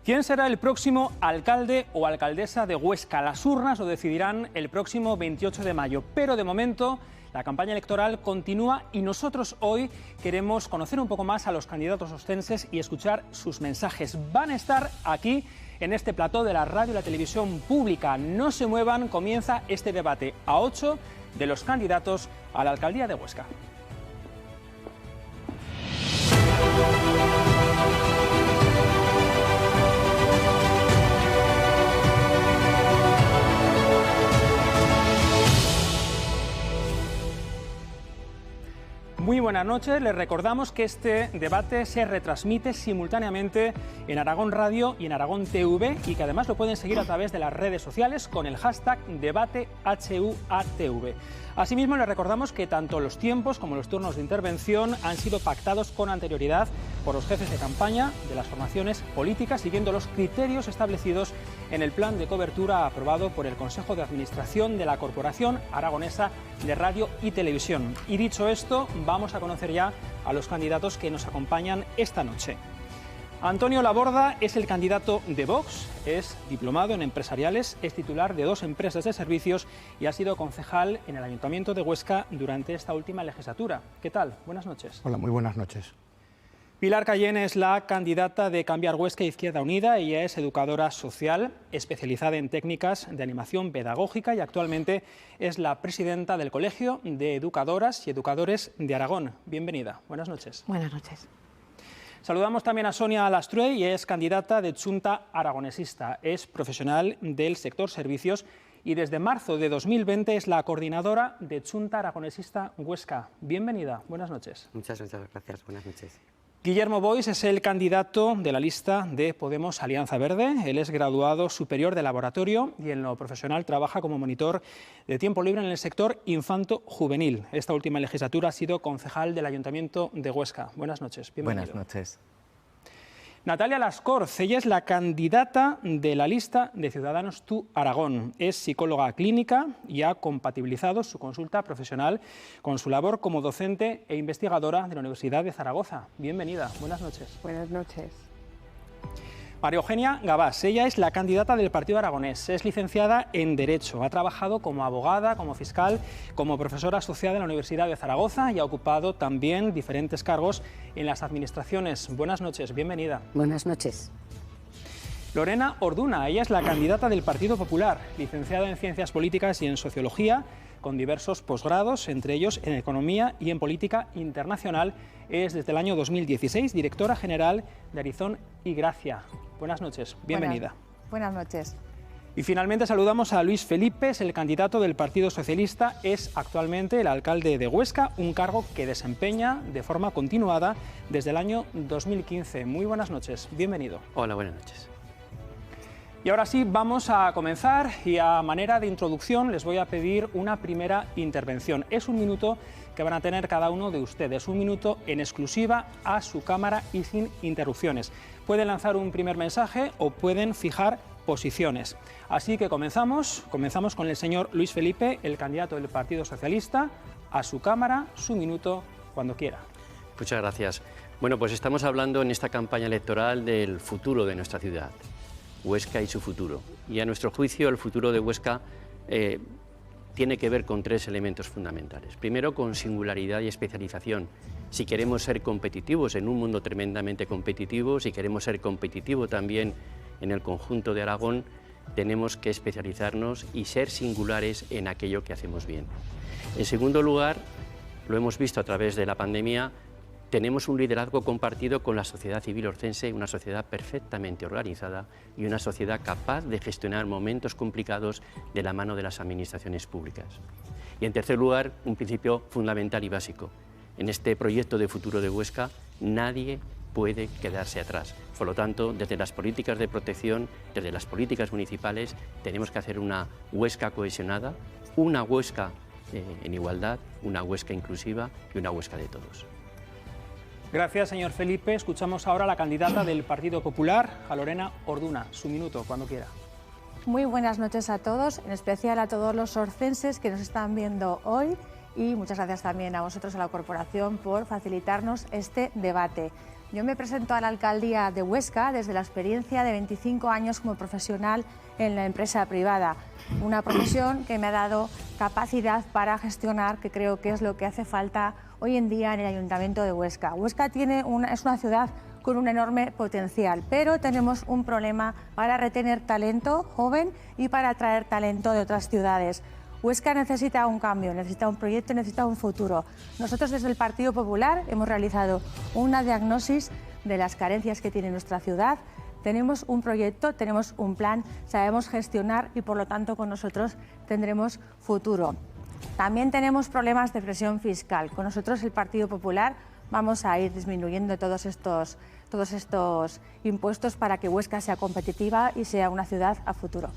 ¿Quién será el próximo alcalde o alcaldesa de Huesca? Las urnas lo decidirán el próximo 28 de mayo, pero de momento la campaña electoral continúa y nosotros hoy queremos conocer un poco más a los candidatos ostenses y escuchar sus mensajes. Van a estar aquí en este plató de la radio y la televisión pública. No se muevan, comienza este debate a 8 de los candidatos a la alcaldía de Huesca. Muy buenas noches, les recordamos que este debate se retransmite simultáneamente en Aragón Radio y en Aragón TV y que además lo pueden seguir a través de las redes sociales con el hashtag DebateHUATV. Asimismo, les recordamos que tanto los tiempos como los turnos de intervención han sido pactados con anterioridad por los jefes de campaña de las formaciones políticas, siguiendo los criterios establecidos en el plan de cobertura aprobado por el Consejo de Administración de la Corporación Aragonesa de Radio y Televisión. Y dicho esto, vamos a conocer ya a los candidatos que nos acompañan esta noche. Antonio Laborda es el candidato de Vox, es diplomado en empresariales, es titular de 2 empresas de servicios y ha sido concejal en el Ayuntamiento de Huesca durante esta última legislatura. ¿Qué tal? Buenas noches. Hola, muy buenas noches. Pilar Cayenne es la candidata de Cambiar Huesca Izquierda Unida. Ella es educadora social, especializada en técnicas de animación pedagógica y actualmente es la presidenta del Colegio de Educadoras y Educadores de Aragón. Bienvenida. Buenas noches. Buenas noches. Saludamos también a Sonia Lastrue y es candidata de Chunta Aragonesista. Es profesional del sector servicios y desde marzo de 2020 es la coordinadora de Chunta Aragonesista Huesca. Bienvenida. Buenas noches. Muchas gracias. Buenas noches. Guillermo Boix es el candidato de la lista de Podemos Alianza Verde. Él es graduado superior de laboratorio y en lo profesional trabaja como monitor de tiempo libre en el sector infanto-juvenil. Esta última legislatura ha sido concejal del Ayuntamiento de Huesca. Buenas noches, bienvenido. Buenas noches. Natalia Lascorz, ella es la candidata de la lista de Ciudadanos Tú Aragón. Es psicóloga clínica y ha compatibilizado su consulta profesional con su labor como docente e investigadora de la Universidad de Zaragoza. Bienvenida, buenas noches. Buenas noches. María Eugenia Gabás, ella es la candidata del Partido Aragonés, es licenciada en Derecho, ha trabajado como abogada, como fiscal, como profesora asociada en la Universidad de Zaragoza y ha ocupado también diferentes cargos en las administraciones. Buenas noches, bienvenida. Buenas noches. Lorena Orduna, ella es la candidata del Partido Popular, licenciada en Ciencias Políticas y en Sociología, con diversos posgrados, entre ellos en Economía y en Política Internacional. Es desde el año 2016 directora general de Arizón y Gracia. Buenas noches, bienvenida. Buenas noches. Y finalmente saludamos a Luis Felipe, es el candidato del Partido Socialista, es actualmente el alcalde de Huesca, un cargo que desempeña de forma continuada desde el año 2015. Muy buenas noches, bienvenido. Hola, buenas noches. Y ahora sí, vamos a comenzar y a manera de introducción les voy a pedir una primera intervención. Es un minuto que van a tener cada uno de ustedes, un minuto en exclusiva a su cámara y sin interrupciones. Pueden lanzar un primer mensaje o pueden fijar posiciones. Así que comenzamos con el señor Luis Felipe, el candidato del Partido Socialista. A su cámara, su minuto, cuando quiera. Muchas gracias. Bueno, pues estamos hablando en esta campaña electoral del futuro de nuestra ciudad. Huesca y su futuro. Y a nuestro juicio el futuro de Huesca tiene que ver con 3 elementos fundamentales. Primero, con singularidad y especialización. Si queremos ser competitivos en un mundo tremendamente competitivo, si queremos ser competitivos también en el conjunto de Aragón, tenemos que especializarnos y ser singulares en aquello que hacemos bien. En segundo lugar, lo hemos visto a través de la pandemia, tenemos un liderazgo compartido con la sociedad civil orcense, una sociedad perfectamente organizada y una sociedad capaz de gestionar momentos complicados de la mano de las administraciones públicas. Y en tercer lugar, un principio fundamental y básico. En este proyecto de futuro de Huesca, nadie puede quedarse atrás. Por lo tanto, desde las políticas de protección, desde las políticas municipales, tenemos que hacer una Huesca cohesionada, una Huesca en igualdad, una Huesca inclusiva y una Huesca de todos. Gracias, señor Felipe. Escuchamos ahora a la candidata del Partido Popular, a Lorena Orduna. Su minuto, cuando quiera. Muy buenas noches a todos, en especial a todos los orcenses que nos están viendo hoy y muchas gracias también a vosotros, a la corporación, por facilitarnos este debate. Yo me presento a la alcaldía de Huesca desde la experiencia de 25 años como profesional en la empresa privada, una profesión que me ha dado capacidad para gestionar, que creo que es lo que hace falta hoy en día en el Ayuntamiento de Huesca. Huesca es una ciudad con un enorme potencial, pero tenemos un problema para retener talento joven y para atraer talento de otras ciudades. Huesca necesita un cambio, necesita un proyecto, necesita un futuro. Nosotros desde el Partido Popular hemos realizado una diagnosis de las carencias que tiene nuestra ciudad. Tenemos un proyecto, tenemos un plan, sabemos gestionar y por lo tanto con nosotros tendremos futuro. También tenemos problemas de presión fiscal. Con nosotros el Partido Popular vamos a ir disminuyendo todos estos impuestos para que Huesca sea competitiva y sea una ciudad a futuro.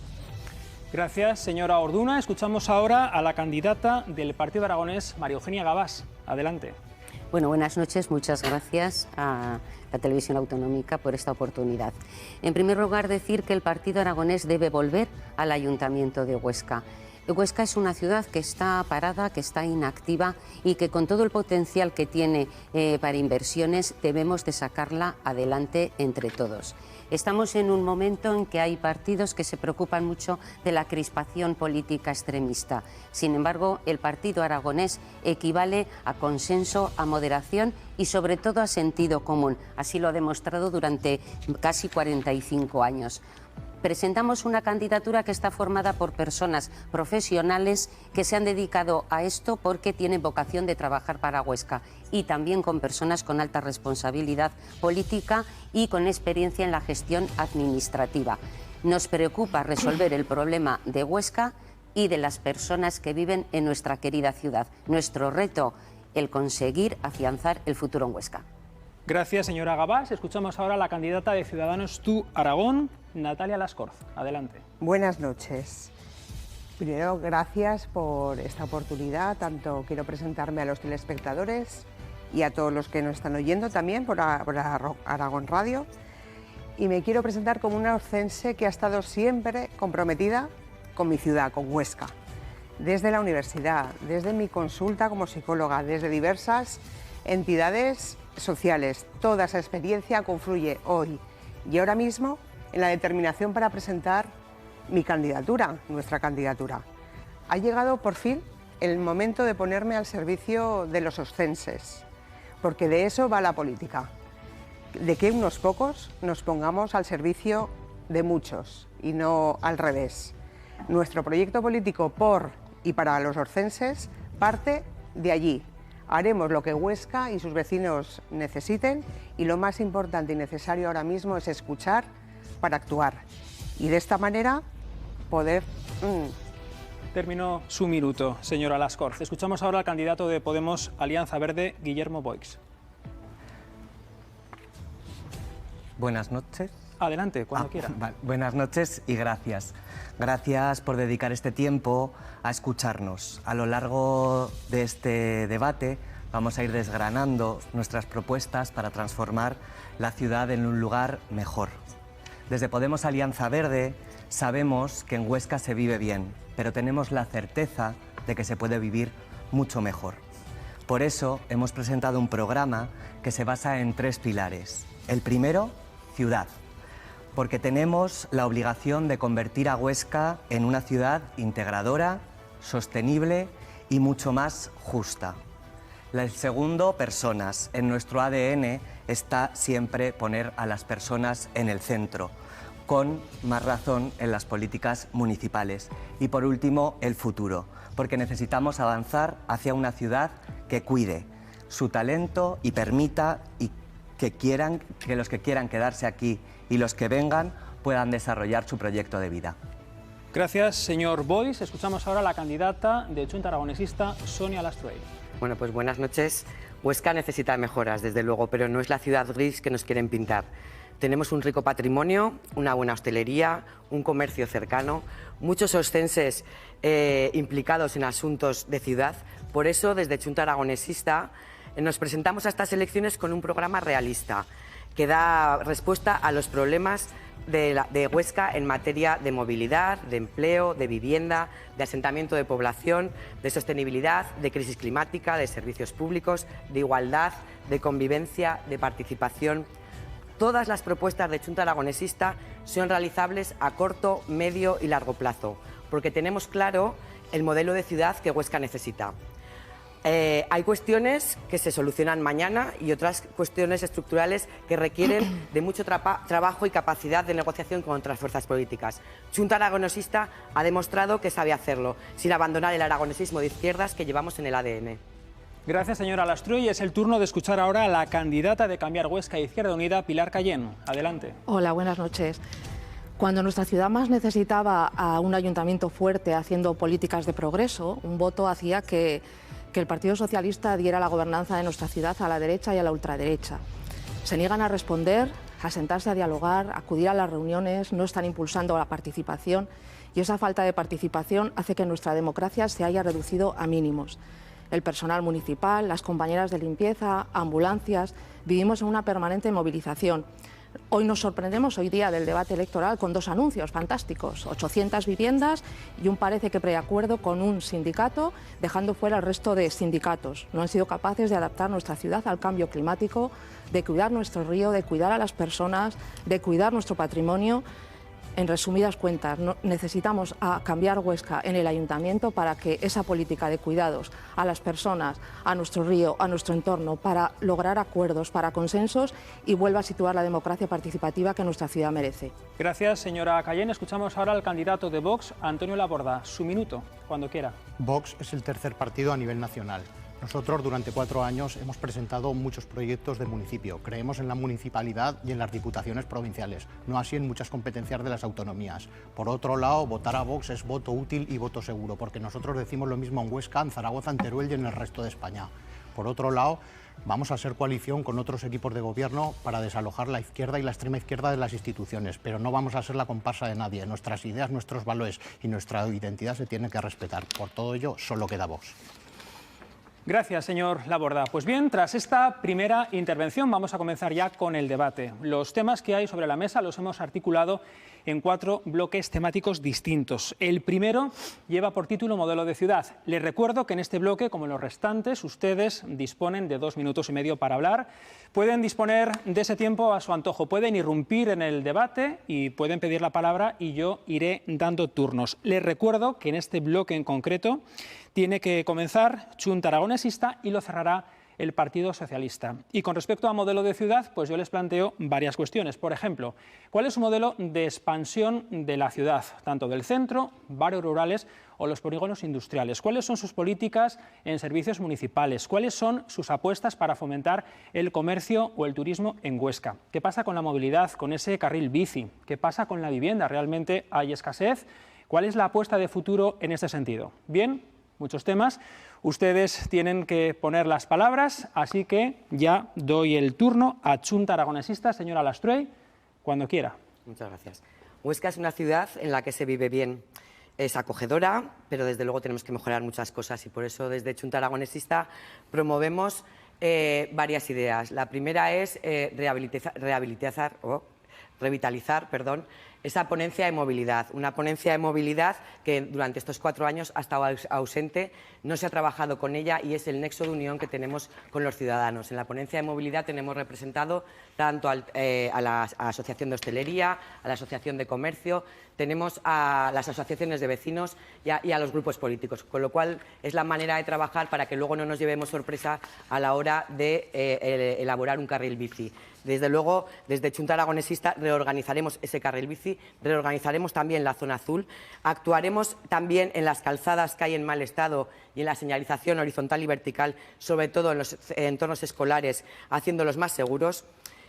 Gracias, señora Orduna. Escuchamos ahora a la candidata del Partido Aragonés, María Eugenia Gabás. Adelante. Bueno, buenas noches. Muchas gracias a la Televisión Autonómica por esta oportunidad. En primer lugar, decir que el Partido Aragonés debe volver al Ayuntamiento de Huesca. Huesca es una ciudad que está parada, que está inactiva y que con todo el potencial que tiene para inversiones debemos de sacarla adelante entre todos. Estamos en un momento en que hay partidos que se preocupan mucho de la crispación política extremista. Sin embargo, el Partido Aragonés equivale a consenso, a moderación y sobre todo a sentido común. Así lo ha demostrado durante casi 45 años. Presentamos una candidatura que está formada por personas profesionales que se han dedicado a esto porque tienen vocación de trabajar para Huesca y también con personas con alta responsabilidad política y con experiencia en la gestión administrativa. Nos preocupa resolver el problema de Huesca y de las personas que viven en nuestra querida ciudad. Nuestro reto, el conseguir afianzar el futuro en Huesca. Gracias, señora Gabás. Escuchamos ahora a la candidata de Ciudadanos Tú Aragón, Natalia Lascorz. Adelante. Buenas noches. Primero, gracias por esta oportunidad. Tanto quiero presentarme a los telespectadores y a todos los que nos están oyendo también por Aragón Radio. Y me quiero presentar como una oscense que ha estado siempre comprometida con mi ciudad, con Huesca. Desde la universidad, desde mi consulta como psicóloga, desde diversas entidades sociales. Toda esa experiencia confluye hoy y ahora mismo en la determinación para presentar mi candidatura, nuestra candidatura. Ha llegado por fin el momento de ponerme al servicio de los oscenses, porque de eso va la política, de que unos pocos nos pongamos al servicio de muchos y no al revés. Nuestro proyecto político por y para los oscenses parte de allí. Haremos lo que Huesca y sus vecinos necesiten y lo más importante y necesario ahora mismo es escuchar para actuar y de esta manera poder... Terminó su minuto, señora Lascorz. Escuchamos ahora al candidato de Podemos Alianza Verde, Guillermo Boix. Buenas noches. Adelante, cuando quiera. Vale. Buenas noches y gracias. Gracias por dedicar este tiempo a escucharnos. A lo largo de este debate vamos a ir desgranando nuestras propuestas para transformar la ciudad en un lugar mejor. Desde Podemos Alianza Verde sabemos que en Huesca se vive bien, pero tenemos la certeza de que se puede vivir mucho mejor. Por eso hemos presentado un programa que se basa en 3 pilares. El primero, ciudad, porque tenemos la obligación de convertir a Huesca en una ciudad integradora, sostenible y mucho más justa. El segundo, personas. En nuestro ADN está siempre poner a las personas en el centro, con más razón en las políticas municipales. Y por último, el futuro, porque necesitamos avanzar hacia una ciudad que cuide su talento y permita que los que quieran quedarse aquí y los que vengan puedan desarrollar su proyecto de vida. Gracias, señor Boix. Escuchamos ahora a la candidata de Junta Aragonesista, Sonia Lastruey. Bueno, pues buenas noches. Huesca necesita mejoras, desde luego, pero no es la ciudad gris que nos quieren pintar. Tenemos un rico patrimonio, una buena hostelería, un comercio cercano, muchos oscenses implicados en asuntos de ciudad. Por eso, desde Junta Aragonesista, nos presentamos a estas elecciones con un programa realista que da respuesta a los problemas de Huesca en materia de movilidad, de empleo, de vivienda, de asentamiento de población, de sostenibilidad, de crisis climática, de servicios públicos, de igualdad, de convivencia, de participación. Todas las propuestas de Chunta Aragonesista son realizables a corto, medio y largo plazo, porque tenemos claro el modelo de ciudad que Huesca necesita. Hay cuestiones que se solucionan mañana y otras cuestiones estructurales que requieren de mucho trabajo y capacidad de negociación con otras fuerzas políticas. Chunta Aragonesista ha demostrado que sabe hacerlo, sin abandonar el aragonesismo de izquierdas que llevamos en el ADN. Gracias, señora Alastruey. Es el turno de escuchar ahora a la candidata de Cambiar Huesca Izquierda Unida, Pilar Cayén. Adelante. Hola, buenas noches. Cuando nuestra ciudad más necesitaba a un ayuntamiento fuerte haciendo políticas de progreso, un voto hacía que el Partido Socialista diera la gobernanza de nuestra ciudad a la derecha y a la ultraderecha. Se niegan a responder, a sentarse a dialogar, a acudir a las reuniones, no están impulsando la participación y esa falta de participación hace que nuestra democracia se haya reducido a mínimos. El personal municipal, las compañeras de limpieza, ambulancias, vivimos en una permanente movilización. Hoy nos sorprendemos, hoy día del debate electoral, con dos anuncios fantásticos, 800 viviendas y un parece que preacuerdo con un sindicato, dejando fuera el resto de sindicatos. No han sido capaces de adaptar nuestra ciudad al cambio climático, de cuidar nuestro río, de cuidar a las personas, de cuidar nuestro patrimonio. En resumidas cuentas, necesitamos cambiar Huesca en el ayuntamiento para que esa política de cuidados a las personas, a nuestro río, a nuestro entorno, para lograr acuerdos, para consensos y vuelva a situar la democracia participativa que nuestra ciudad merece. Gracias, señora Cayén. Escuchamos ahora al candidato de Vox, Antonio Laborda. Su minuto, cuando quiera. Vox es el tercer partido a nivel nacional. Nosotros durante 4 años hemos presentado muchos proyectos de municipio. Creemos en la municipalidad y en las diputaciones provinciales, no así en muchas competencias de las autonomías. Por otro lado, votar a Vox es voto útil y voto seguro, porque nosotros decimos lo mismo en Huesca, en Zaragoza, en Teruel y en el resto de España. Por otro lado, vamos a ser coalición con otros equipos de gobierno para desalojar la izquierda y la extrema izquierda de las instituciones, pero no vamos a ser la comparsa de nadie. Nuestras ideas, nuestros valores y nuestra identidad se tienen que respetar. Por todo ello, solo queda Vox. Gracias, señor Laborda. Pues bien, tras esta primera intervención vamos a comenzar ya con el debate. Los temas que hay sobre la mesa los hemos articulado en 4 bloques temáticos distintos. El primero lleva por título Modelo de Ciudad. Les recuerdo que en este bloque, como en los restantes, ustedes disponen de 2 minutos y medio para hablar. Pueden disponer de ese tiempo a su antojo, pueden irrumpir en el debate y pueden pedir la palabra y yo iré dando turnos. Les recuerdo que en este bloque en concreto tiene que comenzar Chunta Aragonesista y lo cerrará el Partido Socialista. Y con respecto a modelo de ciudad, pues yo les planteo varias cuestiones. Por ejemplo, ¿cuál es su modelo de expansión de la ciudad, tanto del centro, barrios rurales o los polígonos industriales? ¿Cuáles son sus políticas en servicios municipales? ¿Cuáles son sus apuestas para fomentar el comercio o el turismo en Huesca? ¿Qué pasa con la movilidad, con ese carril bici? ¿Qué pasa con la vivienda? ¿Realmente hay escasez? ¿Cuál es la apuesta de futuro en este sentido? Bien, muchos temas. Ustedes tienen que poner las palabras, así que ya doy el turno a Chunta Aragonesista, señora Alastruey, cuando quiera. Muchas gracias. Huesca es una ciudad en la que se vive bien. Es acogedora, pero desde luego tenemos que mejorar muchas cosas y por eso desde Chunta Aragonesista promovemos varias ideas. La primera es revitalizar esa ponencia de movilidad, una ponencia de movilidad que durante estos 4 años ha estado ausente, no se ha trabajado con ella y es el nexo de unión que tenemos con los ciudadanos. En la ponencia de movilidad tenemos representado tanto a la Asociación de Hostelería, a la Asociación de Comercio, tenemos a las asociaciones de vecinos y a los grupos políticos, con lo cual es la manera de trabajar para que luego no nos llevemos sorpresa a la hora de elaborar un carril bici. Desde luego, desde Chunta Aragonesista reorganizaremos ese carril bici, reorganizaremos también la zona azul, actuaremos también en las calzadas que hay en mal estado y en la señalización horizontal y vertical, sobre todo en los entornos escolares, haciéndolos más seguros.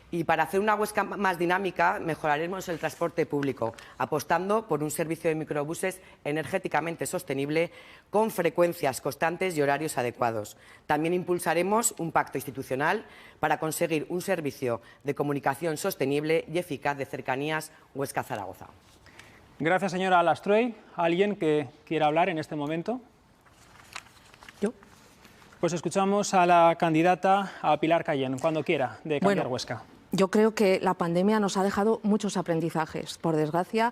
Y para hacer una Huesca más dinámica, mejoraremos el transporte público, apostando por un servicio de microbuses energéticamente sostenible, con frecuencias constantes y horarios adecuados. También impulsaremos un pacto institucional para conseguir un servicio de comunicación sostenible y eficaz de cercanías Huesca-Zaragoza. Gracias, señora Alastruey. ¿Alguien que quiera hablar en este momento? Yo. Pues escuchamos a la candidata, a Pilar Cayén, cuando quiera, de Cambiar Huesca. Yo creo que la pandemia nos ha dejado muchos aprendizajes. Por desgracia,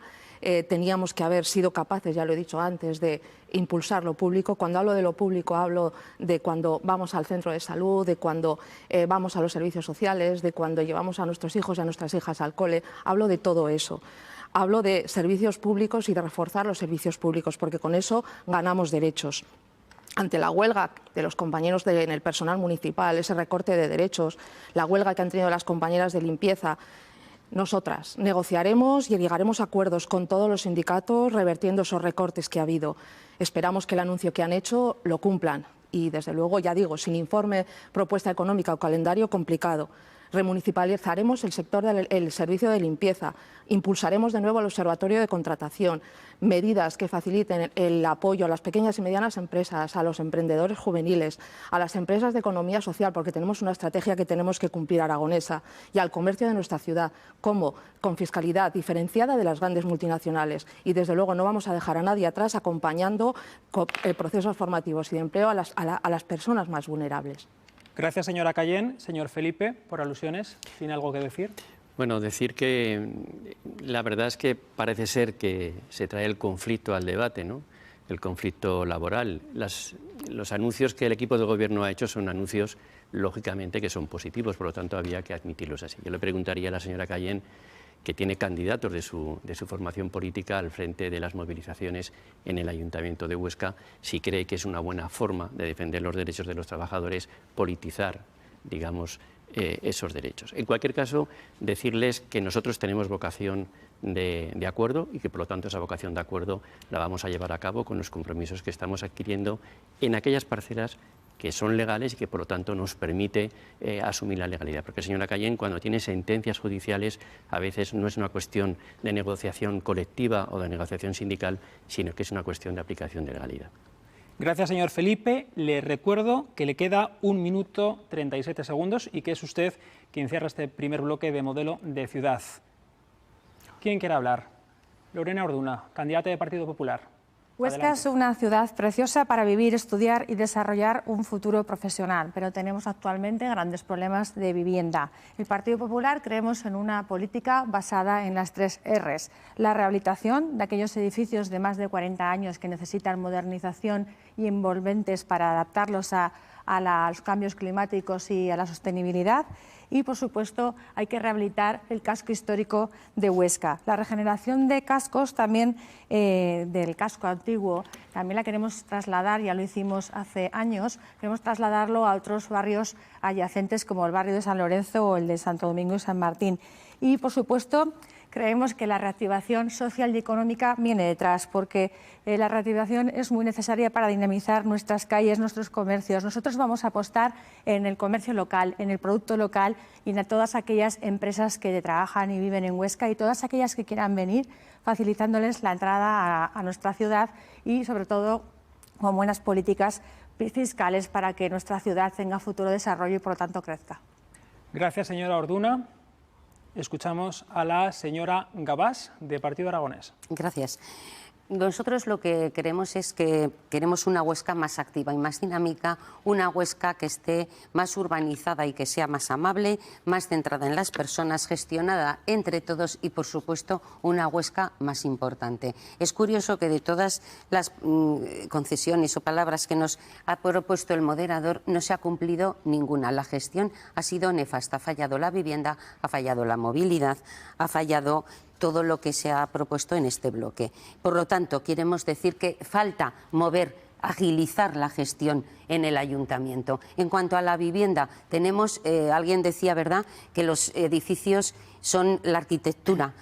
teníamos que haber sido capaces, ya lo he dicho antes, de impulsar lo público. Cuando hablo de lo público, hablo de cuando vamos al centro de salud, de cuando vamos a los servicios sociales, de cuando llevamos a nuestros hijos y a nuestras hijas al cole. Hablo de todo eso. Hablo de servicios públicos y de reforzar los servicios públicos, porque con eso ganamos derechos. Ante la huelga de los compañeros en el personal municipal, ese recorte de derechos, la huelga que han tenido las compañeras de limpieza, nosotras negociaremos y llegaremos a acuerdos con todos los sindicatos revertiendo esos recortes que ha habido. Esperamos que el anuncio que han hecho lo cumplan y, desde luego, ya digo, sin informe, propuesta económica o calendario, complicado. Remunicipalizaremos el sector del servicio de limpieza, impulsaremos de nuevo el observatorio de contratación, medidas que faciliten el apoyo a las pequeñas y medianas empresas, a los emprendedores juveniles, a las empresas de economía social, porque tenemos una estrategia que tenemos que cumplir aragonesa, y al comercio de nuestra ciudad, como con fiscalidad diferenciada de las grandes multinacionales. Y desde luego no vamos a dejar a nadie atrás acompañando procesos formativos y de empleo a las personas más vulnerables. Gracias, señora Cayén. Señor Felipe, por alusiones, ¿tiene algo que decir? Bueno, decir que la verdad es que parece ser que se trae el conflicto al debate, ¿no? El conflicto laboral. Los anuncios que el equipo de gobierno ha hecho son anuncios, lógicamente, que son positivos, por lo tanto había que admitirlos así. Yo le preguntaría a la señora Cayén, que tiene candidatos de su formación política al frente de las movilizaciones en el Ayuntamiento de Huesca, si cree que es una buena forma de defender los derechos de los trabajadores, politizar, digamos, esos derechos. En cualquier caso, decirles que nosotros tenemos vocación de acuerdo y que, por lo tanto, esa vocación de acuerdo la vamos a llevar a cabo con los compromisos que estamos adquiriendo en aquellas parcelas que son legales y que, por lo tanto, nos permite asumir la legalidad. Porque, señora Cayén, cuando tiene sentencias judiciales, a veces no es una cuestión de negociación colectiva o de negociación sindical, sino que es una cuestión de aplicación de legalidad. Gracias, señor Felipe. Le recuerdo que le queda 1 minuto 37 segundos y que es usted quien cierra este primer bloque de Modelo de Ciudad. ¿Quién quiere hablar? Lorena Orduna, candidata de Partido Popular. Huesca es una ciudad preciosa para vivir, estudiar y desarrollar un futuro profesional, pero tenemos actualmente grandes problemas de vivienda. El Partido Popular creemos en una política basada en las 3 Rs. La rehabilitación de aquellos edificios de más de 40 años que necesitan modernización y envolventes para adaptarlos a los cambios climáticos y a la sostenibilidad. Y, por supuesto, hay que rehabilitar el casco histórico de Huesca. La regeneración de cascos, también del casco antiguo, también la queremos trasladar, ya lo hicimos hace años, queremos trasladarlo a otros barrios adyacentes como el barrio de San Lorenzo o el de Santo Domingo y San Martín. Y, por supuesto, creemos que la reactivación social y económica viene detrás, porque la reactivación es muy necesaria para dinamizar nuestras calles, nuestros comercios. Nosotros vamos a apostar en el comercio local, en el producto local y en todas aquellas empresas que trabajan y viven en Huesca y todas aquellas que quieran venir, facilitándoles la entrada a nuestra ciudad y, sobre todo, con buenas políticas fiscales para que nuestra ciudad tenga futuro desarrollo y, por lo tanto, crezca. Gracias, señora Orduna. Escuchamos a la señora Gabás, de Partido Aragonés. Gracias. Nosotros lo que queremos es que queremos una Huesca más activa y más dinámica, una Huesca que esté más urbanizada y que sea más amable, más centrada en las personas, gestionada entre todos y, por supuesto, una Huesca más importante. Es curioso que de todas las concesiones o palabras que nos ha propuesto el moderador no se ha cumplido ninguna. La gestión ha sido nefasta. Ha fallado la vivienda, ha fallado la movilidad, ha fallado todo lo que se ha propuesto en este bloque. Por lo tanto, queremos decir que falta mover, agilizar la gestión en el ayuntamiento. En cuanto a la vivienda, tenemos, alguien decía, ¿verdad?, que los edificios son la arquitectura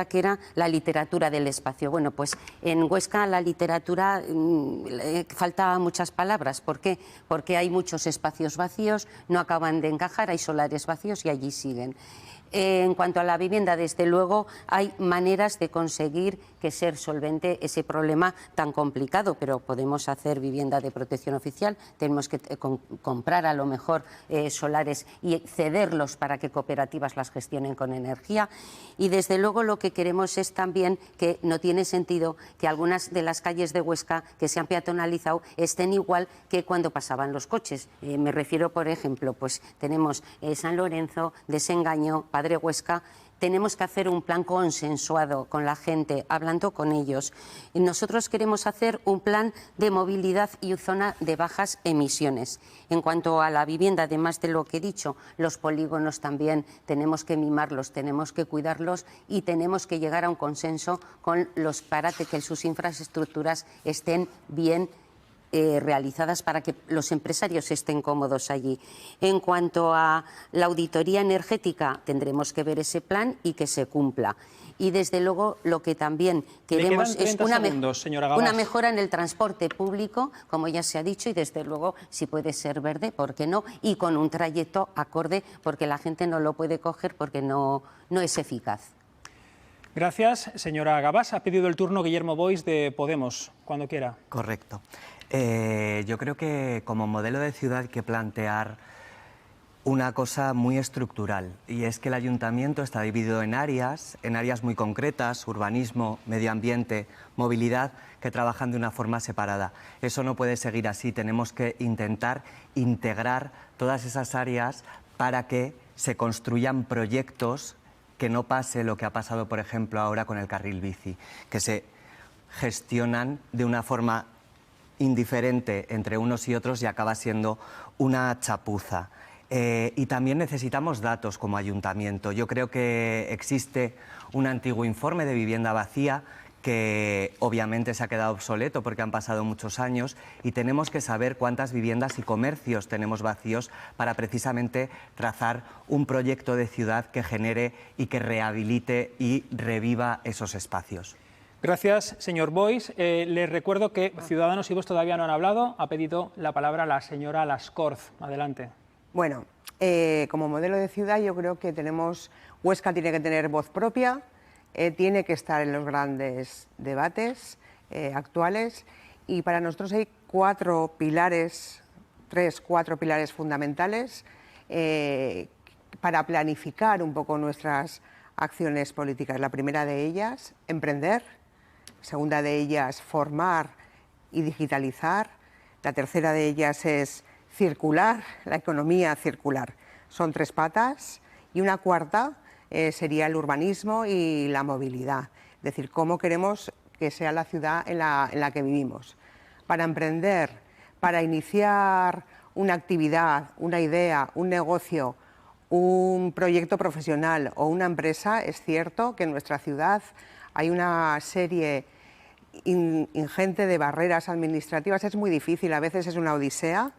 que era la literatura del espacio. Bueno, pues en Huesca la literatura falta muchas palabras. ¿Por qué? Porque hay muchos espacios vacíos, no acaban de encajar, hay solares vacíos y allí siguen. En cuanto a la vivienda, desde luego hay maneras de conseguir que ser solvente ese problema tan complicado, pero podemos hacer vivienda de protección oficial, tenemos que comprar a lo mejor solares y cederlos para que cooperativas las gestionen con energía, y desde luego lo que queremos es también que no tiene sentido que algunas de las calles de Huesca que se han peatonalizado estén igual que cuando pasaban los coches. Me refiero, por ejemplo, pues tenemos San Lorenzo, Desengaño, Padre Huesca. Tenemos que hacer un plan consensuado con la gente, hablando con ellos. Nosotros queremos hacer un plan de movilidad y zona de bajas emisiones. En cuanto a la vivienda, además de lo que he dicho, los polígonos también tenemos que mimarlos, tenemos que cuidarlos y tenemos que llegar a un consenso con los para que sus infraestructuras estén bien realizadas para que los empresarios estén cómodos allí. En cuanto a la auditoría energética, tendremos que ver ese plan y que se cumpla. Y desde luego lo que también queremos es una mejora en el transporte público, como ya se ha dicho, y desde luego si puede ser verde, ¿por qué no? Y con un trayecto acorde, porque la gente no lo puede coger porque no es eficaz. Gracias, señora Gabás. Ha pedido el turno Guillermo Boix de Podemos, cuando quiera. Correcto. Yo creo que como modelo de ciudad hay que plantear una cosa muy estructural, y es que el ayuntamiento está dividido en áreas muy concretas, urbanismo, medio ambiente, movilidad, que trabajan de una forma separada. Eso no puede seguir así, tenemos que intentar integrar todas esas áreas para que se construyan proyectos, que no pase lo que ha pasado, por ejemplo, ahora con el carril bici, que se gestionan de una forma indiferente entre unos y otros y acaba siendo una chapuza. Y también necesitamos datos como ayuntamiento. Yo creo que existe un antiguo informe de vivienda vacía que obviamente se ha quedado obsoleto porque han pasado muchos años, y tenemos que saber cuántas viviendas y comercios tenemos vacíos para precisamente trazar un proyecto de ciudad que genere y que rehabilite y reviva esos espacios. Gracias, señor Boix. Les recuerdo que Ciudadanos y Vox todavía no han hablado. Ha pedido la palabra la señora Lascorz. Adelante. Bueno, como modelo de ciudad yo creo que Huesca tiene que tener voz propia, tiene que estar en los grandes debates actuales, y para nosotros hay cuatro pilares fundamentales para planificar un poco nuestras acciones políticas. La primera de ellas, emprender. Segunda de ellas, formar y digitalizar. La tercera de ellas es circular, la economía circular. Son tres patas, y una cuarta sería el urbanismo y la movilidad. Es decir, cómo queremos que sea la ciudad en la que vivimos. Para emprender, para iniciar una actividad, una idea, un negocio, un proyecto profesional o una empresa, es cierto que en nuestra ciudad hay una serie ingente de barreras administrativas. Es muy difícil, a veces es una odisea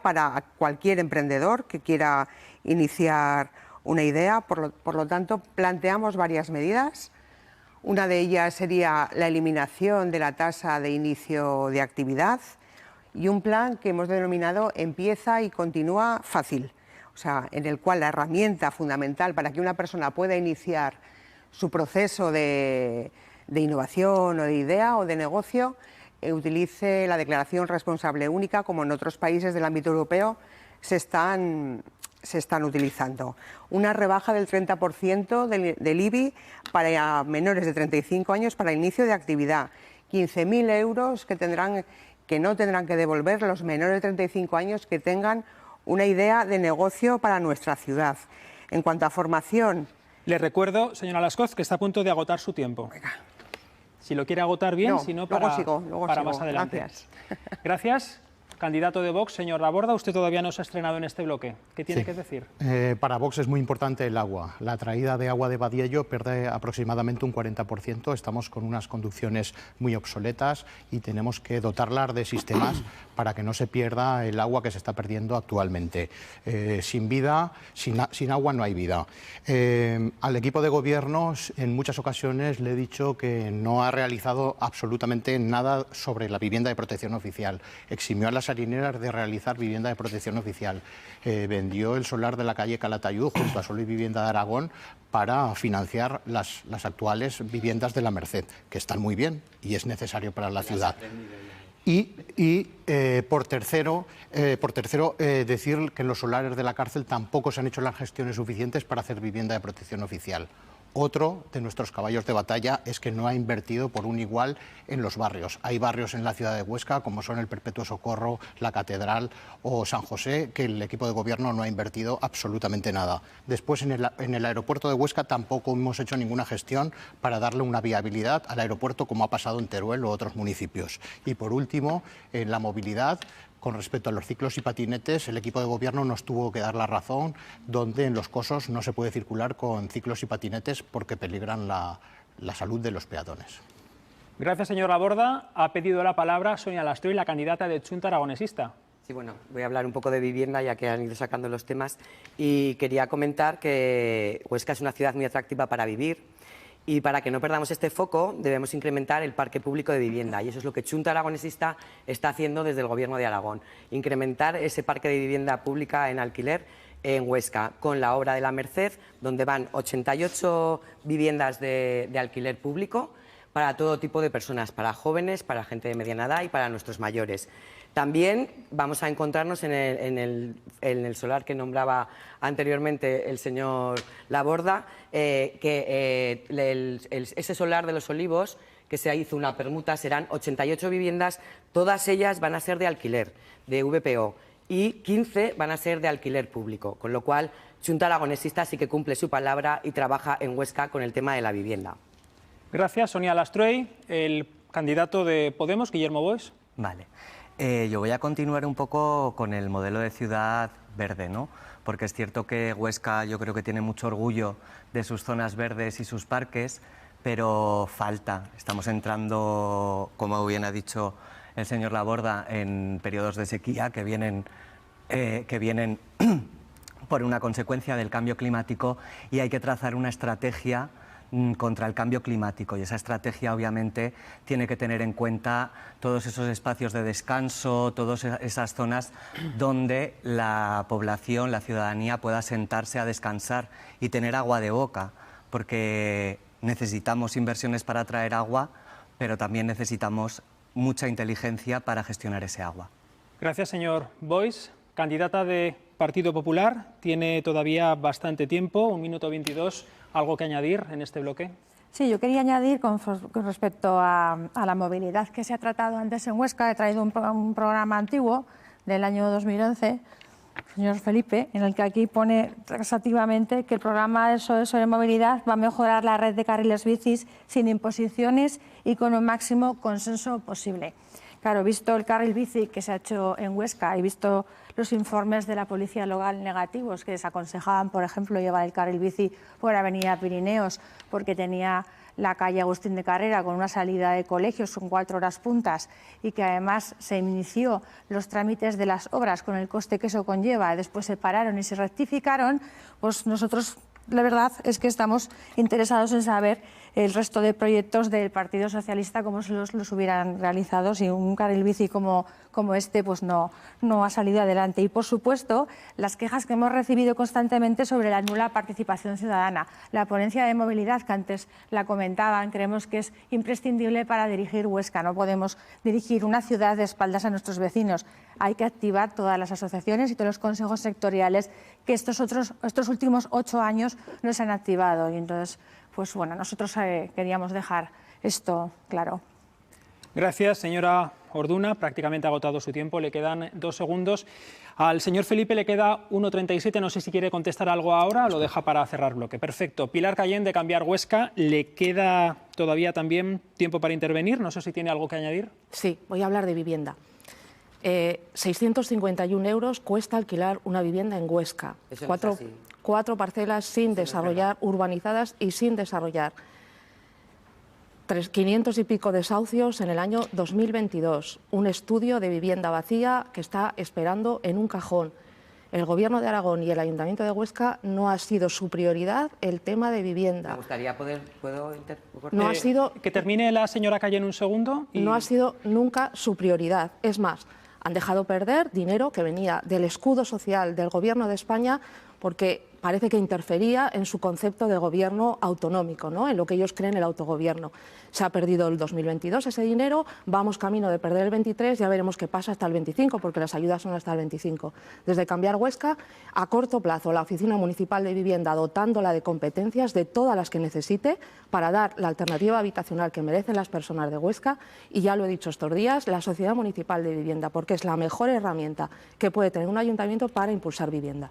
para cualquier emprendedor que quiera iniciar una idea. Por lo tanto, planteamos varias medidas. Una de ellas sería la eliminación de la tasa de inicio de actividad, y un plan que hemos denominado Empieza y Continúa Fácil, o sea, en el cual la herramienta fundamental para que una persona pueda iniciar su proceso de innovación o de idea o de negocio utilice la declaración responsable única, como en otros países del ámbito europeo se están utilizando. Una rebaja del 30% del IBI para menores de 35 años para inicio de actividad. 15.000 euros que no tendrán que devolver los menores de 35 años que tengan una idea de negocio para nuestra ciudad. En cuanto a formación... Le recuerdo, señora Lascorz, que está a punto de agotar su tiempo. Venga. Si lo quiere agotar bien, no, si no, para sigo. Más adelante. Gracias. Gracias. Candidato de Vox, señor Laborda, usted todavía no se ha estrenado en este bloque. ¿Qué tiene que decir? Para Vox es muy importante el agua. La traída de agua de Badiello pierde aproximadamente un 40%. Estamos con unas conducciones muy obsoletas y tenemos que dotarlas de sistemas para que no se pierda el agua que se está perdiendo actualmente. Sin vida, sin agua no hay vida. Al equipo de gobierno en muchas ocasiones le he dicho que no ha realizado absolutamente nada sobre la vivienda de protección oficial. Eximió a las las harineras de realizar vivienda de protección oficial. Vendió el solar de la calle Calatayud junto a Sol y Vivienda de Aragón para financiar las actuales viviendas de la Merced, que están muy bien y es necesario para la ciudad. Y por tercero, decir que en los solares de la cárcel tampoco se han hecho las gestiones suficientes para hacer vivienda de protección oficial. Otro de nuestros caballos de batalla es que no ha invertido por un igual en los barrios. Hay barrios en la ciudad de Huesca, como son el Perpetuo Socorro, la Catedral o San José, que el equipo de gobierno no ha invertido absolutamente nada. Después, en el aeropuerto de Huesca tampoco hemos hecho ninguna gestión para darle una viabilidad al aeropuerto, como ha pasado en Teruel o otros municipios. Y por último, en la movilidad, con respecto a los ciclos y patinetes, el equipo de gobierno nos tuvo que dar la razón, donde en los cosos no se puede circular con ciclos y patinetes porque peligran la salud de los peatones. Gracias, señor Laborda. Ha pedido la palabra Sonia Lastroy, la candidata de Chunta Aragonesista. Sí, bueno, voy a hablar un poco de vivienda, ya que han ido sacando los temas. Y quería comentar que Huesca es una ciudad muy atractiva para vivir. Y para que no perdamos este foco, debemos incrementar el parque público de vivienda. Y eso es lo que Chunta Aragonesista está haciendo desde el Gobierno de Aragón. Incrementar ese parque de vivienda pública en alquiler en Huesca, con la obra de la Merced, donde van 88 viviendas de alquiler público para todo tipo de personas, para jóvenes, para gente de mediana edad y para nuestros mayores. También vamos a encontrarnos en el solar que nombraba anteriormente el señor Laborda, ese solar de los Olivos, que se hizo una permuta, serán 88 viviendas, todas ellas van a ser de alquiler, de VPO, y 15 van a ser de alquiler público, con lo cual Chunta Aragonesista sí que cumple su palabra y trabaja en Huesca con el tema de la vivienda. Gracias, Sonia Lastroy. El candidato de Podemos, Guillermo Boix. Vale. Yo voy a continuar un poco con el modelo de ciudad verde, ¿no? Porque es cierto que Huesca yo creo que tiene mucho orgullo de sus zonas verdes y sus parques, pero falta. Estamos entrando, como bien ha dicho el señor Laborda, en periodos de sequía que vienen por una consecuencia del cambio climático y hay que trazar una estrategia contra el cambio climático y esa estrategia obviamente tiene que tener en cuenta todos esos espacios de descanso, todas esas zonas donde la población, la ciudadanía pueda sentarse a descansar y tener agua de boca, porque necesitamos inversiones para traer agua, pero también necesitamos mucha inteligencia para gestionar ese agua. Gracias, señor Boix. Candidata de Partido Popular, tiene todavía bastante tiempo, 1 minuto 22. ¿Algo que añadir en este bloque? Sí, yo quería añadir con respecto a la movilidad que se ha tratado antes en Huesca. He traído un programa antiguo del año 2011, señor Felipe, en el que aquí pone taxativamente que el programa sobre movilidad va a mejorar la red de carriles bicis sin imposiciones y con un máximo consenso posible. Claro, visto el carril bici que se ha hecho en Huesca y visto los informes de la policía local negativos que desaconsejaban, por ejemplo, llevar el carril bici por Avenida Pirineos porque tenía la calle Agustín de Carrera con una salida de colegios con 4 horas puntas y que además se inició los trámites de las obras con el coste que eso conlleva, después se pararon y se rectificaron, pues nosotros la verdad es que estamos interesados en saber el resto de proyectos del Partido Socialista, cómo se los hubieran realizado si un carril bici como este pues no ha salido adelante. Y, por supuesto, las quejas que hemos recibido constantemente sobre la nula participación ciudadana. La ponencia de movilidad, que antes la comentaban, creemos que es imprescindible para dirigir Huesca. No podemos dirigir una ciudad de espaldas a nuestros vecinos. Hay que activar todas las asociaciones y todos los consejos sectoriales que estos últimos 8 años no se han activado. Y entonces, pues bueno, nosotros queríamos dejar esto claro. Gracias, señora Orduna. Prácticamente ha agotado su tiempo. Le quedan 2 segundos. Al señor Felipe le queda 1:37. No sé si quiere contestar algo ahora o lo deja para cerrar bloque. Perfecto. Pilar Cayén, de Cambiar Huesca. ¿Le queda todavía también tiempo para intervenir? No sé si tiene algo que añadir. Sí, voy a hablar de vivienda. 651 euros cuesta alquilar una vivienda en Huesca. Cuatro parcelas sin desarrollar, urbanizadas y sin desarrollar. 500 y pico desahucios en el año 2022. Un estudio de vivienda vacía que está esperando en un cajón. El Gobierno de Aragón y el Ayuntamiento de Huesca no ha sido su prioridad el tema de vivienda. Me gustaría no ha sido que termine la señora Cayén un segundo. No ha sido nunca su prioridad. Es más, Han dejado perder dinero que venía del escudo social del Gobierno de España porque parece que interfería en su concepto de gobierno autonómico, ¿no?, en lo que ellos creen el autogobierno. Se ha perdido el 2022 ese dinero, vamos camino de perder el 23, ya veremos qué pasa hasta el 25, porque las ayudas son hasta el 25. Desde Cambiar Huesca, a corto plazo, la Oficina Municipal de Vivienda dotándola de competencias de todas las que necesite para dar la alternativa habitacional que merecen las personas de Huesca, y ya lo he dicho estos días, la Sociedad Municipal de Vivienda, porque es la mejor herramienta que puede tener un ayuntamiento para impulsar vivienda.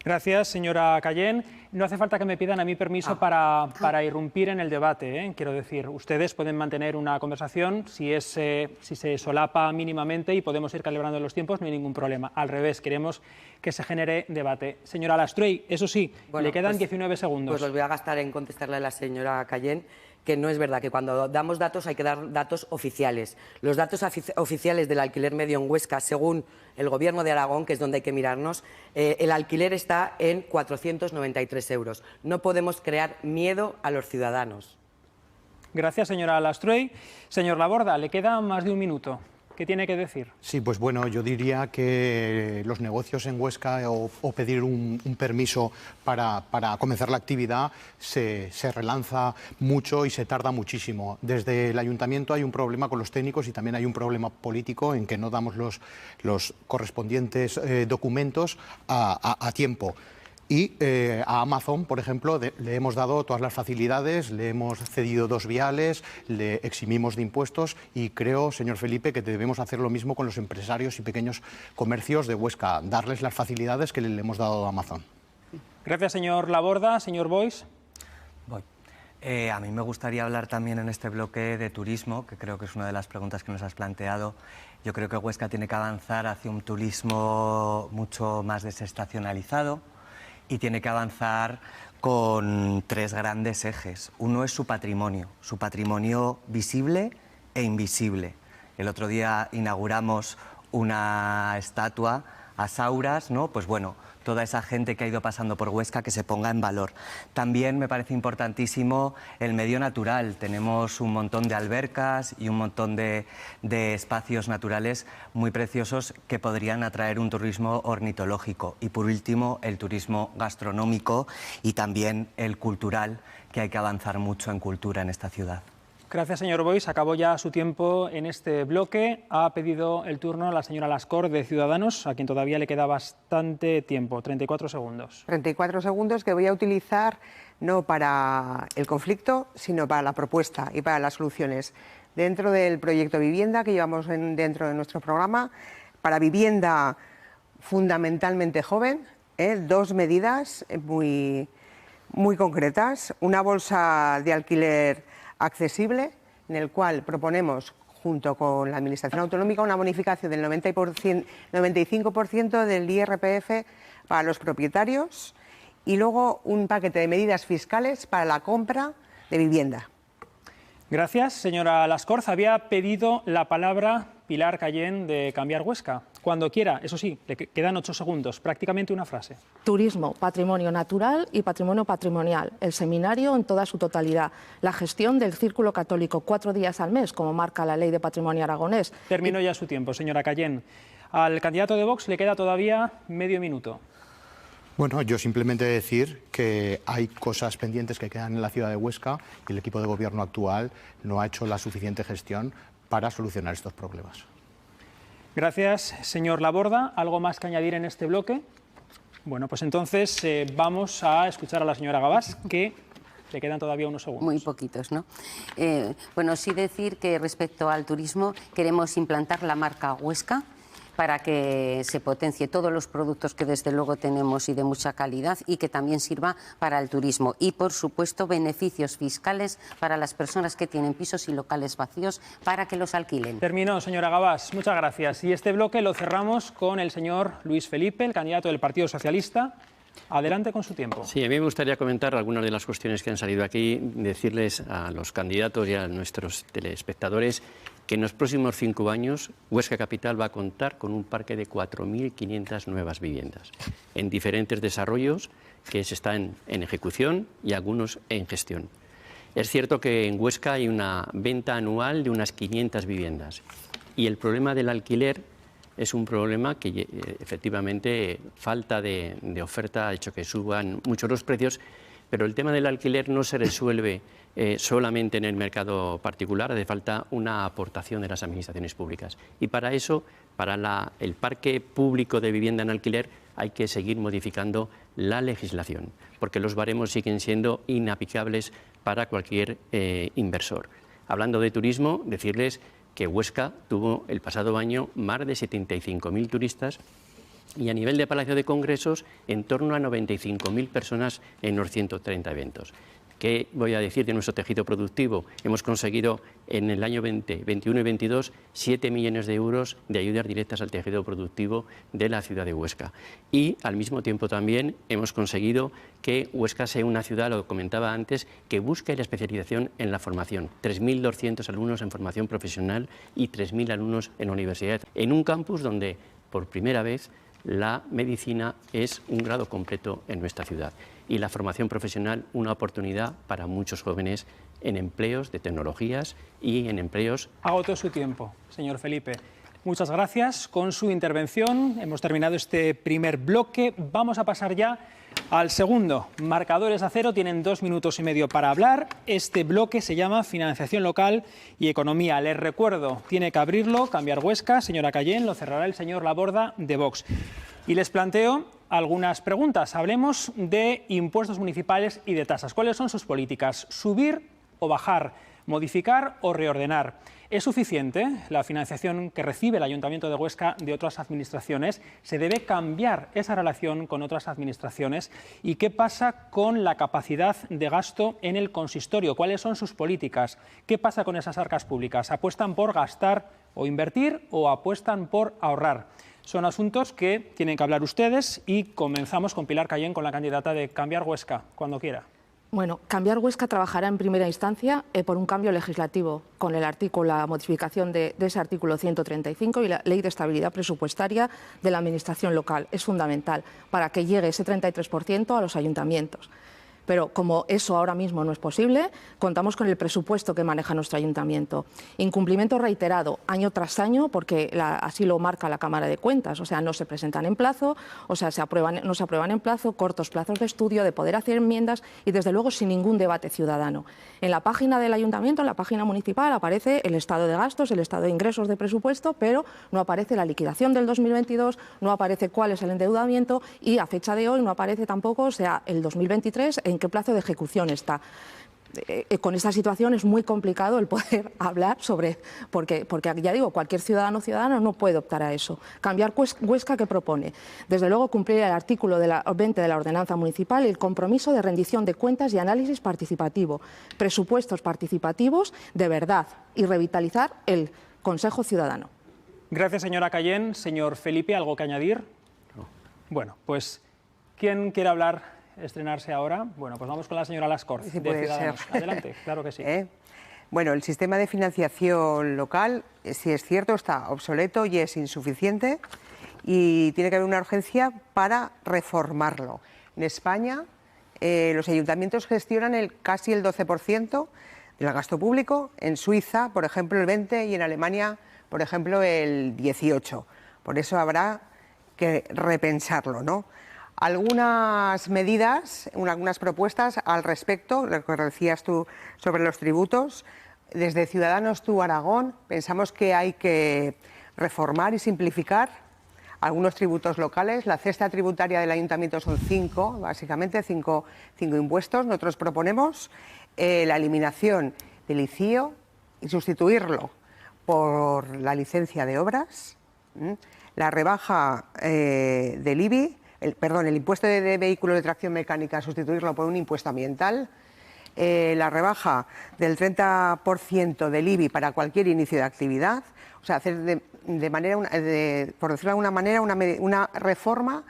Gracias, señora Cayén. No hace falta que me pidan a mí permiso para irrumpir en el debate, ¿eh? Quiero decir, ustedes pueden mantener una conversación si se solapa mínimamente y podemos ir calibrando los tiempos, no hay ningún problema. Al revés, queremos que se genere debate. Señora Lastruey, eso sí, le quedan 19 segundos. Pues los voy a gastar en contestarle a la señora Cayén que no es verdad, que cuando damos datos hay que dar datos oficiales. Los datos oficiales del alquiler medio en Huesca, según el Gobierno de Aragón, que es donde hay que mirarnos, el alquiler está en 493 euros. No podemos crear miedo a los ciudadanos. Gracias, señora Lastruey. Señor Laborda, le queda más de un minuto. ¿Qué tiene que decir? Sí, pues bueno, yo diría que los negocios en Huesca o pedir un permiso para comenzar la actividad se relanza mucho y se tarda muchísimo. Desde el ayuntamiento hay un problema con los técnicos y también hay un problema político en que no damos los correspondientes documentos a tiempo. Y a Amazon, por ejemplo, le hemos dado todas las facilidades, le hemos cedido 2 viales, le eximimos de impuestos y creo, señor Felipe, que debemos hacer lo mismo con los empresarios y pequeños comercios de Huesca, darles las facilidades que le hemos dado a Amazon. Gracias, señor Laborda. Señor Boix. A mí me gustaría hablar también en este bloque de turismo, que creo que es una de las preguntas que nos has planteado. Yo creo que Huesca tiene que avanzar hacia un turismo mucho más desestacionalizado, y tiene que avanzar con 3 grandes ejes. Uno es su patrimonio visible e invisible. El otro día inauguramos una estatua a Sauras, ¿no? Pues bueno, toda esa gente que ha ido pasando por Huesca que se ponga en valor. También me parece importantísimo el medio natural. Tenemos un montón de albercas y un montón de espacios naturales muy preciosos que podrían atraer un turismo ornitológico. Y por último, el turismo gastronómico y también el cultural, que hay que avanzar mucho en cultura en esta ciudad. Gracias, señor Boix. Acabó ya su tiempo en este bloque. Ha pedido el turno la señora Lascor, de Ciudadanos, a quien todavía le queda bastante tiempo, 34 segundos. 34 segundos que voy a utilizar no para el conflicto, sino para la propuesta y para las soluciones. Dentro del proyecto Vivienda que llevamos dentro de nuestro programa, para vivienda fundamentalmente joven, 2 medidas muy concretas. Una bolsa de alquiler accesible, en el cual proponemos, junto con la Administración Autonómica, una bonificación del 95% del IRPF para los propietarios y luego un paquete de medidas fiscales para la compra de vivienda. Gracias, señora Lascorz. Había pedido la palabra Pilar Cayén, de Cambiar Huesca. Cuando quiera, eso sí, le quedan 8 segundos, prácticamente una frase. Turismo, patrimonio natural y patrimonio patrimonial. El seminario en toda su totalidad. La gestión del Círculo Católico, 4 días al mes, como marca la Ley de Patrimonio Aragonés. Termino ya su tiempo, señora Cayén. Al candidato de Vox le queda todavía medio minuto. Bueno, yo simplemente decir que hay cosas pendientes que quedan en la ciudad de Huesca y el equipo de gobierno actual no ha hecho la suficiente gestión para solucionar estos problemas. Gracias, señor Laborda. ¿Algo más que añadir en este bloque? Bueno, pues entonces vamos a escuchar a la señora Gabás, que le quedan todavía unos segundos. Muy poquitos, ¿no? Bueno, sí decir que respecto al turismo queremos implantar la marca Huesca, para que se potencie todos los productos que desde luego tenemos y de mucha calidad y que también sirva para el turismo. Y, por supuesto, beneficios fiscales para las personas que tienen pisos y locales vacíos para que los alquilen. Terminó, señora Gabás. Muchas gracias. Y este bloque lo cerramos con el señor Luis Felipe, el candidato del Partido Socialista. Adelante con su tiempo. Sí, a mí me gustaría comentar algunas de las cuestiones que han salido aquí, decirles a los candidatos y a nuestros telespectadores que en los próximos 5 años Huesca Capital va a contar con un parque de 4.500 nuevas viviendas en diferentes desarrollos que se están en ejecución y algunos en gestión. Es cierto que en Huesca hay una venta anual de unas 500 viviendas y el problema del alquiler es un problema que efectivamente falta de oferta ha hecho que suban mucho los precios, pero el tema del alquiler no se resuelve solamente en el mercado particular, hace falta una aportación de las administraciones públicas. Y para eso, para el parque público de vivienda en alquiler, hay que seguir modificando la legislación, porque los baremos siguen siendo inaplicables para cualquier inversor. Hablando de turismo, decirles que Huesca tuvo el pasado año más de 75.000 turistas y a nivel de Palacio de Congresos en torno a 95.000 personas en los 130 eventos. ¿Qué voy a decir de nuestro tejido productivo? Hemos conseguido en el año 21 y 22 7 millones de euros de ayudas directas al tejido productivo de la ciudad de Huesca. Y al mismo tiempo también hemos conseguido que Huesca sea una ciudad, lo comentaba antes, que busque la especialización en la formación. 3.200 alumnos en formación profesional y 3.000 alumnos en la universidad. En un campus donde por primera vez la medicina es un grado completo en nuestra ciudad y la formación profesional una oportunidad para muchos jóvenes en empleos de tecnologías y en empleos. Agotó su tiempo, señor Felipe. Muchas gracias. Con su intervención hemos terminado este primer bloque. Vamos a pasar ya al segundo. Marcadores a cero, tienen 2 minutos y medio para hablar. Este bloque se llama Financiación Local y Economía. Les recuerdo, tiene que abrirlo, Cambiar Huesca, señora Cayén, lo cerrará el señor Laborda de Vox. Y les planteo algunas preguntas. Hablemos de impuestos municipales y de tasas. ¿Cuáles son sus políticas? ¿Subir o bajar? ¿Modificar o reordenar? ¿Es suficiente la financiación que recibe el Ayuntamiento de Huesca de otras administraciones? ¿Se debe cambiar esa relación con otras administraciones? ¿Y qué pasa con la capacidad de gasto en el consistorio? ¿Cuáles son sus políticas? ¿Qué pasa con esas arcas públicas? ¿Apuestan por gastar o invertir o apuestan por ahorrar? Son asuntos que tienen que hablar ustedes y comenzamos con Pilar Cayén, con la candidata de Cambiar Huesca, cuando quiera. Bueno, Cambiar Huesca trabajará en primera instancia por un cambio legislativo con la modificación de ese artículo 135 y la Ley de Estabilidad Presupuestaria de la Administración Local. Es fundamental para que llegue ese 33% a los ayuntamientos. Pero como eso ahora mismo no es posible, contamos con el presupuesto que maneja nuestro ayuntamiento. Incumplimiento reiterado año tras año, porque así lo marca la Cámara de Cuentas, o sea, no se presentan en plazo, o sea, no se aprueban en plazo, cortos plazos de estudio, de poder hacer enmiendas y desde luego sin ningún debate ciudadano. En la página del ayuntamiento, en la página municipal, aparece el estado de gastos, el estado de ingresos de presupuesto, pero no aparece la liquidación del 2022, no aparece cuál es el endeudamiento y a fecha de hoy no aparece tampoco, o sea, el 2023, en qué plazo de ejecución está. Con esta situación es muy complicado el poder hablar sobre, porque ya digo, cualquier ciudadano o ciudadana no puede optar a eso. Cambiar Huesca, ¿qué propone? Desde luego cumplir el artículo 20 de la ordenanza municipal y el compromiso de rendición de cuentas y análisis participativo, presupuestos participativos de verdad y revitalizar el Consejo Ciudadano. Gracias, señora Cayén. Señor Felipe, ¿algo que añadir? No. Bueno, pues, ¿quién quiere hablar? Estrenarse ahora. Bueno, pues vamos con la señora Lascort, sí, de Ciudadanos. Adelante, claro que sí. Bueno, el sistema de financiación local, si es cierto, está obsoleto y es insuficiente y tiene que haber una urgencia para reformarlo. En España, los ayuntamientos gestionan casi el 12% del gasto público, en Suiza, por ejemplo, el 20% y en Alemania, por ejemplo, el 18%. Por eso habrá que repensarlo, ¿no? Algunas medidas, algunas propuestas al respecto, lo que decías tú sobre los tributos. Desde Ciudadanos Tú Aragón pensamos que hay que reformar y simplificar algunos tributos locales. La cesta tributaria del ayuntamiento son 5, básicamente 5 impuestos. Nosotros proponemos la eliminación del ICIO y sustituirlo por la licencia de obras, la rebaja del IBI, el impuesto de vehículos de tracción mecánica, sustituirlo por un impuesto ambiental, la rebaja del 30% del IBI para cualquier inicio de actividad, o sea, hacer por decirlo de alguna manera, una reforma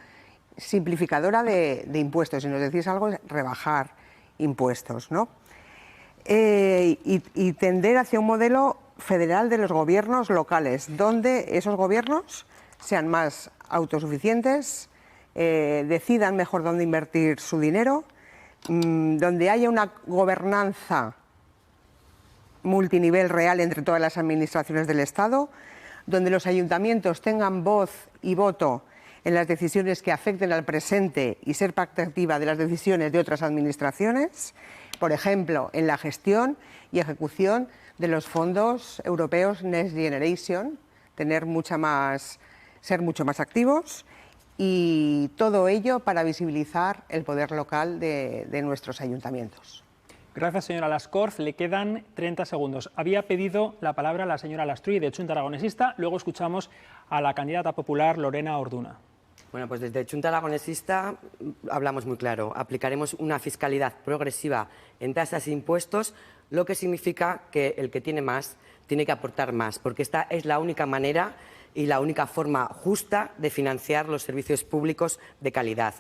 simplificadora de impuestos. Si nos decís algo, es rebajar impuestos, ¿no? Y tender hacia un modelo federal de los gobiernos locales, donde esos gobiernos sean más autosuficientes, decidan mejor dónde invertir su dinero, donde haya una gobernanza multinivel real entre todas las administraciones del Estado, donde los ayuntamientos tengan voz y voto en las decisiones que afecten al presente y ser parte activa de las decisiones de otras administraciones, por ejemplo, en la gestión y ejecución de los fondos europeos Next Generation, ser mucho más activos, y todo ello para visibilizar el poder local de nuestros ayuntamientos. Gracias, señora Lascorz. Le quedan 30 segundos. Había pedido la palabra la señora Lastruy, de Chunta Aragonesista. Luego escuchamos a la candidata popular Lorena Orduna. Bueno, pues desde Chunta Aragonesista hablamos muy claro. Aplicaremos una fiscalidad progresiva en tasas e impuestos, lo que significa que el que tiene más tiene que aportar más, porque esta es la única manera y la única forma justa de financiar los servicios públicos de calidad.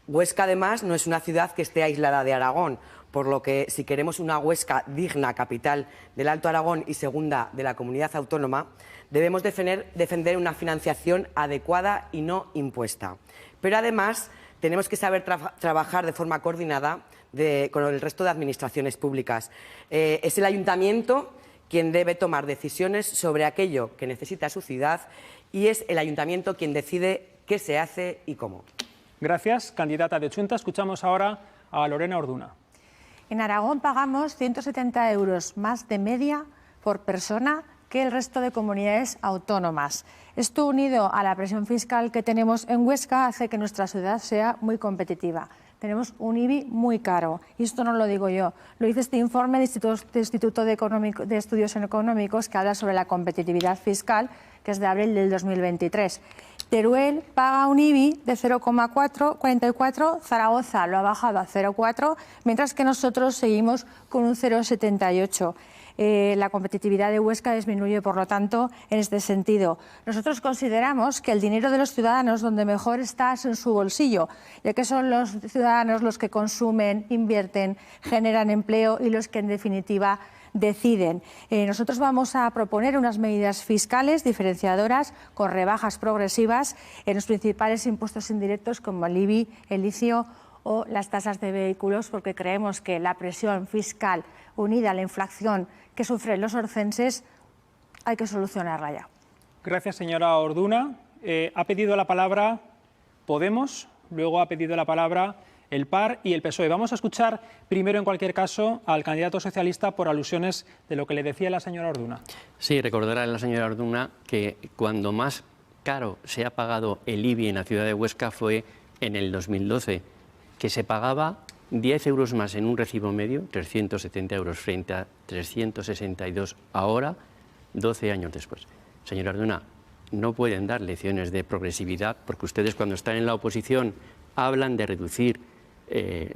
Huesca, además, no es una ciudad que esté aislada de Aragón, por lo que si queremos una Huesca digna, capital del Alto Aragón y segunda de la comunidad autónoma, debemos defender una financiación adecuada y no impuesta. Pero además tenemos que saber trabajar de forma coordinada con el resto de administraciones públicas. Es el ayuntamiento quien debe tomar decisiones sobre aquello que necesita su ciudad y es el ayuntamiento quien decide qué se hace y cómo. Gracias, candidata de Chunta. Escuchamos ahora a Lorena Orduna. En Aragón pagamos 170 euros más de media por persona que el resto de comunidades autónomas. Esto, unido a la presión fiscal que tenemos en Huesca, hace que nuestra ciudad sea muy competitiva. Tenemos un IBI muy caro, y esto no lo digo yo, lo dice este informe del Instituto de Estudios Económicos, que habla sobre la competitividad fiscal, que es de abril del 2023. Teruel paga un IBI de 0,44, Zaragoza lo ha bajado a 0,4, mientras que nosotros seguimos con un 0,78. La competitividad de Huesca disminuye, por lo tanto, en este sentido. Nosotros consideramos que el dinero de los ciudadanos donde mejor está es en su bolsillo, ya que son los ciudadanos los que consumen, invierten, generan empleo y los que, en definitiva, deciden. Nosotros vamos a proponer unas medidas fiscales diferenciadoras con rebajas progresivas en los principales impuestos indirectos como el IBI, el ICIO o las tasas de vehículos, porque creemos que la presión fiscal unida a la inflación que sufren los orcenses hay que solucionarla ya. Gracias, señora Orduna. Ha pedido la palabra Podemos, luego ha pedido la palabra el PAR y el PSOE. Vamos a escuchar primero, en cualquier caso, al candidato socialista por alusiones de lo que le decía la señora Orduna. Sí, recordará la señora Orduna que cuando más caro se ha pagado el IBI en la ciudad de Huesca fue en el 2012, que se pagaba 10 euros más en un recibo medio, 370 euros frente a 362 ahora, 12 años después. Señora Orduna, no pueden dar lecciones de progresividad porque ustedes, cuando están en la oposición, hablan de reducir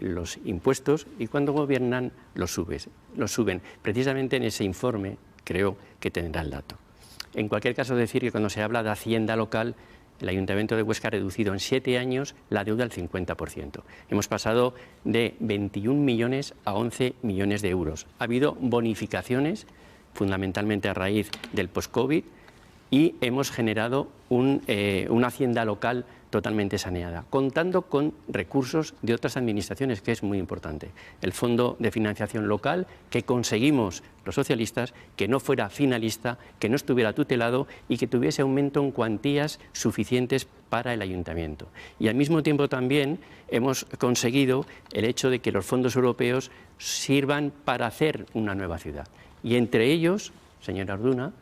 los impuestos y cuando gobiernan los suben. Precisamente en ese informe creo que tendrá el dato. En cualquier caso, decir que cuando se habla de hacienda local, el Ayuntamiento de Huesca ha reducido en 7 años la deuda al 50%. Hemos pasado de 21 millones a 11 millones de euros. Ha habido bonificaciones, fundamentalmente a raíz del post-COVID, y hemos generado una hacienda local totalmente saneada, contando con recursos de otras administraciones, que es muy importante. El Fondo de Financiación Local, que conseguimos los socialistas, que no fuera finalista, que no estuviera tutelado y que tuviese aumento en cuantías suficientes para el ayuntamiento. Y al mismo tiempo también hemos conseguido el hecho de que los fondos europeos sirvan para hacer una nueva ciudad. Y entre ellos, señora Orduna,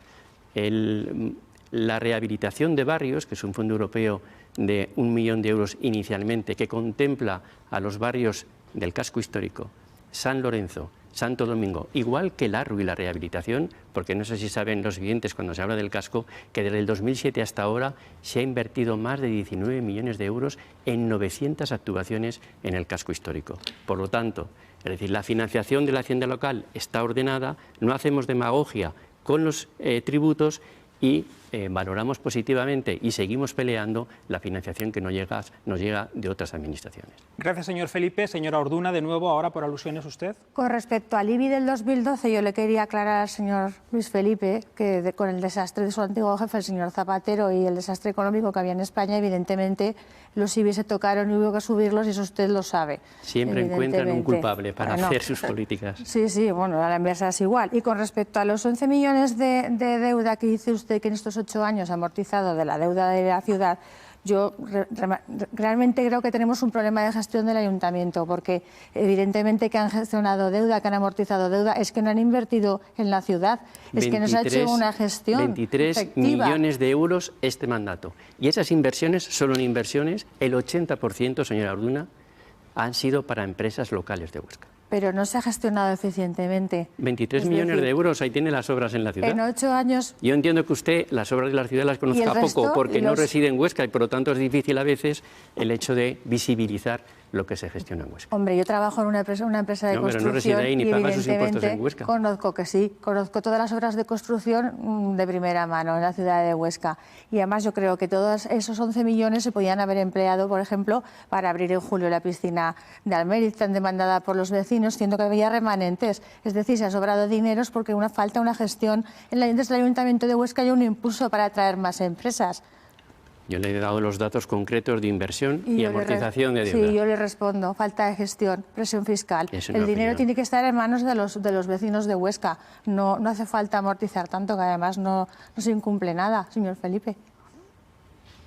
la rehabilitación de barrios, que es un fondo europeo de 1 millón de euros inicialmente, que contempla a los barrios del casco histórico, San Lorenzo, Santo Domingo, igual que el ARRU y la rehabilitación, porque no sé si saben los oyentes cuando se habla del casco, que desde el 2007 hasta ahora se ha invertido más de 19 millones de euros en 900 actuaciones en el casco histórico. Por lo tanto, es decir, la financiación de la hacienda local está ordenada, no hacemos demagogia con los tributos y valoramos positivamente y seguimos peleando la financiación que nos llega de otras administraciones. Gracias, señor Felipe. Señora Orduna, de nuevo, ahora por alusiones usted. Con respecto al IBI del 2012, yo le quería aclarar al señor Luis Felipe que con el desastre de su antiguo jefe, el señor Zapatero, y el desastre económico que había en España, evidentemente los IBI se tocaron y hubo que subirlos, y eso usted lo sabe. Siempre encuentran un culpable para hacer sus políticas. Sí, bueno, a la inversa es igual. Y con respecto a los 11 millones de deuda que dice usted, usted que en estos 8 años ha amortizado de la deuda de la ciudad, yo realmente creo que tenemos un problema de gestión del ayuntamiento, porque evidentemente que han gestionado deuda, que han amortizado deuda, es que no han invertido en la ciudad, es que no se ha hecho una gestión 23 efectiva. millones de euros este mandato. Y esas inversiones, solo en inversiones, el 80%, señora Orduna, han sido para empresas locales de Huesca. Pero no se ha gestionado eficientemente. 23 millones de euros, ahí tiene las obras en la ciudad. En 8 años... Yo entiendo que usted las obras de la ciudad las conozca poco porque no reside en Huesca y por lo tanto es difícil a veces el hecho de visibilizar lo que se gestiona en Huesca. Hombre, yo trabajo en una empresa de construcción, pero no reside ahí ni paga sus impuestos en Huesca. Conozco que sí, conozco todas las obras de construcción de primera mano en la ciudad de Huesca. Y además yo creo que todos esos 11 millones se podían haber empleado, por ejemplo, para abrir en julio la piscina de Almeriz, tan demandada por los vecinos, siendo que había remanentes. Es decir, se ha sobrado dineros porque falta una gestión desde el Ayuntamiento de Huesca y un impulso para atraer más empresas. Yo le he dado los datos concretos de inversión y amortización de deuda. Sí, yo le respondo, falta de gestión, presión fiscal. El dinero tiene que estar en manos de los vecinos de Huesca. No hace falta amortizar tanto, que además no se incumple nada, señor Felipe.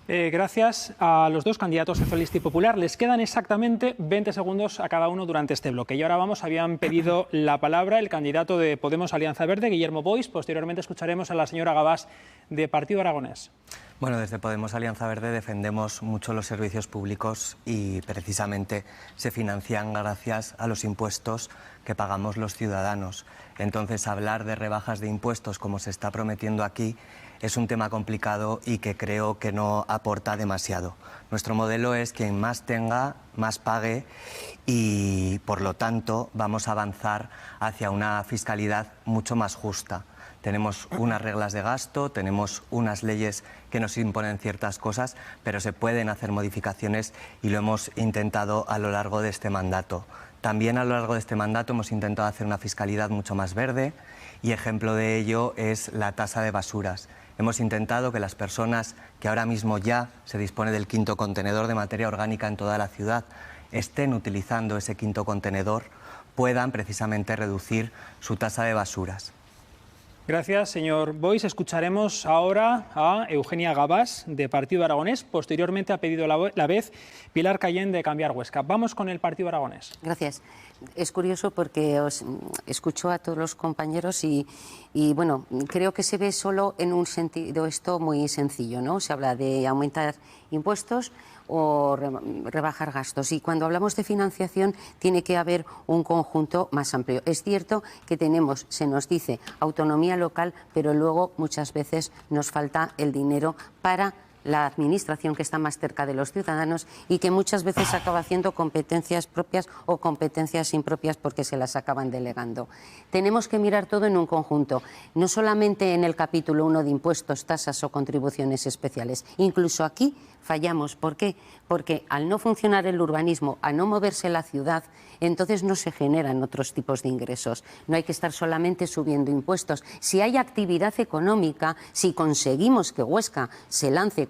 Gracias a los dos candidatos socialista y popular. Les quedan exactamente 20 segundos a cada uno durante este bloque. Y ahora habían pedido la palabra el candidato de Podemos Alianza Verde, Guillermo Boix. Posteriormente escucharemos a la señora Gabás, de Partido Aragonés. Bueno, desde Podemos Alianza Verde defendemos mucho los servicios públicos y precisamente se financian gracias a los impuestos que pagamos los ciudadanos. Entonces, hablar de rebajas de impuestos como se está prometiendo aquí es un tema complicado y que creo que no aporta demasiado. Nuestro modelo es quien más tenga, más pague y, por lo tanto, vamos a avanzar hacia una fiscalidad mucho más justa. Tenemos unas reglas de gasto, tenemos unas leyes que nos imponen ciertas cosas, pero se pueden hacer modificaciones y lo hemos intentado a lo largo de este mandato. También a lo largo de este mandato hemos intentado hacer una fiscalidad mucho más verde y ejemplo de ello es la tasa de basuras. Hemos intentado que las personas que ahora mismo ya se dispone del 5.º contenedor de materia orgánica en toda la ciudad estén utilizando ese 5.º contenedor, puedan precisamente reducir su tasa de basuras. Gracias, señor Boix. Escucharemos ahora a Eugenia Gabás, de Partido Aragonés. Posteriormente ha pedido la vez Pilar Cayén, de Cambiar Huesca. Vamos con el Partido Aragonés. Gracias. Es curioso porque os escucho a todos los compañeros y bueno, creo que se ve solo en un sentido esto muy sencillo, ¿no? Se habla de aumentar impuestos o rebajar gastos. Y cuando hablamos de financiación tiene que haber un conjunto más amplio. Es cierto que se nos dice autonomía local, pero luego muchas veces nos falta el dinero para la administración que está más cerca de los ciudadanos y que muchas veces acaba haciendo competencias propias o competencias impropias porque se las acaban delegando. Tenemos que mirar todo en un conjunto, no solamente en el capítulo 1 de impuestos, tasas o contribuciones especiales. Incluso aquí fallamos. ¿Por qué? Porque al no funcionar el urbanismo, al no moverse la ciudad, entonces no se generan otros tipos de ingresos. No hay que estar solamente subiendo impuestos. Si hay actividad económica, si conseguimos que Huesca se lance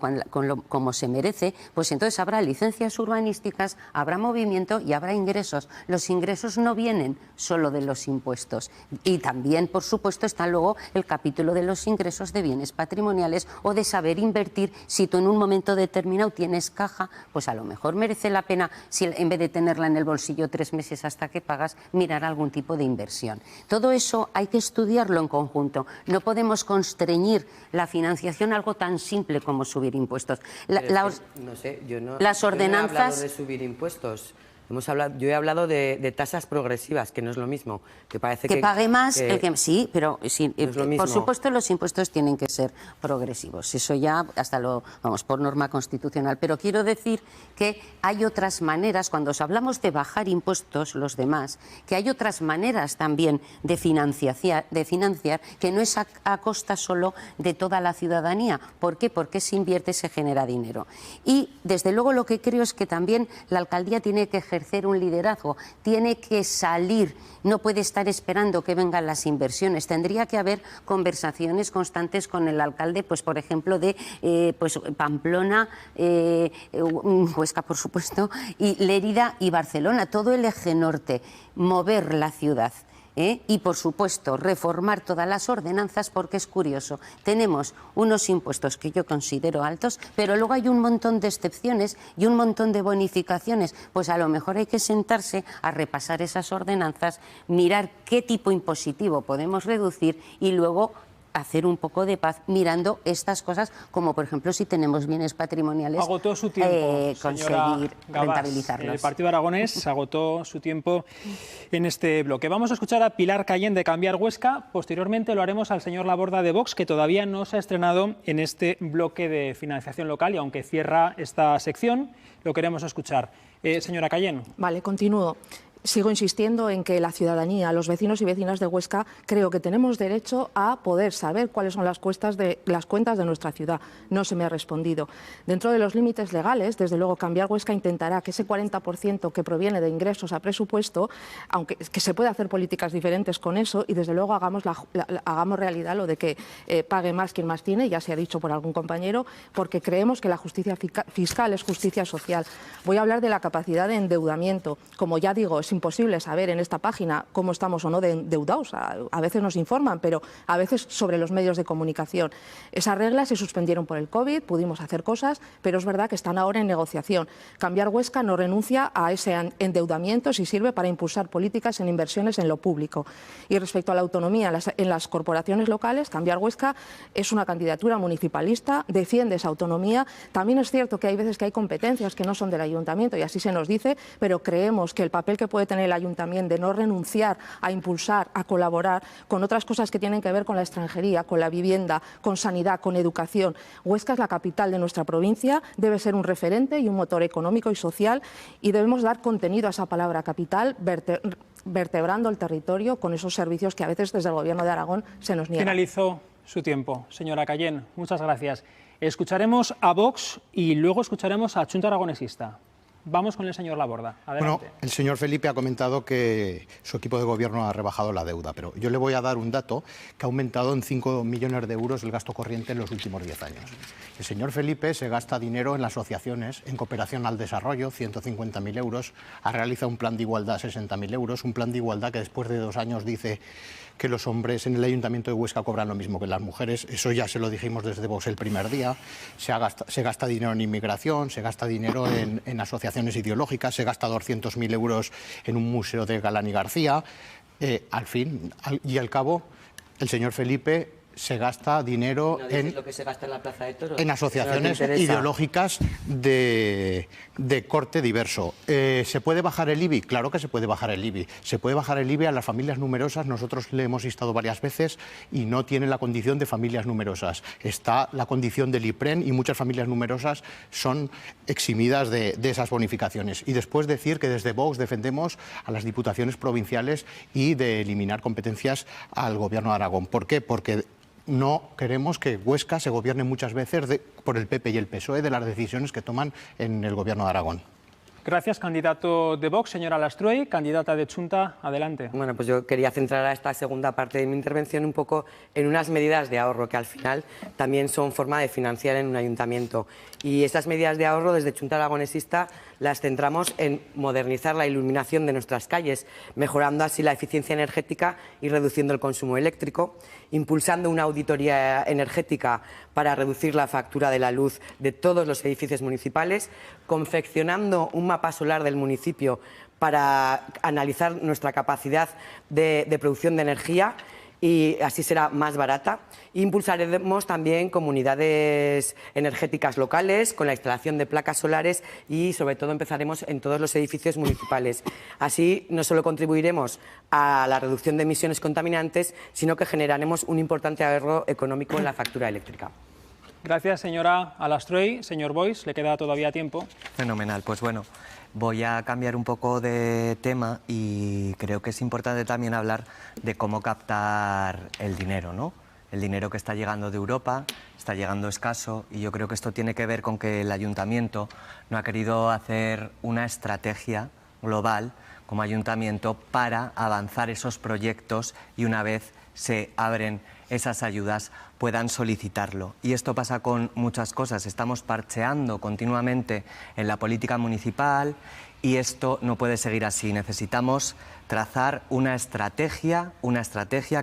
como se merece, pues entonces habrá licencias urbanísticas, habrá movimiento y habrá ingresos. Los ingresos no vienen solo de los impuestos. Y también, por supuesto, está luego el capítulo de los ingresos de bienes patrimoniales o de saber invertir. Si tú en un momento determinado tienes caja, pues a lo mejor merece la pena, si en vez de tenerla en el bolsillo 3 meses hasta que pagas, mirar algún tipo de inversión. Todo eso hay que estudiarlo en conjunto. No podemos constreñir la financiación a algo tan simple como subir impuestos. No sé, las ordenanzas... Yo no he hablado de subir impuestos. Yo he hablado de tasas progresivas, que no es lo mismo. Que parece que pague más el que... Sí, pero sí, no es lo mismo. Por supuesto los impuestos tienen que ser progresivos. Eso ya hasta por norma constitucional. Pero quiero decir que hay otras maneras, cuando os hablamos de bajar impuestos, los demás, que hay otras maneras también de financiar que no es a costa solo de toda la ciudadanía. ¿Por qué? Porque se invierte, se genera dinero. Y desde luego lo que creo es que también la alcaldía tiene que ejercer un liderazgo, tiene que salir, no puede estar esperando que vengan las inversiones. Tendría que haber conversaciones constantes con el alcalde, pues por ejemplo de Pamplona, Huesca por supuesto, y Lérida y Barcelona, todo el eje norte, mover la ciudad. Y, por supuesto, reformar todas las ordenanzas, porque es curioso. Tenemos unos impuestos que yo considero altos, pero luego hay un montón de excepciones y un montón de bonificaciones. Pues a lo mejor hay que sentarse a repasar esas ordenanzas, mirar qué tipo impositivo podemos reducir y luego hacer un poco de paz mirando estas cosas, como por ejemplo si tenemos bienes patrimoniales, agotó su tiempo, conseguir Gabás. rentabilizarlos. El Partido Aragonés agotó su tiempo en este bloque. Vamos a escuchar a Pilar Cayén de Cambiar Huesca. Posteriormente lo haremos al señor Laborda de Vox, que todavía no se ha estrenado en este bloque de financiación local y aunque cierra esta sección, lo queremos escuchar. Señora Cayén. Vale, continúo. Sigo insistiendo en que la ciudadanía, los vecinos y vecinas de Huesca, creo que tenemos derecho a poder saber cuáles son las cuentas de nuestra ciudad. No se me ha respondido. Dentro de los límites legales, desde luego, Cambiar Huesca intentará que ese 40% que proviene de ingresos a presupuesto, aunque que se puede hacer políticas diferentes con eso, y desde luego hagamos realidad lo de que pague más quien más tiene, ya se ha dicho por algún compañero, porque creemos que la justicia fiscal es justicia social. Voy a hablar de la capacidad de endeudamiento. Como ya digo, es imposible saber en esta página cómo estamos o no de endeudados. A veces nos informan, pero a veces sobre los medios de comunicación. Esas reglas se suspendieron por el COVID, pudimos hacer cosas, pero es verdad que están ahora en negociación. Cambiar Huesca no renuncia a ese endeudamiento si sirve para impulsar políticas en inversiones en lo público. Y respecto a la autonomía en las corporaciones locales, Cambiar Huesca es una candidatura municipalista, defiende esa autonomía. También es cierto que hay veces que hay competencias que no son del ayuntamiento y así se nos dice, pero creemos que el papel que puede tener el ayuntamiento de no renunciar a impulsar, a colaborar con otras cosas que tienen que ver con la extranjería, con la vivienda, con sanidad, con educación. Huesca es la capital de nuestra provincia, debe ser un referente y un motor económico y social y debemos dar contenido a esa palabra capital, vertebrando el territorio con esos servicios que a veces desde el Gobierno de Aragón se nos niegan. Finalizó su tiempo. Señora Cayén, muchas gracias. Escucharemos a Vox y luego escucharemos a Junta Aragonesista. Vamos con el señor Laborda. Adelante. Bueno, el señor Felipe ha comentado que su equipo de gobierno ha rebajado la deuda, pero yo le voy a dar un dato que ha aumentado en 5 millones de euros el gasto corriente en los últimos 10 años. El señor Felipe se gasta dinero en las asociaciones, en cooperación al desarrollo, 150.000 euros, ha realizado un plan de igualdad, 60.000 euros, un plan de igualdad que después de 2 años dice que los hombres en el Ayuntamiento de Huesca cobran lo mismo que las mujeres. Eso ya se lo dijimos desde Vox el primer día. Se gasta dinero en inmigración, se gasta dinero en asociaciones ideológicas, se gasta 200.000 euros en un museo de Galán y García. Al fin y al cabo, el señor Felipe se gasta dinero lo que se gasta en la Plaza de Toros, en asociaciones ideológicas de corte diverso. ¿Se puede bajar el IBI? Claro que se puede bajar el IBI. Se puede bajar el IBI a las familias numerosas. Nosotros le hemos instado varias veces y no tiene la condición de familias numerosas. Está la condición del IPREN y muchas familias numerosas son eximidas de esas bonificaciones. Y después decir que desde Vox defendemos a las diputaciones provinciales y de eliminar competencias al Gobierno de Aragón. ¿Por qué? Porque no queremos que Huesca se gobierne muchas veces por el PP y el PSOE de las decisiones que toman en el Gobierno de Aragón. Gracias, candidato de Vox. Señora Lastruey, candidata de Junta, adelante. Bueno, pues yo quería centrar a esta segunda parte de mi intervención un poco en unas medidas de ahorro que al final también son forma de financiar en un ayuntamiento. Y estas medidas de ahorro desde Junta Aragonesista las centramos en modernizar la iluminación de nuestras calles, mejorando así la eficiencia energética y reduciendo el consumo eléctrico, impulsando una auditoría energética para reducir la factura de la luz de todos los edificios municipales, confeccionando un mapa solar del municipio para analizar nuestra capacidad de producción de energía y así será más barata. Impulsaremos también comunidades energéticas locales con la instalación de placas solares y sobre todo empezaremos en todos los edificios municipales. Así no solo contribuiremos a la reducción de emisiones contaminantes, sino que generaremos un importante ahorro económico en la factura eléctrica. Gracias, señora Alastruey. Señor Boix, le queda todavía tiempo. Fenomenal. Pues bueno, voy a cambiar un poco de tema y creo que es importante también hablar de cómo captar el dinero, ¿no? El dinero que está llegando de Europa está llegando escaso y yo creo que esto tiene que ver con que el ayuntamiento no ha querido hacer una estrategia global como ayuntamiento para avanzar esos proyectos y una vez se abren esas ayudas puedan solicitarlo. Y esto pasa con muchas cosas. Estamos parcheando continuamente en la política municipal y esto no puede seguir así. Necesitamos trazar una estrategia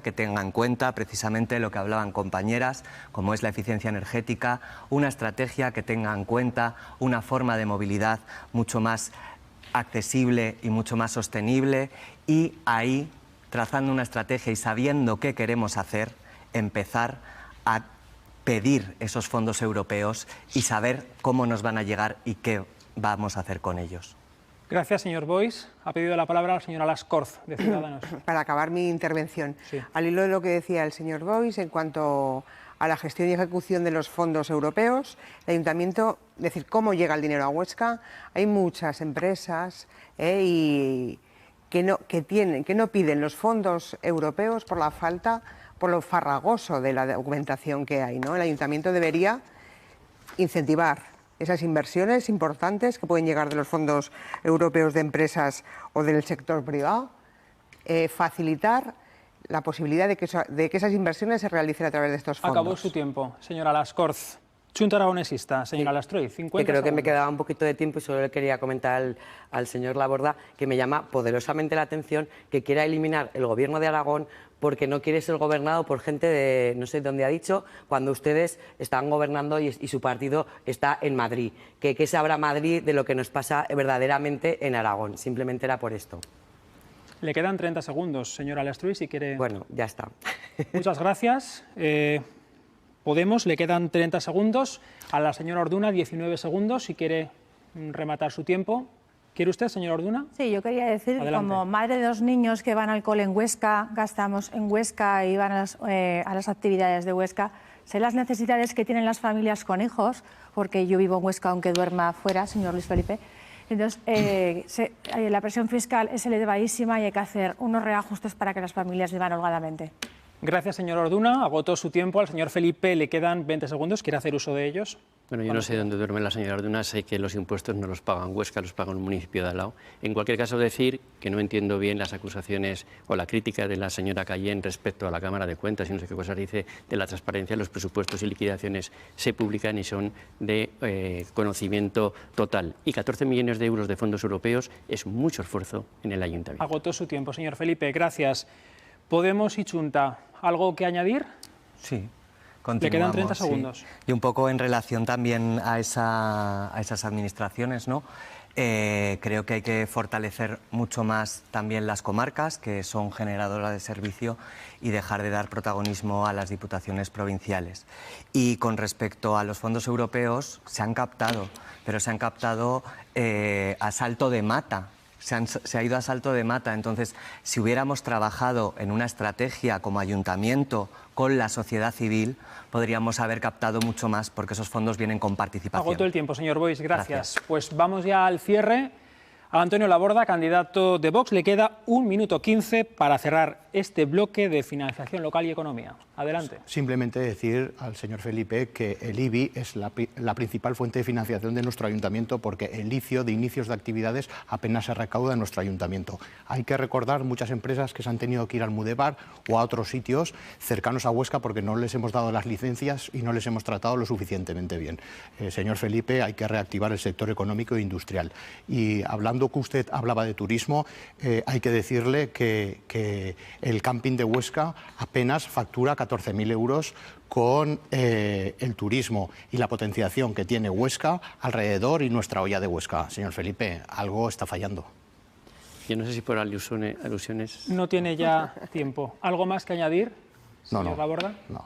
que tenga en cuenta precisamente lo que hablaban compañeras, como es la eficiencia energética, una estrategia que tenga en cuenta una forma de movilidad mucho más accesible y mucho más sostenible, y ahí, trazando una estrategia y sabiendo qué queremos hacer, empezar a pedir esos fondos europeos y saber cómo nos van a llegar y qué vamos a hacer con ellos. Gracias, señor Boix. Ha pedido la palabra la señora Lascorz, de Ciudadanos. Para acabar mi intervención, sí. Al hilo de lo que decía el señor Boix en cuanto a la gestión y ejecución de los fondos europeos, el ayuntamiento, es decir, cómo llega el dinero a Huesca, hay muchas empresas que no piden los fondos europeos por lo farragoso de la documentación que hay, ¿no? El ayuntamiento debería incentivar esas inversiones importantes que pueden llegar de los fondos europeos de empresas o del sector privado, facilitar la posibilidad de que esas inversiones se realicen a través de estos fondos. Acabó su tiempo, señora Lascorz. Chunta aragonesista, señora Lastroy, 50 creo que me segundos. quedaba un poquito de tiempo y solo le quería comentar al señor Laborda que me llama poderosamente la atención que quiera eliminar el gobierno de Aragón porque no quiere ser gobernado por gente de, no sé dónde ha dicho, cuando ustedes están gobernando y su partido está en Madrid. ¿Qué sabrá Madrid de lo que nos pasa verdaderamente en Aragón? Simplemente era por esto. Le quedan 30 segundos, señora Lastroy, si quiere... Bueno, ya está. Muchas gracias. Podemos, le quedan 30 segundos. A la señora Orduna, 19 segundos, si quiere rematar su tiempo. ¿Quiere usted, señora Orduna? Sí, yo quería decir, Adelante. como madre de 2 niños que van al cole en Huesca, gastamos en Huesca y van a las actividades de Huesca, sé las necesidades que tienen las familias con hijos, porque yo vivo en Huesca aunque duerma fuera, señor Luis Felipe. Entonces, la presión fiscal es elevadísima y hay que hacer unos reajustes para que las familias vivan holgadamente. Gracias, señor Orduna. Agotó su tiempo. Al señor Felipe le quedan 20 segundos. ¿Quiere hacer uso de ellos? Bueno, yo no sé dónde duerme la señora Orduna, sé que los impuestos no los pagan Huesca, los paga un municipio de al lado. En cualquier caso, decir que no entiendo bien las acusaciones o la crítica de la señora Cayén respecto a la Cámara de Cuentas y no sé qué cosas dice de la transparencia. Los presupuestos y liquidaciones se publican y son de conocimiento total. Y 14 millones de euros de fondos europeos es mucho esfuerzo en el ayuntamiento. Agotó su tiempo, señor Felipe. Gracias. Podemos y Chunta, ¿algo que añadir? Sí. Le quedan 30 segundos. Sí. Y un poco en relación también a esas administraciones, ¿no? Creo que hay que fortalecer mucho más también las comarcas, que son generadoras de servicio, y dejar de dar protagonismo a las diputaciones provinciales. Y con respecto a los fondos europeos, se han captado, pero se han captado a salto de mata. Se ha ido a salto de mata. Entonces, si hubiéramos trabajado en una estrategia como ayuntamiento con la sociedad civil, podríamos haber captado mucho más, porque esos fondos vienen con participación. Agotó el tiempo, señor Boix. Gracias. Pues vamos ya al cierre. A Antonio Laborda, candidato de Vox, le queda 1 minuto 15 para cerrar este bloque de financiación local y economía. Adelante. Simplemente decir al señor Felipe que el IBI es la principal fuente de financiación de nuestro ayuntamiento, porque el licio de inicios de actividades apenas se recauda en nuestro ayuntamiento. Hay que recordar muchas empresas que se han tenido que ir al Mudebar o a otros sitios cercanos a Huesca porque no les hemos dado las licencias y no les hemos tratado lo suficientemente bien. Señor Felipe, hay que reactivar el sector económico e industrial. Y hablando que usted hablaba de turismo, hay que decirle que el camping de Huesca apenas factura 14.000 euros con el turismo y la potenciación que tiene Huesca alrededor y nuestra olla de Huesca. Señor Felipe, algo está fallando. Yo no sé si por alusiones... No tiene ya tiempo. ¿Algo más que añadir, señor Laborda? No.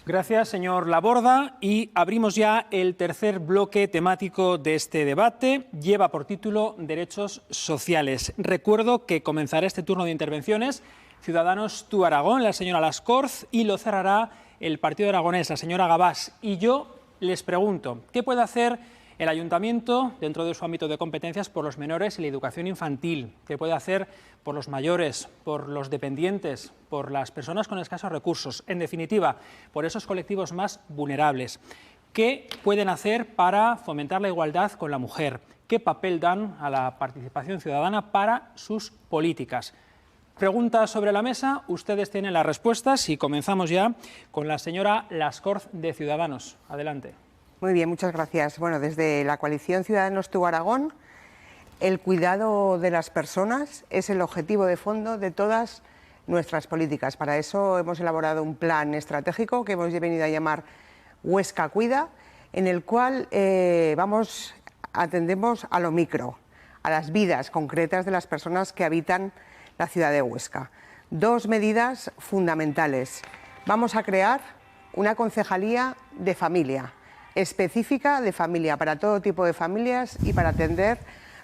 Gracias, señor Laborda. Y abrimos ya el tercer bloque temático de este debate. Lleva por título Derechos Sociales. Recuerdo que comenzará este turno de intervenciones Ciudadanos Tú Aragón, la señora Lascorz, y lo cerrará el Partido Aragonés, la señora Gabás. Y yo les pregunto, ¿qué puede hacer el ayuntamiento, dentro de su ámbito de competencias, por los menores y la educación infantil? ¿Qué puede hacer por los mayores, por los dependientes, por las personas con escasos recursos? En definitiva, por esos colectivos más vulnerables. ¿Qué pueden hacer para fomentar la igualdad con la mujer? ¿Qué papel dan a la participación ciudadana para sus políticas? Preguntas sobre la mesa, ustedes tienen las respuestas y comenzamos ya con la señora Lascorz de Ciudadanos. Adelante. Muy bien, muchas gracias. Bueno, desde la coalición Ciudadanos Tú Aragón El cuidado de las personas es el objetivo de fondo de todas nuestras políticas. Para eso hemos elaborado un plan estratégico que hemos venido a llamar Huesca Cuida, en el cual atendemos a lo micro, a las vidas concretas de las personas que habitan la ciudad de Huesca. Dos medidas fundamentales. Vamos a crear una concejalía de familia, específica de familia, para todo tipo de familias y para atender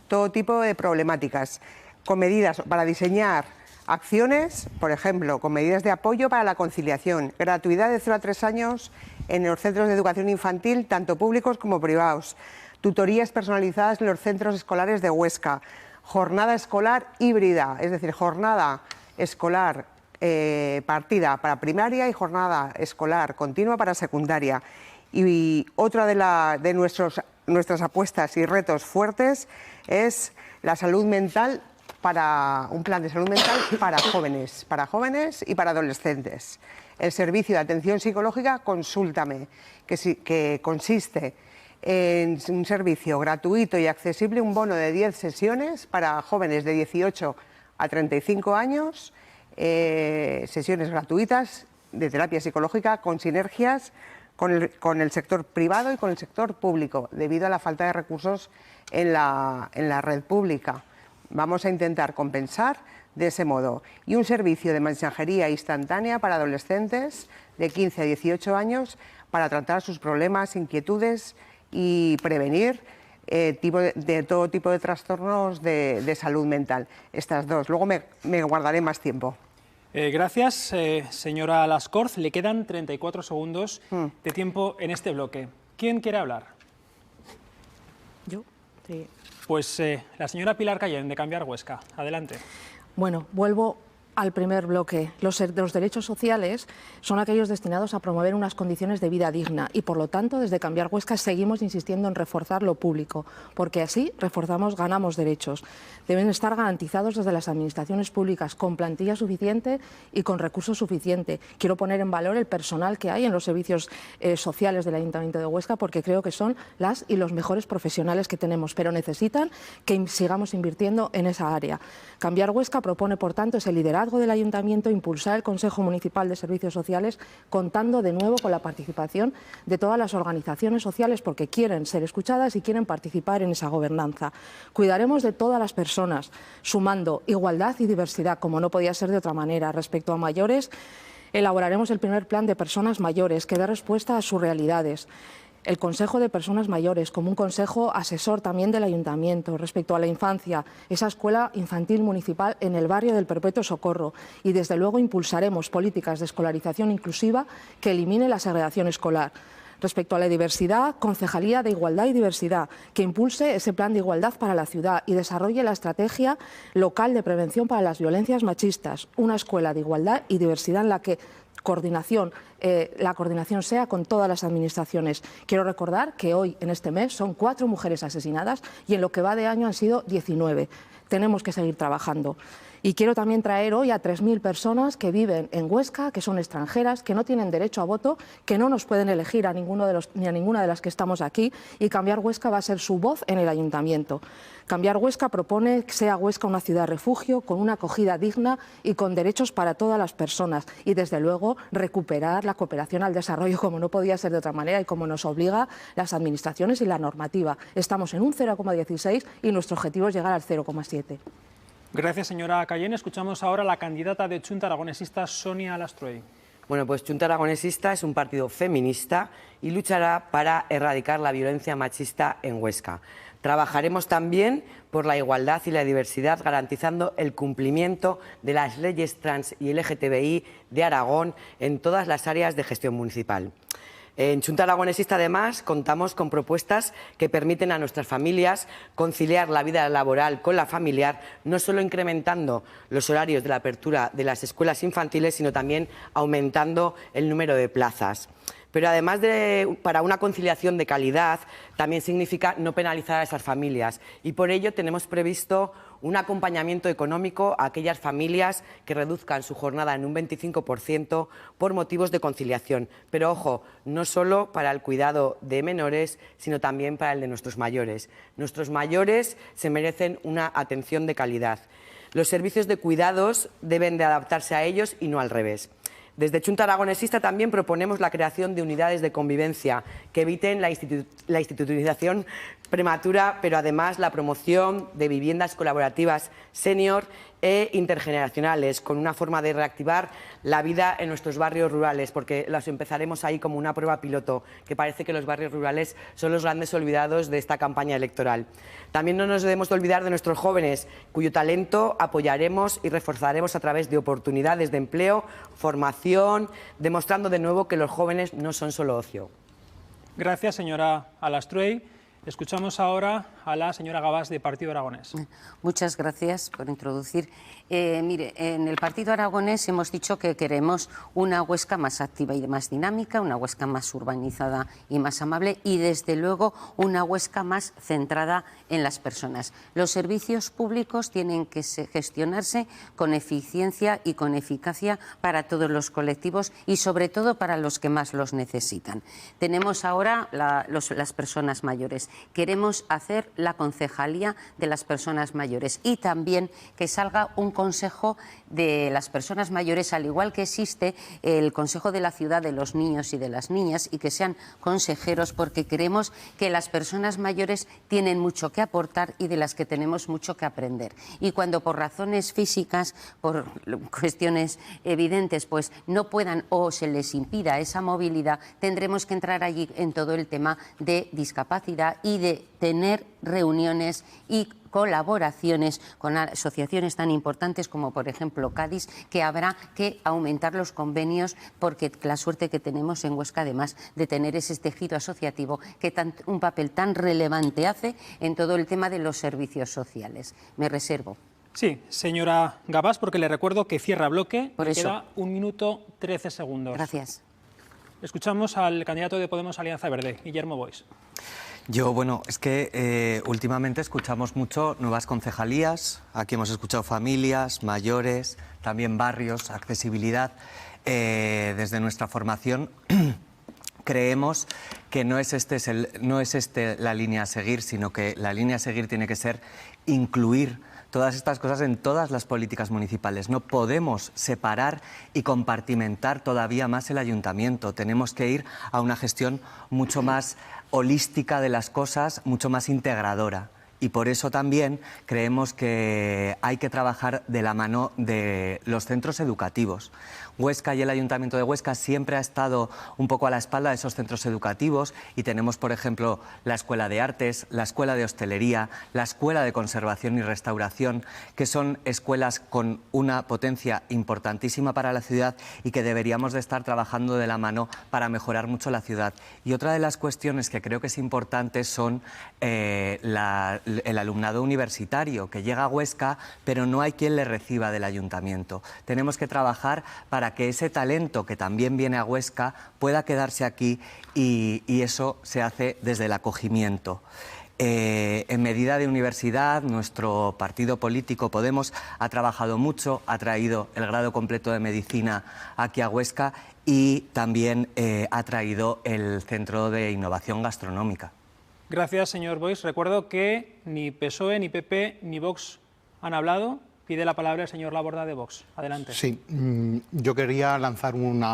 todo tipo de problemáticas, con medidas para diseñar acciones, por ejemplo, con medidas de apoyo para la conciliación, gratuidad de 0 a 3 años en los centros de educación infantil, tanto públicos como privados, tutorías personalizadas en los centros escolares de Huesca, jornada escolar híbrida, es decir, jornada escolar partida para primaria y jornada escolar continua para secundaria. Y otra de nuestras apuestas y retos fuertes es la salud mental, un plan de salud mental para jóvenes y para adolescentes. El servicio de atención psicológica Consúltame, que consiste en un servicio gratuito y accesible, un bono de 10 sesiones para jóvenes de 18 a 35 años, sesiones gratuitas de terapia psicológica con sinergias con el sector privado y con el sector público, debido a la falta de recursos en la red pública. Vamos a intentar compensar de ese modo. Y un servicio de mensajería instantánea para adolescentes de 15 a 18 años para tratar sus problemas, inquietudes y prevenir todo tipo de trastornos de salud mental. Estas dos. Luego me guardaré más tiempo. Gracias, señora Lascorz. Le quedan 34 segundos de tiempo en este bloque. ¿Quién quiere hablar? Yo, sí. Pues la señora Pilar Cayén, de Cambiar Huesca. Adelante. Bueno, vuelvo al primer bloque. Los derechos sociales son aquellos destinados a promover unas condiciones de vida digna y, por lo tanto, desde Cambiar Huesca seguimos insistiendo en reforzar lo público, porque así ganamos derechos. Deben estar garantizados desde las administraciones públicas con plantilla suficiente y con recursos suficientes. Quiero poner en valor el personal que hay en los servicios sociales del Ayuntamiento de Huesca, porque creo que son las y los mejores profesionales que tenemos, pero necesitan que sigamos invirtiendo en esa área. Cambiar Huesca propone, por tanto, ese liderazgo del Ayuntamiento, impulsar el Consejo Municipal de Servicios Sociales, contando de nuevo con la participación de todas las organizaciones sociales, porque quieren ser escuchadas y quieren participar en esa gobernanza. Cuidaremos de todas las personas, sumando igualdad y diversidad, como no podía ser de otra manera. Respecto a mayores, elaboraremos el primer plan de personas mayores que dé respuesta a sus realidades. El Consejo de Personas Mayores, como un consejo asesor también del Ayuntamiento. Respecto a la infancia, esa escuela infantil municipal en el barrio del Perpetuo Socorro. Y desde luego impulsaremos políticas de escolarización inclusiva que elimine la segregación escolar. Respecto a la diversidad, Concejalía de Igualdad y Diversidad, que impulse ese plan de igualdad para la ciudad y desarrolle la estrategia local de prevención para las violencias machistas. Una escuela de igualdad y diversidad en la que la coordinación sea con todas las administraciones. Quiero recordar que hoy, en este mes, son 4 mujeres asesinadas y en lo que va de año han sido 19. Tenemos que seguir trabajando. Y quiero también traer hoy a 3.000 personas que viven en Huesca, que son extranjeras, que no tienen derecho a voto, que no nos pueden elegir ni a ninguna de las que estamos aquí, y Cambiar Huesca va a ser su voz en el Ayuntamiento. Cambiar Huesca propone que sea Huesca una ciudad refugio, con una acogida digna y con derechos para todas las personas. Y, desde luego, recuperar la cooperación al desarrollo, como no podía ser de otra manera y como nos obliga las administraciones y la normativa. Estamos en un 0,16 y nuestro objetivo es llegar al 0,7. Gracias, señora Cayén. Escuchamos ahora a la candidata de Chunta Aragonesista, Sonia Alastruey. Bueno, pues Chunta Aragonesista es un partido feminista y luchará para erradicar la violencia machista en Huesca. Trabajaremos también por la igualdad y la diversidad, garantizando el cumplimiento de las leyes trans y LGTBI de Aragón en todas las áreas de gestión municipal. En Chunta Aragonesista, además, contamos con propuestas que permiten a nuestras familias conciliar la vida laboral con la familiar, no solo incrementando los horarios de la apertura de las escuelas infantiles, sino también aumentando el número de plazas. Pero además para una conciliación de calidad, también significa no penalizar a esas familias. Y por ello tenemos previsto un acompañamiento económico a aquellas familias que reduzcan su jornada en un 25% por motivos de conciliación. Pero ojo, no solo para el cuidado de menores, sino también para el de nuestros mayores. Nuestros mayores se merecen una atención de calidad. Los servicios de cuidados deben de adaptarse a ellos y no al revés. Desde Chunta Aragonesista también proponemos la creación de unidades de convivencia que eviten la institucionalización prematura, pero además la promoción de viviendas colaborativas senior e intergeneracionales, con una forma de reactivar la vida en nuestros barrios rurales, porque las empezaremos ahí como una prueba piloto, que parece que los barrios rurales son los grandes olvidados de esta campaña electoral. También no nos debemos de olvidar de nuestros jóvenes, cuyo talento apoyaremos y reforzaremos a través de oportunidades de empleo, formación, demostrando de nuevo que los jóvenes no son solo ocio. Gracias, señora Alastruey. Escuchamos ahora a la señora Gabás, de Partido Aragonés. Muchas gracias por introducir. Mire, en el Partido Aragonés hemos dicho que queremos una Huesca más activa y más dinámica, una Huesca más urbanizada y más amable y, desde luego, una Huesca más centrada en las personas. Los servicios públicos tienen que gestionarse con eficiencia y con eficacia para todos los colectivos y, sobre todo, para los que más los necesitan. Tenemos ahora las personas mayores. Queremos hacer la concejalía de las personas mayores y también que salga un consejo de las personas mayores, al igual que existe el Consejo de la Ciudad de los niños y de las niñas, y que sean consejeros, porque creemos que las personas mayores tienen mucho que aportar y de las que tenemos mucho que aprender. Y cuando por razones físicas, por cuestiones evidentes, pues no puedan o se les impida esa movilidad, tendremos que entrar allí en todo el tema de discapacidad y de tener reuniones y colaboraciones con asociaciones tan importantes como, por ejemplo, Cádiz, que habrá que aumentar los convenios, porque la suerte que tenemos en Huesca, además de tener ese tejido asociativo que un papel tan relevante hace en todo el tema de los servicios sociales. Me reservo. Sí, señora Gabás, porque le recuerdo que cierra bloque. Por eso. Queda 1 minuto 13 segundos. Gracias. Escuchamos al candidato de Podemos Alianza Verde, Guillermo Boix. Es que últimamente escuchamos mucho nuevas concejalías, aquí hemos escuchado familias, mayores, también barrios, accesibilidad. Desde nuestra formación creemos que no es la línea a seguir, sino que la línea a seguir tiene que ser incluir todas estas cosas en todas las políticas municipales. No podemos separar y compartimentar todavía más el ayuntamiento. Tenemos que ir a una gestión mucho más holística de las cosas, mucho más integradora. Y por eso también creemos que hay que trabajar de la mano de los centros educativos. Huesca y el Ayuntamiento de Huesca siempre ha estado un poco a la espalda de esos centros educativos y tenemos, por ejemplo, la Escuela de Artes, la Escuela de Hostelería, la Escuela de Conservación y Restauración, que son escuelas con una potencia importantísima para la ciudad y que deberíamos de estar trabajando de la mano para mejorar mucho la ciudad. Y otra de las cuestiones que creo que es importante son el alumnado universitario, que llega a Huesca, pero no hay quien le reciba del ayuntamiento. Tenemos que trabajar para que ese talento que también viene a Huesca pueda quedarse aquí y eso se hace desde el acogimiento. En medida de universidad, nuestro partido político Podemos ha trabajado mucho, ha traído el grado completo de medicina aquí a Huesca y también ha traído el Centro de Innovación Gastronómica. Gracias, señor Boix. Recuerdo que ni PSOE, ni PP, ni Vox han hablado. Pide la palabra el señor Laborda de Vox. Adelante. Sí, yo quería lanzar un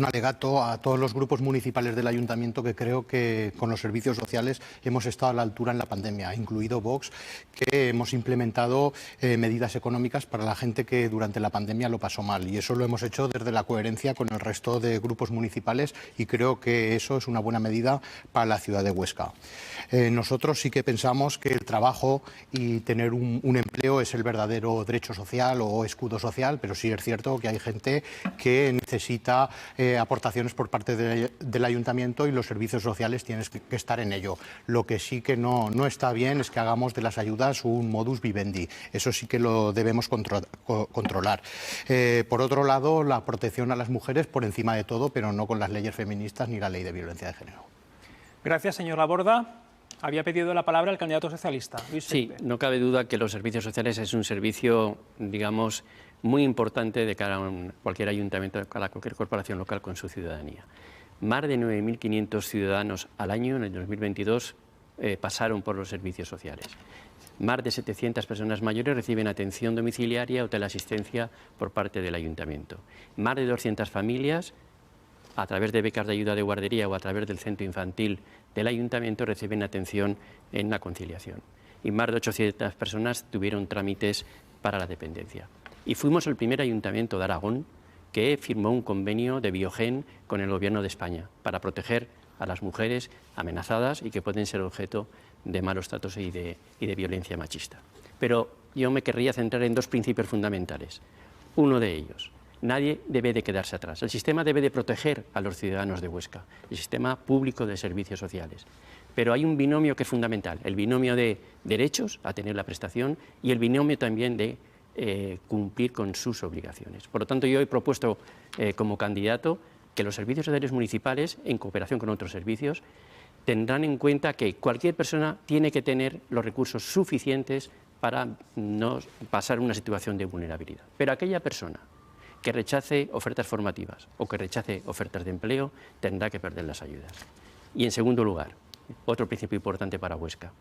alegato a todos los grupos municipales del Ayuntamiento, que creo que con los servicios sociales hemos estado a la altura en la pandemia, incluido Vox, que hemos implementado medidas económicas para la gente que durante la pandemia lo pasó mal, y eso lo hemos hecho desde la coherencia con el resto de grupos municipales y creo que eso es una buena medida para la ciudad de Huesca. Nosotros sí que pensamos que el trabajo y tener un empleo es el verdadero derecho social o escudo social, pero sí es cierto que hay gente que necesita aportaciones por parte del ayuntamiento y los servicios sociales tienen que estar en ello. Lo que sí que no está bien es que hagamos de las ayudas un modus vivendi. Eso sí que lo debemos controlar. Por otro lado, la protección a las mujeres por encima de todo, pero no con las leyes feministas ni la ley de violencia de género. Gracias, señor Laborda. Había pedido la palabra el candidato socialista, Luis Felipe. Sí, no cabe duda que los servicios sociales es un servicio, digamos, muy importante de cara a cualquier ayuntamiento, a cualquier corporación local con su ciudadanía. Más de 9.500 ciudadanos al año en el 2022 pasaron por los servicios sociales. Más de 700 personas mayores reciben atención domiciliaria o teleasistencia por parte del ayuntamiento. Más de 200 familias, a través de becas de ayuda de guardería o a través del centro infantil del ayuntamiento, reciben atención en la conciliación. Y más de 800 personas tuvieron trámites para la dependencia. Y fuimos el primer ayuntamiento de Aragón que firmó un convenio de Biogen con el Gobierno de España para proteger a las mujeres amenazadas y que pueden ser objeto de malos tratos y de violencia machista. Pero yo me querría centrar en dos principios fundamentales. Uno de ellos: nadie debe de quedarse atrás. El sistema debe de proteger a los ciudadanos de Huesca, el sistema público de servicios sociales. Pero hay un binomio que es fundamental, el binomio de derechos a tener la prestación y el binomio también de cumplir con sus obligaciones. Por lo tanto, yo he propuesto como candidato que los servicios sociales municipales, en cooperación con otros servicios, tendrán en cuenta que cualquier persona tiene que tener los recursos suficientes para no pasar una situación de vulnerabilidad. Pero aquella persona que rechace ofertas formativas o que rechace ofertas de empleo tendrá que perder las ayudas. Y en segundo lugar, otro principio importante para Huesca,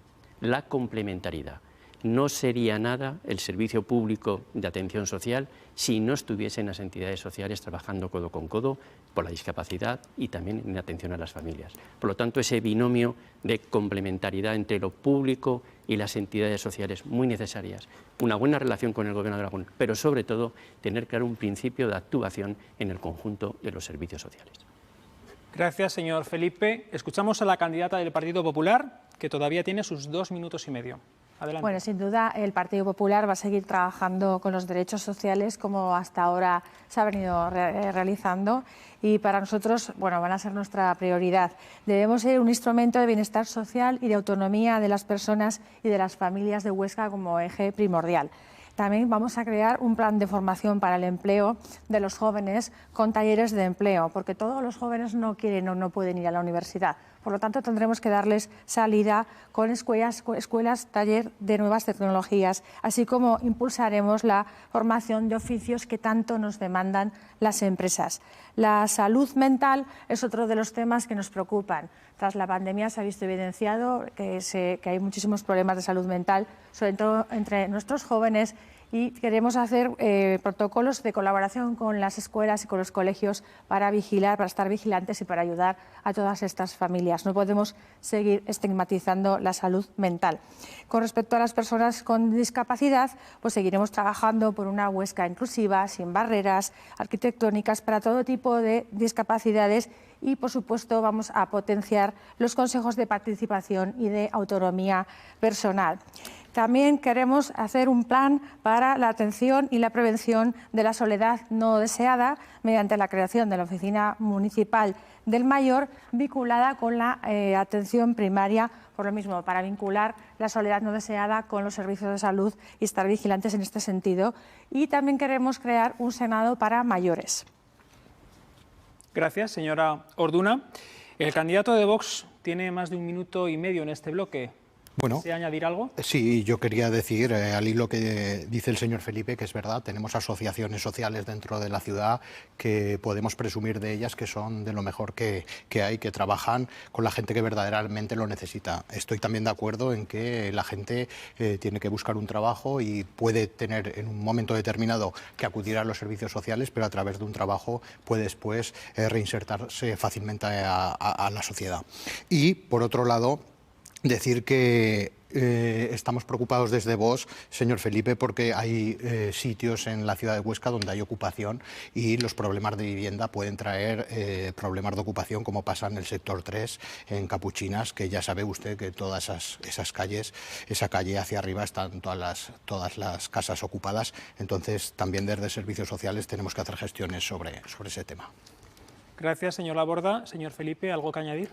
la complementariedad. No sería nada el servicio público de atención social si no estuviesen las entidades sociales trabajando codo con codo por la discapacidad y también en atención a las familias. Por lo tanto, ese binomio de complementariedad entre lo público y las entidades sociales muy necesarias, una buena relación con el Gobierno de Aragón, pero sobre todo tener claro un principio de actuación en el conjunto de los servicios sociales. Gracias, señor Felipe. Escuchamos a la candidata del Partido Popular, que todavía tiene sus 2 minutos y medio. Adelante. Bueno, sin duda el Partido Popular va a seguir trabajando con los derechos sociales como hasta ahora se ha venido realizando y para nosotros, bueno, van a ser nuestra prioridad. Debemos ser un instrumento de bienestar social y de autonomía de las personas y de las familias de Huesca como eje primordial. También vamos a crear un plan de formación para el empleo de los jóvenes con talleres de empleo, porque todos los jóvenes no quieren o no pueden ir a la universidad. Por lo tanto, tendremos que darles salida con escuelas, taller de nuevas tecnologías, así como impulsaremos la formación de oficios que tanto nos demandan las empresas. La salud mental es otro de los temas que nos preocupan. Tras la pandemia se ha visto evidenciado que hay muchísimos problemas de salud mental, sobre todo entre nuestros jóvenes, y queremos hacer protocolos de colaboración con las escuelas y con los colegios para vigilar, para estar vigilantes y para ayudar a todas estas familias. No podemos seguir estigmatizando la salud mental. Con respecto a las personas con discapacidad, pues seguiremos trabajando por una Huesca inclusiva, sin barreras arquitectónicas, para todo tipo de discapacidades y, por supuesto, vamos a potenciar los consejos de participación y de autonomía personal. También queremos hacer un plan para la atención y la prevención de la soledad no deseada mediante la creación de la Oficina Municipal del Mayor vinculada con la atención primaria, por lo mismo, para vincular la soledad no deseada con los servicios de salud y estar vigilantes en este sentido. Y también queremos crear un Senado para mayores. Gracias, señora Orduna. El candidato de Vox tiene más de 1 minuto y medio en este bloque. Bueno, ¿Desea añadir algo? Sí, yo quería decir, al hilo que dice el señor Felipe, que es verdad, tenemos asociaciones sociales dentro de la ciudad que podemos presumir de ellas que son de lo mejor que hay, que trabajan con la gente que verdaderamente lo necesita. Estoy también de acuerdo en que la gente tiene que buscar un trabajo y puede tener en un momento determinado que acudir a los servicios sociales, pero a través de un trabajo puede después reinsertarse fácilmente a la sociedad. Y, por otro lado, decir que estamos preocupados desde Vox, señor Felipe, porque hay sitios en la ciudad de Huesca donde hay ocupación y los problemas de vivienda pueden traer problemas de ocupación, como pasa en el sector 3, en Capuchinas, que ya sabe usted que todas esas calles, esa calle hacia arriba están todas las casas ocupadas. Entonces, también desde servicios sociales tenemos que hacer gestiones sobre ese tema. Gracias, señor Laborda. Señor Felipe, ¿algo que añadir?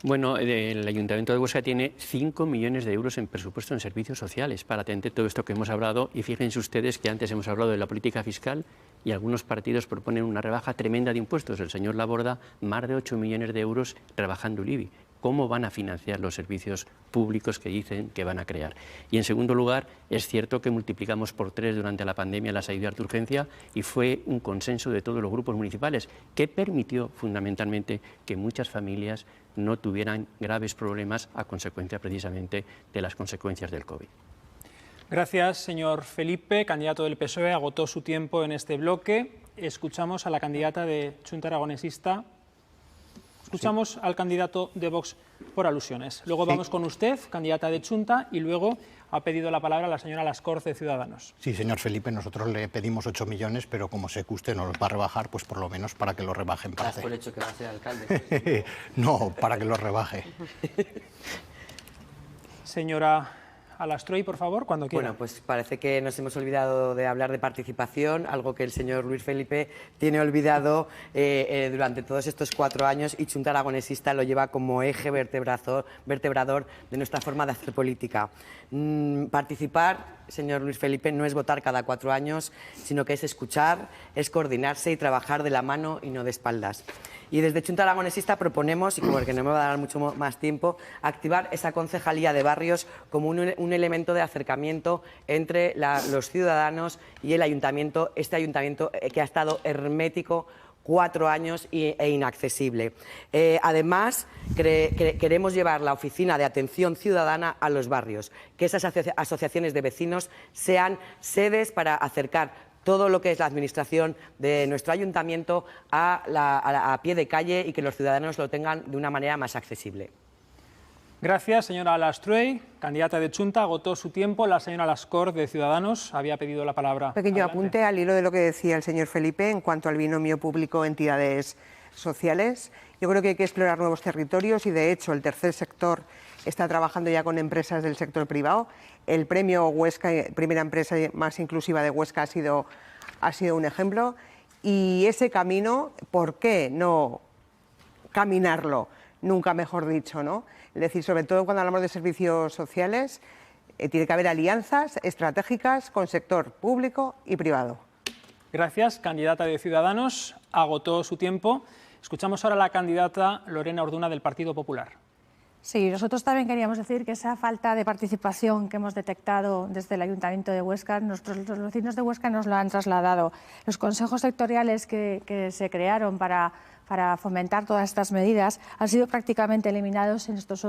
Bueno, el Ayuntamiento de Huesca tiene 5 millones de euros en presupuesto en servicios sociales para atender todo esto que hemos hablado, y fíjense ustedes que antes hemos hablado de la política fiscal y algunos partidos proponen una rebaja tremenda de impuestos. El señor Laborda, más de 8 millones de euros rebajando el IBI. ¿Cómo van a financiar los servicios públicos que dicen que van a crear? Y en segundo lugar, es cierto que multiplicamos por 3 durante la pandemia las ayudas de urgencia y fue un consenso de todos los grupos municipales que permitió fundamentalmente que muchas familias no tuvieran graves problemas a consecuencia precisamente de las consecuencias del COVID. Gracias, señor Felipe. Candidato del PSOE, agotó su tiempo en este bloque. Escuchamos a la candidata de Chunta Aragonesista. Escuchamos al candidato de Vox por alusiones. Luego vamos con usted, candidata de Chunta, y luego ha pedido la palabra la señora Lascors de Ciudadanos. Sí, señor Felipe, nosotros le pedimos 8 millones, pero como sé que usted no los va a rebajar, pues por lo menos para que lo rebaje en parte. ¿Das por hecho que va a ser alcalde? No, para que lo rebaje. Señora Alastroy, por favor, cuando quiera. Bueno, pues parece que nos hemos olvidado de hablar de participación, algo que el señor Luis Felipe tiene olvidado durante todos estos 4 años, y Chunta Aragonesista lo lleva como eje vertebrador de nuestra forma de hacer política. Participar, señor Luis Felipe, no es votar cada 4 años, sino que es escuchar, es coordinarse y trabajar de la mano y no de espaldas. Y desde Chunta Aragonesista proponemos, y porque no me va a dar mucho más tiempo, activar esa concejalía de barrios como un elemento de acercamiento entre los ciudadanos y el ayuntamiento, este ayuntamiento que ha estado hermético 4 años e inaccesible. Además, queremos llevar la oficina de atención ciudadana a los barrios, que esas asociaciones de vecinos sean sedes para acercar todo lo que es la administración de nuestro ayuntamiento a pie de calle y que los ciudadanos lo tengan de una manera más accesible. Gracias, señora Alastroy. Candidata de Chunta, agotó su tiempo. La señora Lascors de Ciudadanos había pedido la palabra. Pequeño Adelante. apunte al hilo de lo que decía el señor Felipe en cuanto al binomio público-entidades sociales. Yo creo que hay que explorar nuevos territorios y, de hecho, el tercer sector está trabajando ya con empresas del sector privado. El premio Huesca, primera empresa más inclusiva de Huesca, ha sido un ejemplo. Y ese camino, ¿por qué no caminarlo? Nunca mejor dicho, ¿no? Es decir, sobre todo cuando hablamos de servicios sociales, tiene que haber alianzas estratégicas con sector público y privado. Gracias, candidata de Ciudadanos. Agotó su tiempo. Escuchamos ahora a la candidata Lorena Orduna del Partido Popular. Sí, nosotros también queríamos decir que esa falta de participación que hemos detectado desde el Ayuntamiento de Huesca, los vecinos de Huesca nos lo han trasladado. Los consejos sectoriales que se crearon para fomentar todas estas medidas han sido prácticamente eliminados en estos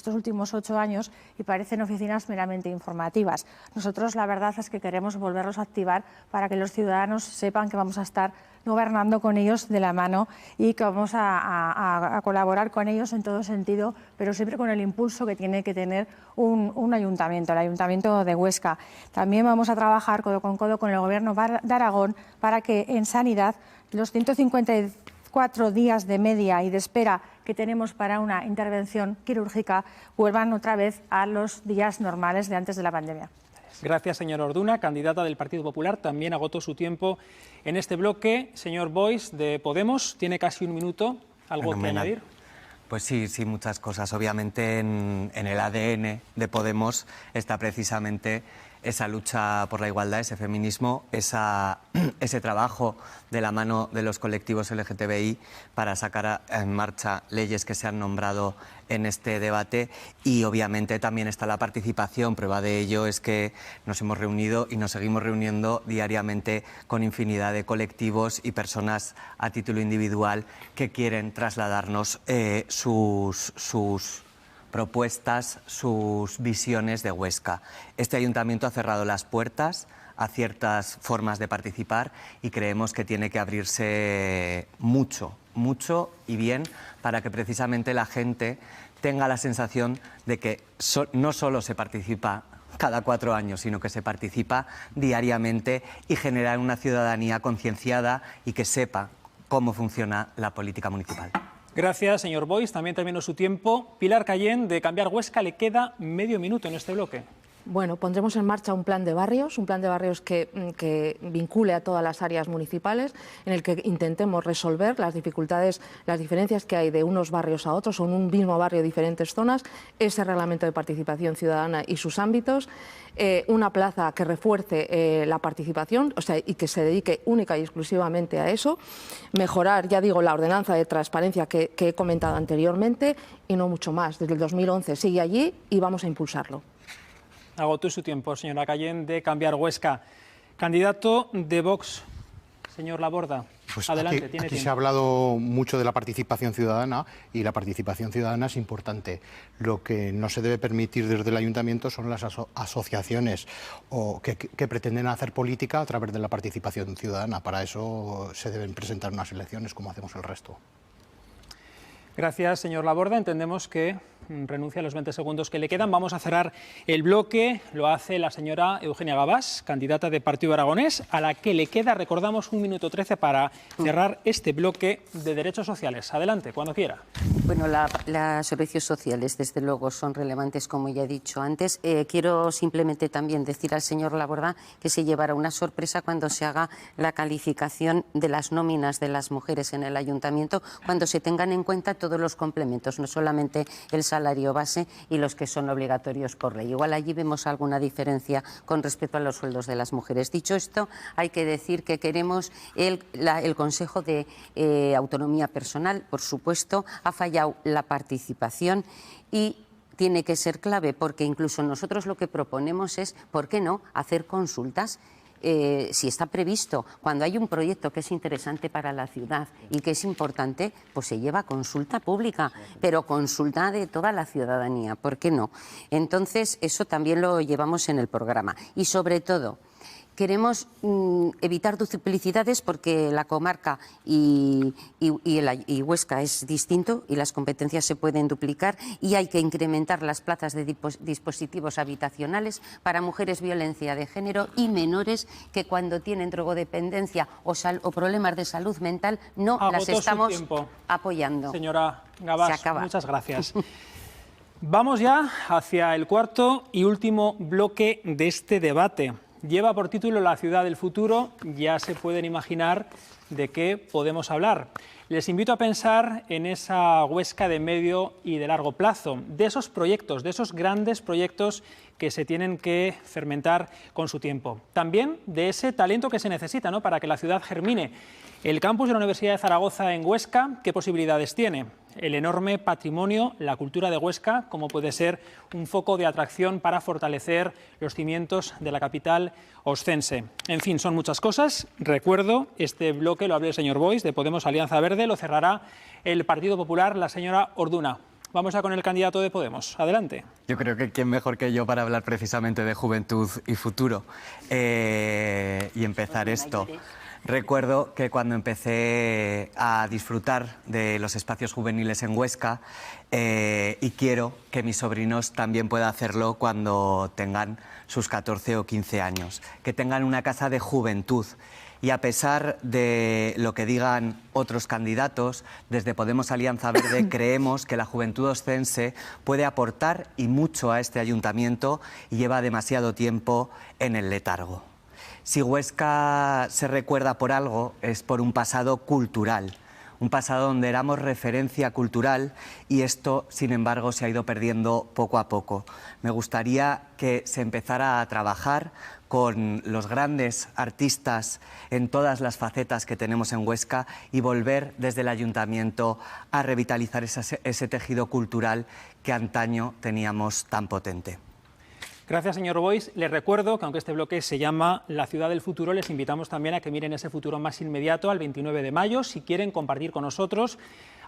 últimos 8 años y parecen oficinas meramente informativas. Nosotros la verdad es que queremos volverlos a activar para que los ciudadanos sepan que vamos a estar gobernando con ellos de la mano y que vamos a colaborar con ellos en todo sentido, pero siempre con el impulso que tiene que tener un ayuntamiento, el Ayuntamiento de Huesca. También vamos a trabajar codo con codo con el Gobierno de Aragón para que en sanidad los 154 días de media y de espera que tenemos para una intervención quirúrgica vuelvan otra vez a los días normales de antes de la pandemia. Gracias, señora Orduna. Candidata del Partido Popular, también agotó su tiempo en este bloque. Señor Boix, de Podemos, tiene casi 1 minuto. ¿Algo que añadir? Pues sí, muchas cosas. Obviamente en el ADN de Podemos está precisamente esa lucha por la igualdad, ese feminismo, ese trabajo de la mano de los colectivos LGTBI para sacar en marcha leyes que se han nombrado en este debate, y obviamente también está la participación. Prueba de ello es que nos hemos reunido y nos seguimos reuniendo diariamente con infinidad de colectivos y personas a título individual que quieren trasladarnos sus propuestas, sus visiones de Huesca. Este ayuntamiento ha cerrado las puertas a ciertas formas de participar y creemos que tiene que abrirse mucho y bien para que precisamente la gente tenga la sensación de que no solo se participa cada 4 años, sino que se participa diariamente y generar una ciudadanía concienciada y que sepa cómo funciona la política municipal. Gracias, señor Boix. También terminó su tiempo. Pilar Cayén, de Cambiar Huesca, le queda medio minuto en este bloque. Bueno, pondremos en marcha un plan de barrios que vincule a todas las áreas municipales, en el que intentemos resolver las dificultades, las diferencias que hay de unos barrios a otros, o en un mismo barrio diferentes zonas, ese reglamento de participación ciudadana y sus ámbitos, una plaza que refuerce la participación, o sea, y que se dedique única y exclusivamente a eso, mejorar, ya digo, la ordenanza de transparencia que he comentado anteriormente, y no mucho más. Desde el 2011 sigue allí y vamos a impulsarlo. Agotó su tiempo, señora Cayén, de Cambiar Huesca. Candidato de Vox, señor Laborda. Pues adelante, aquí tiene tiempo. se ha hablado mucho de la participación ciudadana, y la participación ciudadana es importante. Lo que no se debe permitir desde el ayuntamiento son las asociaciones que pretenden hacer política a través de la participación ciudadana. Para eso se deben presentar unas elecciones como hacemos el resto. Gracias, señor Laborda. Entendemos que renuncia a los 20 segundos que le quedan. Vamos a cerrar el bloque. Lo hace la señora Eugenia Gabás, candidata de Partido Aragonés, a la que le queda, recordamos, 1 minuto 13 para cerrar este bloque de derechos sociales. Adelante, cuando quiera. Bueno, los servicios sociales, desde luego, son relevantes, como ya he dicho antes. Quiero simplemente también decir al señor Laborda que se llevará una sorpresa cuando se haga la calificación de las nóminas de las mujeres en el ayuntamiento, cuando se tengan en cuenta todos los complementos, no solamente el salario base y los que son obligatorios por ley. Igual allí vemos alguna diferencia con respecto a los sueldos de las mujeres. Dicho esto, hay que decir que queremos el Consejo de Autonomía Personal, por supuesto, ha fallado la participación y tiene que ser clave, porque incluso nosotros lo que proponemos es, ¿por qué no?, hacer consultas. Si está previsto, cuando hay un proyecto que es interesante para la ciudad y que es importante, pues se lleva consulta pública, pero consulta de toda la ciudadanía, ¿por qué no? Entonces, eso también lo llevamos en el programa. Y sobre todo, queremos evitar duplicidades, porque la comarca y Huesca es distinto y las competencias se pueden duplicar, y hay que incrementar las plazas de dispositivos habitacionales para mujeres violencia de género y menores que cuando tienen drogodependencia o problemas de salud mental no las estamos apoyando. Señora Gabás, muchas gracias. Vamos ya hacia el cuarto y último bloque de este debate. Lleva por título La ciudad del futuro. Ya se pueden imaginar de qué podemos hablar. Les invito a pensar en esa Huesca de medio y de largo plazo, de esos proyectos, de esos grandes proyectos que se tienen que fermentar con su tiempo. También de ese talento que se necesita, ¿no?, para que la ciudad germine. El campus de la Universidad de Zaragoza en Huesca, ¿qué posibilidades tiene? El enorme patrimonio, la cultura de Huesca, como puede ser un foco de atracción para fortalecer los cimientos de la capital oscense. En fin, son muchas cosas. Recuerdo, este bloque lo abre el señor Boix, de Podemos Alianza Verde, lo cerrará el Partido Popular, la señora Orduna. Vamos ya con el candidato de Podemos. Adelante. Yo creo que quién mejor que yo para hablar precisamente de juventud y futuro. Y empezar esto. Recuerdo que cuando empecé a disfrutar de los espacios juveniles en Huesca, y quiero que mis sobrinos también puedan hacerlo cuando tengan sus 14 o 15 años, que tengan una casa de juventud. Y a pesar de lo que digan otros candidatos, desde Podemos Alianza Verde creemos que la juventud oscense puede aportar y mucho a este ayuntamiento, y lleva demasiado tiempo en el letargo. Si Huesca se recuerda por algo, es por un pasado cultural, un pasado donde éramos referencia cultural, y esto, sin embargo, se ha ido perdiendo poco a poco. Me gustaría que se empezara a trabajar con los grandes artistas en todas las facetas que tenemos en Huesca y volver desde el ayuntamiento a revitalizar ese tejido cultural que antaño teníamos tan potente. Gracias, señor Boix. Les recuerdo que aunque este bloque se llama La ciudad del futuro, les invitamos también a que miren ese futuro más inmediato, al 29 de mayo, si quieren compartir con nosotros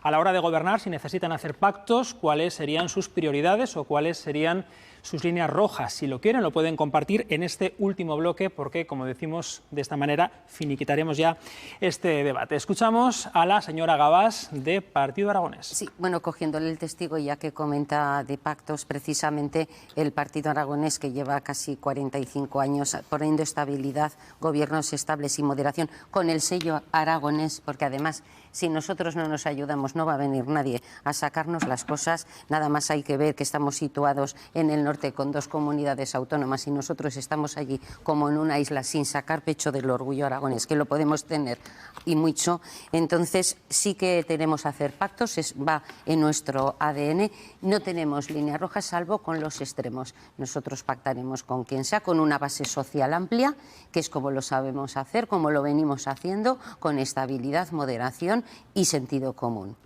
a la hora de gobernar, si necesitan hacer pactos, cuáles serían sus prioridades o cuáles serían sus líneas rojas. Si lo quieren, lo pueden compartir en este último bloque, porque, como decimos, de esta manera finiquitaremos ya este debate. Escuchamos a la señora Gabás, de Partido Aragonés. Sí, bueno, cogiéndole el testigo, ya que comenta de pactos, precisamente el Partido Aragonés, que lleva casi 45 años poniendo estabilidad, gobiernos estables y moderación, con el sello aragonés, porque además, si nosotros no nos ayudamos, no va a venir nadie a sacarnos las cosas. Nada más hay que ver que estamos situados en el norte con 2 comunidades autónomas y nosotros estamos allí como en una isla sin sacar pecho del orgullo aragonés, que lo podemos tener y mucho, entonces sí que tenemos que hacer pactos, va en nuestro ADN, no tenemos línea roja salvo con los extremos. Nosotros pactaremos con quien sea, con una base social amplia, que es como lo sabemos hacer, como lo venimos haciendo, con estabilidad, moderación y sentido común.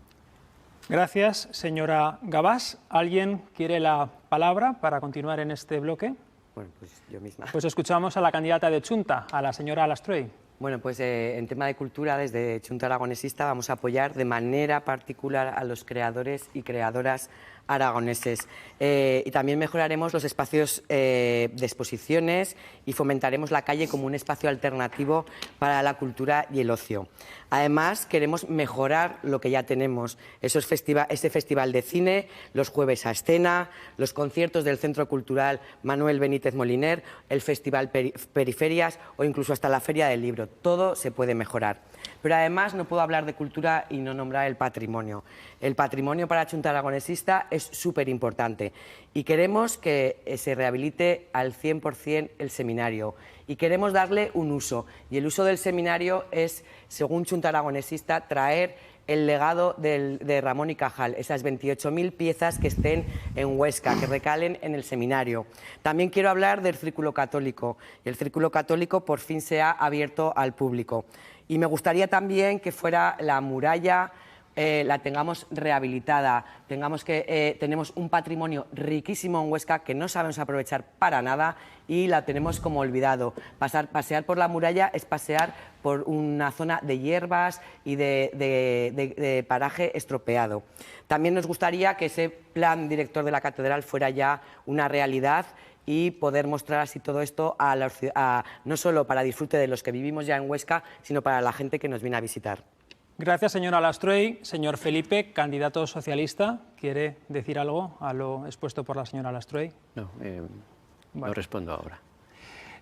Gracias, señora Gabás. ¿Alguien quiere la palabra para continuar en este bloque? Bueno, pues yo misma. Pues escuchamos a la candidata de Chunta, a la señora Alastrey. Bueno, pues en tema de cultura, desde Chunta Aragonesista vamos a apoyar de manera particular a los creadores y creadoras aragoneses. Y también mejoraremos los espacios de exposiciones y fomentaremos la calle como un espacio alternativo para la cultura y el ocio. Además, queremos mejorar lo que ya tenemos, este festival de cine, los jueves a escena, los conciertos del Centro Cultural Manuel Benítez Moliner, el Festival Periferias o incluso hasta la Feria del Libro. Todo se puede mejorar. Pero además no puedo hablar de cultura y no nombrar el patrimonio. El patrimonio para Chunta Aragonesista es súper importante y queremos que se rehabilite al 100% el seminario y queremos darle un uso. Y el uso del seminario es, según Chunta Aragonesista, traer el legado de Ramón y Cajal, esas 28.000 piezas que estén en Huesca, que recalen en el seminario. También quiero hablar del Círculo Católico. El Círculo Católico por fin se ha abierto al público. Y me gustaría también que fuera la muralla, la tengamos rehabilitada. Tenemos un patrimonio riquísimo en Huesca que no sabemos aprovechar para nada y la tenemos como olvidado. Pasear por la muralla es pasear por una zona de hierbas y de paraje estropeado. También nos gustaría que ese plan director de la catedral fuera ya una realidad y poder mostrar así todo esto no solo para disfrute de los que vivimos ya en Huesca, sino para la gente que nos viene a visitar. Gracias, señora Alastrey. Señor Felipe, candidato socialista, ¿quiere decir algo a lo expuesto por la señora Alastrey? No, no respondo ahora.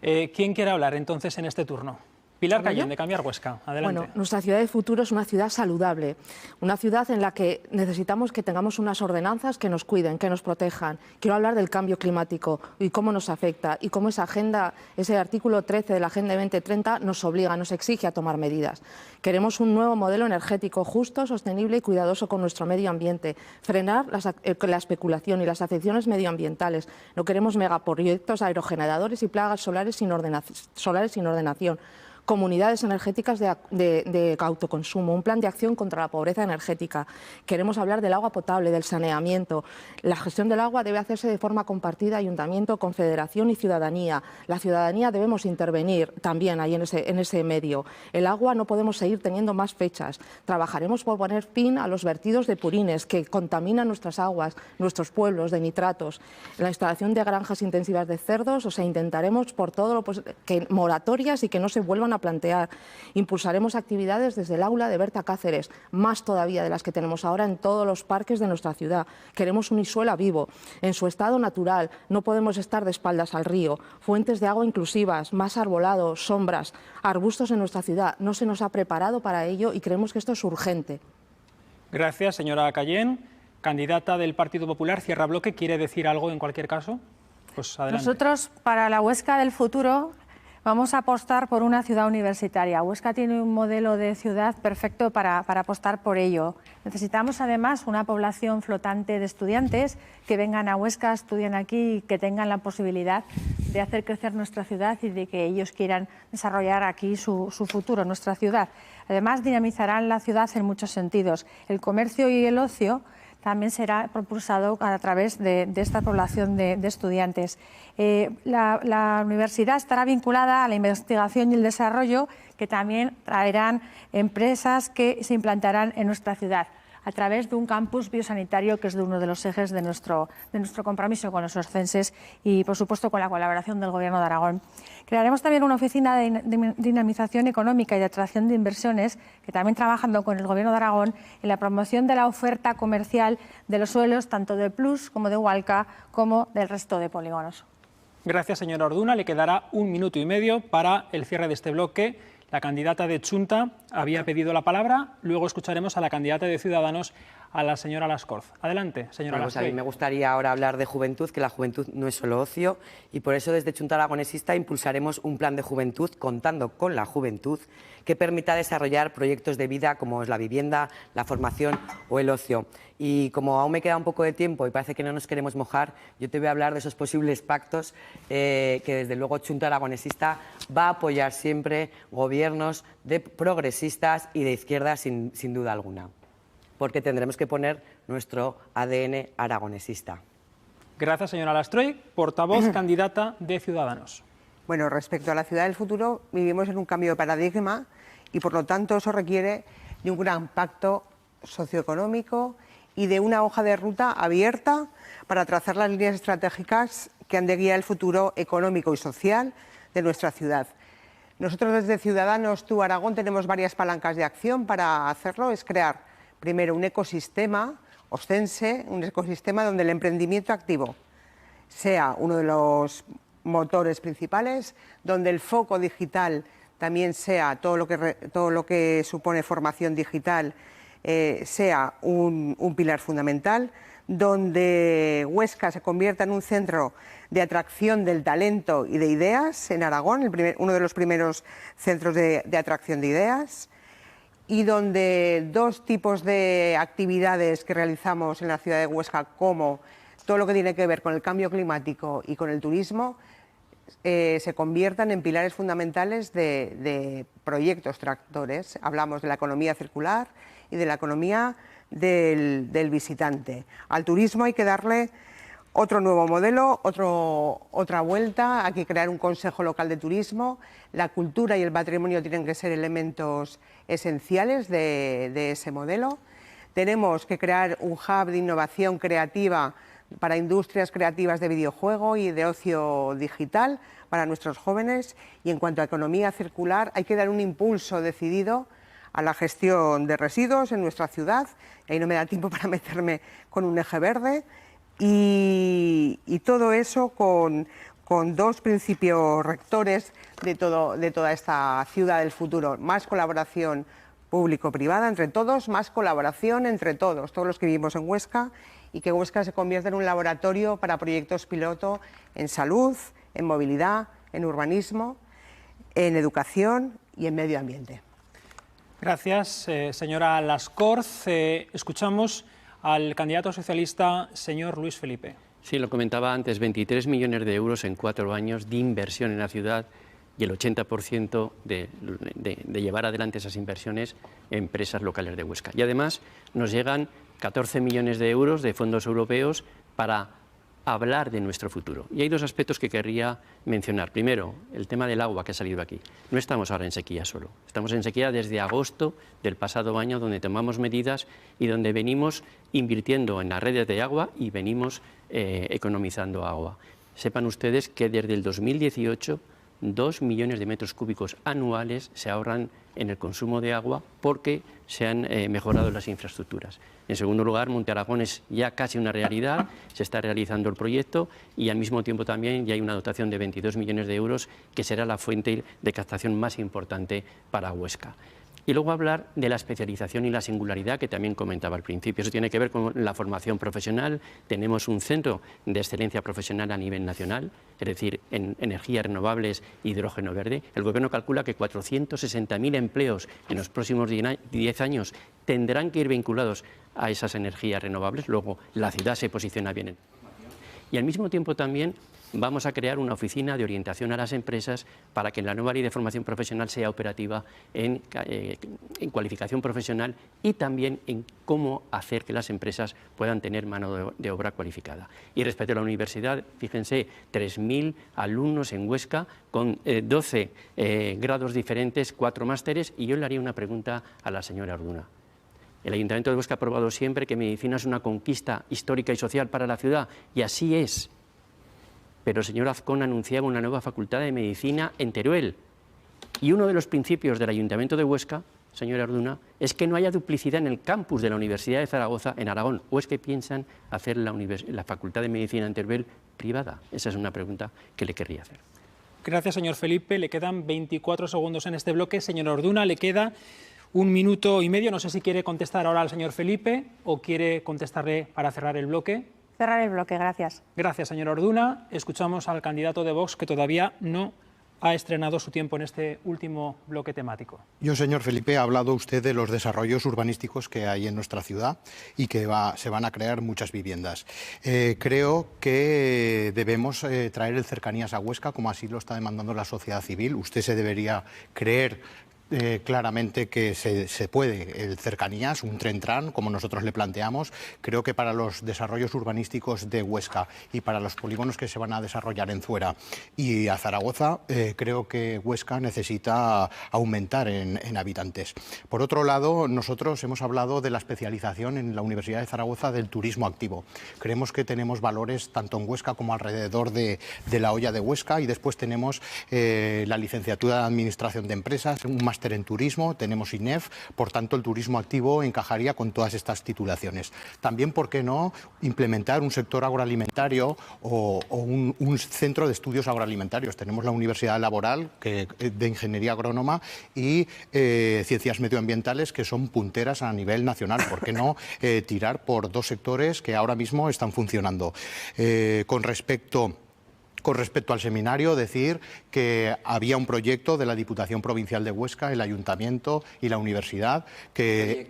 ¿Quién quiere hablar entonces en este turno? Pilar Cayén, de Cambiar Huesca. Adelante. Bueno, nuestra ciudad de futuro es una ciudad saludable, una ciudad en la que necesitamos que tengamos unas ordenanzas que nos cuiden, que nos protejan. Quiero hablar del cambio climático y cómo nos afecta y cómo ese artículo 13 de la Agenda 2030 nos obliga, nos exige a tomar medidas. Queremos un nuevo modelo energético justo, sostenible y cuidadoso con nuestro medio ambiente, frenar la especulación y las afecciones medioambientales. No queremos megaproyectos aerogeneradores y plagas solares sin ordenación. Comunidades energéticas de autoconsumo, un plan de acción contra la pobreza energética. Queremos hablar del agua potable, del saneamiento. La gestión del agua debe hacerse de forma compartida, ayuntamiento, confederación y ciudadanía. La ciudadanía debemos intervenir también ahí en ese medio. El agua no podemos seguir teniendo más fechas. Trabajaremos por poner fin a los vertidos de purines que contaminan nuestras aguas, nuestros pueblos, de nitratos. La instalación de granjas intensivas de cerdos, intentaremos por todo lo posible que moratorias y que no se vuelvan a plantear. Impulsaremos actividades desde el aula de Berta Cáceres, más todavía de las que tenemos ahora en todos los parques de nuestra ciudad. Queremos un Isuela vivo, en su estado natural. No podemos estar de espaldas al río. Fuentes de agua inclusivas, más arbolado, sombras, arbustos en nuestra ciudad. No se nos ha preparado para ello y creemos que esto es urgente. Gracias, señora Cayén. Candidata del Partido Popular, cierra bloque. ¿Quiere decir algo en cualquier caso? Pues adelante. Nosotros, para la Huesca del futuro, vamos a apostar por una ciudad universitaria. Huesca tiene un modelo de ciudad perfecto para apostar por ello. Necesitamos además una población flotante de estudiantes que vengan a Huesca, estudien aquí y que tengan la posibilidad de hacer crecer nuestra ciudad y de que ellos quieran desarrollar aquí su futuro, nuestra ciudad. Además, dinamizarán la ciudad en muchos sentidos. El comercio y el ocio también será propulsado a través de esta población de estudiantes. La universidad estará vinculada a la investigación y el desarrollo, que también traerán empresas que se implantarán en nuestra ciudad a través de un campus biosanitario que es uno de los ejes de nuestro compromiso con los oscenses y, por supuesto, con la colaboración del Gobierno de Aragón. Crearemos también una oficina de dinamización económica y de atracción de inversiones, que también trabajando con el Gobierno de Aragón en la promoción de la oferta comercial de los suelos, tanto de Plus como de Hualca, como del resto de polígonos. Gracias, señora Orduna. Le quedará 1 minuto y medio para el cierre de este bloque. La candidata de Chunta había pedido la palabra, luego escucharemos a la candidata de Ciudadanos, a la señora Lascorz. Adelante, señora Bueno, pues a Lascorz. mí me gustaría ahora hablar de juventud, que la juventud no es solo ocio, y por eso desde Junta Aragonesista impulsaremos un plan de juventud contando con la juventud que permita desarrollar proyectos de vida como es la vivienda, la formación o el ocio. Y como aún me queda un poco de tiempo y parece que no nos queremos mojar, yo te voy a hablar de esos posibles pactos que desde luego Junta Aragonesista va a apoyar siempre gobiernos de progresistas y de izquierda sin duda alguna, porque tendremos que poner nuestro ADN aragonesista. Gracias, señora Lastroy, portavoz candidata de Ciudadanos. Bueno, respecto a la ciudad del futuro, vivimos en un cambio de paradigma y por lo tanto eso requiere de un gran pacto socioeconómico y de una hoja de ruta abierta para trazar las líneas estratégicas que han de guiar el futuro económico y social de nuestra ciudad. Nosotros desde Ciudadanos, Tú Aragón, tenemos varias palancas de acción para hacerlo. Es crear primero un ecosistema oscense, un ecosistema donde el emprendimiento activo sea uno de los motores principales, donde el foco digital también sea todo lo que supone formación digital, sea un pilar fundamental, donde Huesca se convierta en un centro de atracción del talento y de ideas en Aragón, uno de los primeros centros de atracción de ideas, y donde dos tipos de actividades que realizamos en la ciudad de Huesca, como todo lo que tiene que ver con el cambio climático y con el turismo, se conviertan en pilares fundamentales de proyectos tractores. Hablamos de la economía circular y de la economía del visitante. Al turismo hay que darle otro nuevo modelo, otra vuelta, hay que crear un consejo local de turismo. La cultura y el patrimonio tienen que ser elementos esenciales de ese modelo. Tenemos que crear un hub de innovación creativa para industrias creativas de videojuego y de ocio digital para nuestros jóvenes. Y en cuanto a economía circular, hay que dar un impulso decidido a la gestión de residuos en nuestra ciudad. Ahí no me da tiempo para meterme con un eje verde. Y todo eso con dos principios rectores de toda esta ciudad del futuro. Más colaboración público-privada entre todos, más colaboración entre todos los que vivimos en Huesca, y que Huesca se convierta en un laboratorio para proyectos piloto en salud, en movilidad, en urbanismo, en educación y en medio ambiente. Gracias, señora Lascorz. Escuchamos al candidato socialista, señor Luis Felipe. Sí, lo comentaba antes, 23 millones de euros en 4 años de inversión en la ciudad y el 80% de llevar adelante esas inversiones en empresas locales de Huesca. Y además nos llegan 14 millones de euros de fondos europeos para hablar de nuestro futuro. Y hay dos aspectos que querría mencionar. Primero, el tema del agua que ha salido aquí. No estamos ahora en sequía solo. Estamos en sequía desde agosto del pasado año, donde tomamos medidas y donde venimos invirtiendo en las redes de agua y venimos economizando agua. Sepan ustedes que desde el 2018 2 millones de metros cúbicos anuales se ahorran en el consumo de agua porque se han mejorado las infraestructuras. En segundo lugar, Monte Aragón es ya casi una realidad, se está realizando el proyecto y al mismo tiempo también ya hay una dotación de 22 millones de euros que será la fuente de captación más importante para Huesca. Y luego hablar de la especialización y la singularidad que también comentaba al principio. Eso tiene que ver con la formación profesional. Tenemos un centro de excelencia profesional a nivel nacional, es decir, en energías renovables e hidrógeno verde. El Gobierno calcula que 460.000 empleos en los próximos 10 años tendrán que ir vinculados a esas energías renovables. Luego, la ciudad se posiciona bien. Y al mismo tiempo también vamos a crear una oficina de orientación a las empresas para que la nueva ley de formación profesional sea operativa en cualificación profesional y también en cómo hacer que las empresas puedan tener mano de obra cualificada. Y respecto a la universidad, fíjense, 3.000 alumnos en Huesca con 12 grados diferentes, 4 másteres, y yo le haría una pregunta a la señora Orduna. El Ayuntamiento de Huesca ha aprobado siempre que medicina es una conquista histórica y social para la ciudad, y así es. Pero el señor Azcón anunciaba una nueva facultad de medicina en Teruel. Y uno de los principios del Ayuntamiento de Huesca, señora Orduna, es que no haya duplicidad en el campus de la Universidad de Zaragoza en Aragón. ¿O es que piensan hacer la facultad de medicina en Teruel privada? Esa es una pregunta que le querría hacer. Gracias, señor Felipe. Le quedan 24 segundos en este bloque. Señora Orduna, le queda 1 minuto y medio. No sé si quiere contestar ahora al señor Felipe o quiere contestarle para cerrar el bloque. Cerrar el bloque, gracias. Gracias, señor Orduna. Escuchamos al candidato de Vox, que todavía no ha estrenado su tiempo en este último bloque temático. Yo, señor Felipe, ha hablado usted de los desarrollos urbanísticos que hay en nuestra ciudad y que se van a crear muchas viviendas. Creo que debemos traer el cercanías a Huesca, como así lo está demandando la sociedad civil. Usted se debería creer claramente que se puede el cercanías, un tren-tran, como nosotros le planteamos. Creo que para los desarrollos urbanísticos de Huesca y para los polígonos que se van a desarrollar en Zuera y a Zaragoza, creo que Huesca necesita aumentar en habitantes. Por otro lado, nosotros hemos hablado de la especialización en la Universidad de Zaragoza del turismo activo. Creemos que tenemos valores tanto en Huesca como alrededor de la Hoya de Huesca, y después tenemos la licenciatura de Administración de Empresas, un máster en turismo, tenemos INEF, por tanto el turismo activo encajaría con todas estas titulaciones. También, ¿por qué no implementar un sector agroalimentario o un centro de estudios agroalimentarios? Tenemos la Universidad Laboral de Ingeniería Agrónoma y Ciencias Medioambientales, que son punteras a nivel nacional. ¿Por qué no tirar por 2 sectores que ahora mismo están funcionando? Con respecto al seminario, decir que había un proyecto de la Diputación Provincial de Huesca, el Ayuntamiento y la Universidad que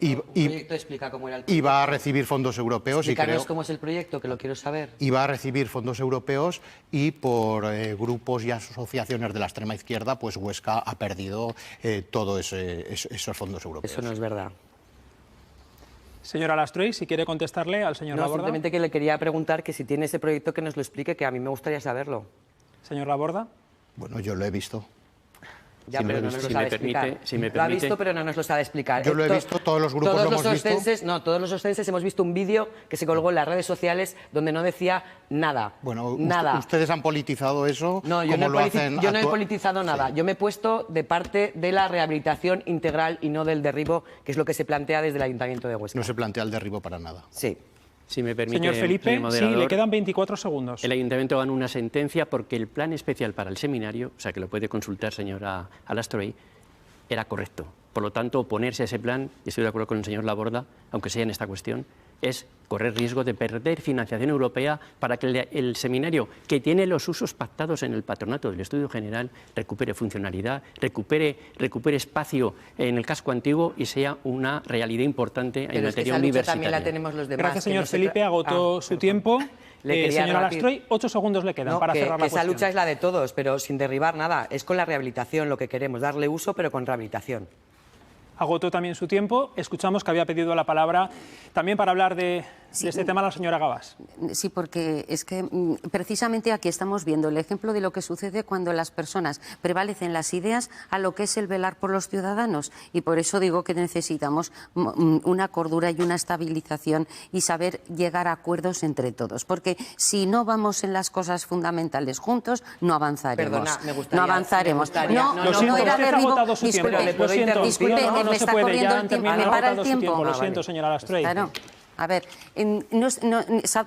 explica cómo era el proyecto. Iba a recibir fondos europeos. Explícanos cómo es el proyecto, que lo quiero saber. Iba a recibir fondos europeos y por grupos y asociaciones de la extrema izquierda, pues Huesca ha perdido todos esos fondos europeos. Eso no es verdad. Señora Lastroy, si quiere contestarle al señor Laborda. Simplemente que le quería preguntar que si tiene ese proyecto que nos lo explique, que a mí me gustaría saberlo. Señor Laborda. Bueno, yo lo he visto. Ya, pero no nos lo sabe explicar. Lo ha visto, pero no nos lo sabe explicar. Yo lo he visto, todos los grupos lo hemos visto. Todos los ostenses hemos visto un vídeo que se colgó en las redes sociales donde no decía nada. Bueno, nada. ¿Ustedes han politizado eso? No, yo no he politizado nada. Sí. Yo me he puesto de parte de la rehabilitación integral y no del derribo, que es lo que se plantea desde el Ayuntamiento de Huesca. No se plantea el derribo para nada. Sí. Si me permite, señor Felipe, sí, le quedan 24 segundos. El Ayuntamiento ganó una sentencia porque el plan especial para el seminario, o sea que lo puede consultar, señora Lastroy, era correcto. Por lo tanto, oponerse a ese plan, y estoy de acuerdo con el señor Laborda, aunque sea en esta cuestión, es correr riesgo de perder financiación europea para que el seminario, que tiene los usos pactados en el patronato del Estudio General, recupere funcionalidad, recupere espacio en el casco antiguo y sea una realidad importante en materia universitaria. También la tenemos los demás. Gracias, señor Felipe. Agotó su tiempo. Señora Lastroy, 8 segundos le quedan para cerrar la cuestión. Esa lucha es la de todos, pero sin derribar nada. Es con la rehabilitación lo que queremos, darle uso, pero con rehabilitación. Agotó también su tiempo. Escuchamos que había pedido la palabra también para hablar de este tema la señora Gabás. Sí, porque es que precisamente aquí estamos viendo el ejemplo de lo que sucede cuando las personas prevalecen las ideas a lo que es el velar por los ciudadanos. Y por eso digo que necesitamos una cordura y una estabilización y saber llegar a acuerdos entre todos. Porque si no vamos en las cosas fundamentales juntos, no avanzaremos. Perdona, me gustaría, no avanzaremos. No era derribo. Disculpe, me está corriendo el tiempo. ¿Me para el tiempo? Lo siento, señora Lastroy. Claro. A ver,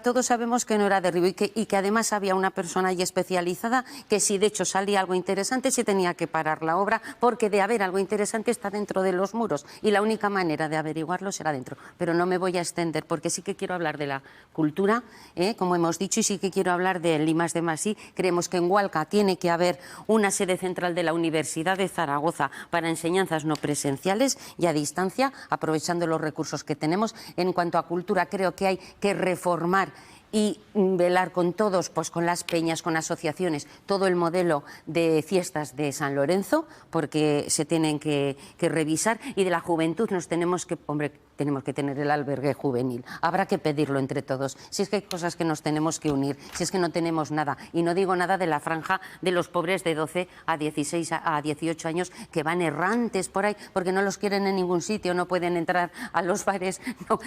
todos sabemos que no era derribo y que además había una persona ahí especializada que si de hecho salía algo interesante se tenía que parar la obra porque de haber algo interesante está dentro de los muros y la única manera de averiguarlo será dentro. Pero no me voy a extender porque sí que quiero hablar de la cultura, como hemos dicho, y sí que quiero hablar del I+D+I. Creemos que en Hualca tiene que haber una sede central de la Universidad de Zaragoza para enseñanzas no presenciales y a distancia, aprovechando los recursos que tenemos. En cuanto a cultura, creo que hay que reformar y velar con todos, pues con las peñas, con asociaciones, todo el modelo de fiestas de San Lorenzo, porque se tienen que revisar, y de la juventud nos tenemos que, tenemos que tener el albergue juvenil. Habrá que pedirlo entre todos. Si es que hay cosas que nos tenemos que unir, si es que no tenemos nada. Y no digo nada de la franja de los pobres de 12 a 16 a 18 años que van errantes por ahí porque no los quieren en ningún sitio, no pueden entrar a los bares. No,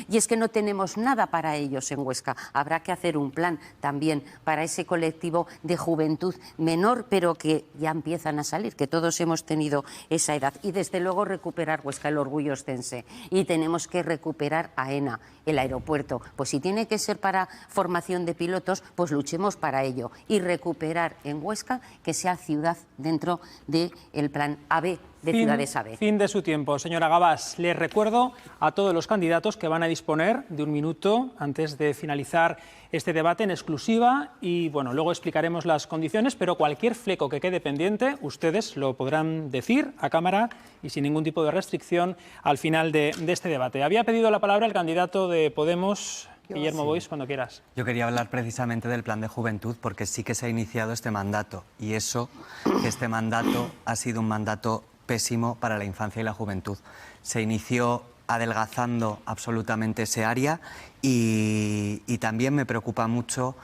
y es que no tenemos nada para ellos en Huesca. Habrá que hacer un plan también para ese colectivo de juventud menor, pero que ya empiezan a salir, que todos hemos tenido esa edad. Y desde luego recuperar Huesca, el orgullo ostense. Y tenemos que recuperar AENA, el aeropuerto. Pues si tiene que ser para formación de pilotos, pues luchemos para ello. Y recuperar en Huesca que sea ciudad dentro del plan AB de Ciudades AB. Fin de su tiempo. Señora Gabás, les recuerdo a todos los candidatos que van a disponer de un minuto antes de finalizar este debate en exclusiva y, bueno, luego explicaremos las condiciones, pero cualquier fleco que quede pendiente, ustedes lo podrán decir a cámara y sin ningún tipo de restricción al final de este debate. Había pedido la palabra el candidato de Podemos, Guillermo Boix, cuando quieras. Yo quería hablar precisamente del plan de juventud porque sí que se ha iniciado este mandato y eso, que este mandato ha sido un mandato pésimo para la infancia y la juventud. Se inició adelgazando absolutamente ese área y también nos preocupa mucho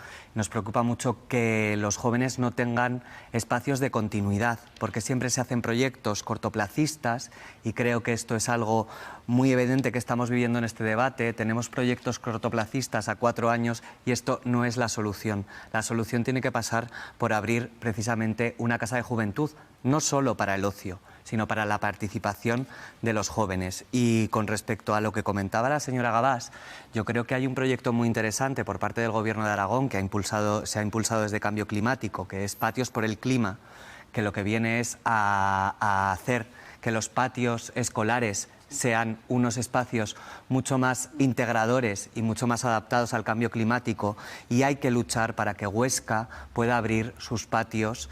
que los jóvenes no tengan espacios de continuidad, porque siempre se hacen proyectos cortoplacistas y creo que esto es algo muy evidente que estamos viviendo en este debate. Tenemos proyectos cortoplacistas a 4 años y esto no es la solución. La solución tiene que pasar por abrir precisamente una casa de juventud, no solo para el ocio, sino para la participación de los jóvenes. Y con respecto a lo que comentaba la señora Gabás, yo creo que hay un proyecto muy interesante por parte del Gobierno de Aragón que se ha impulsado desde Cambio Climático, que es Patios por el Clima, que lo que viene es a hacer que los patios escolares sean unos espacios mucho más integradores y mucho más adaptados al cambio climático, y hay que luchar para que Huesca pueda abrir sus patios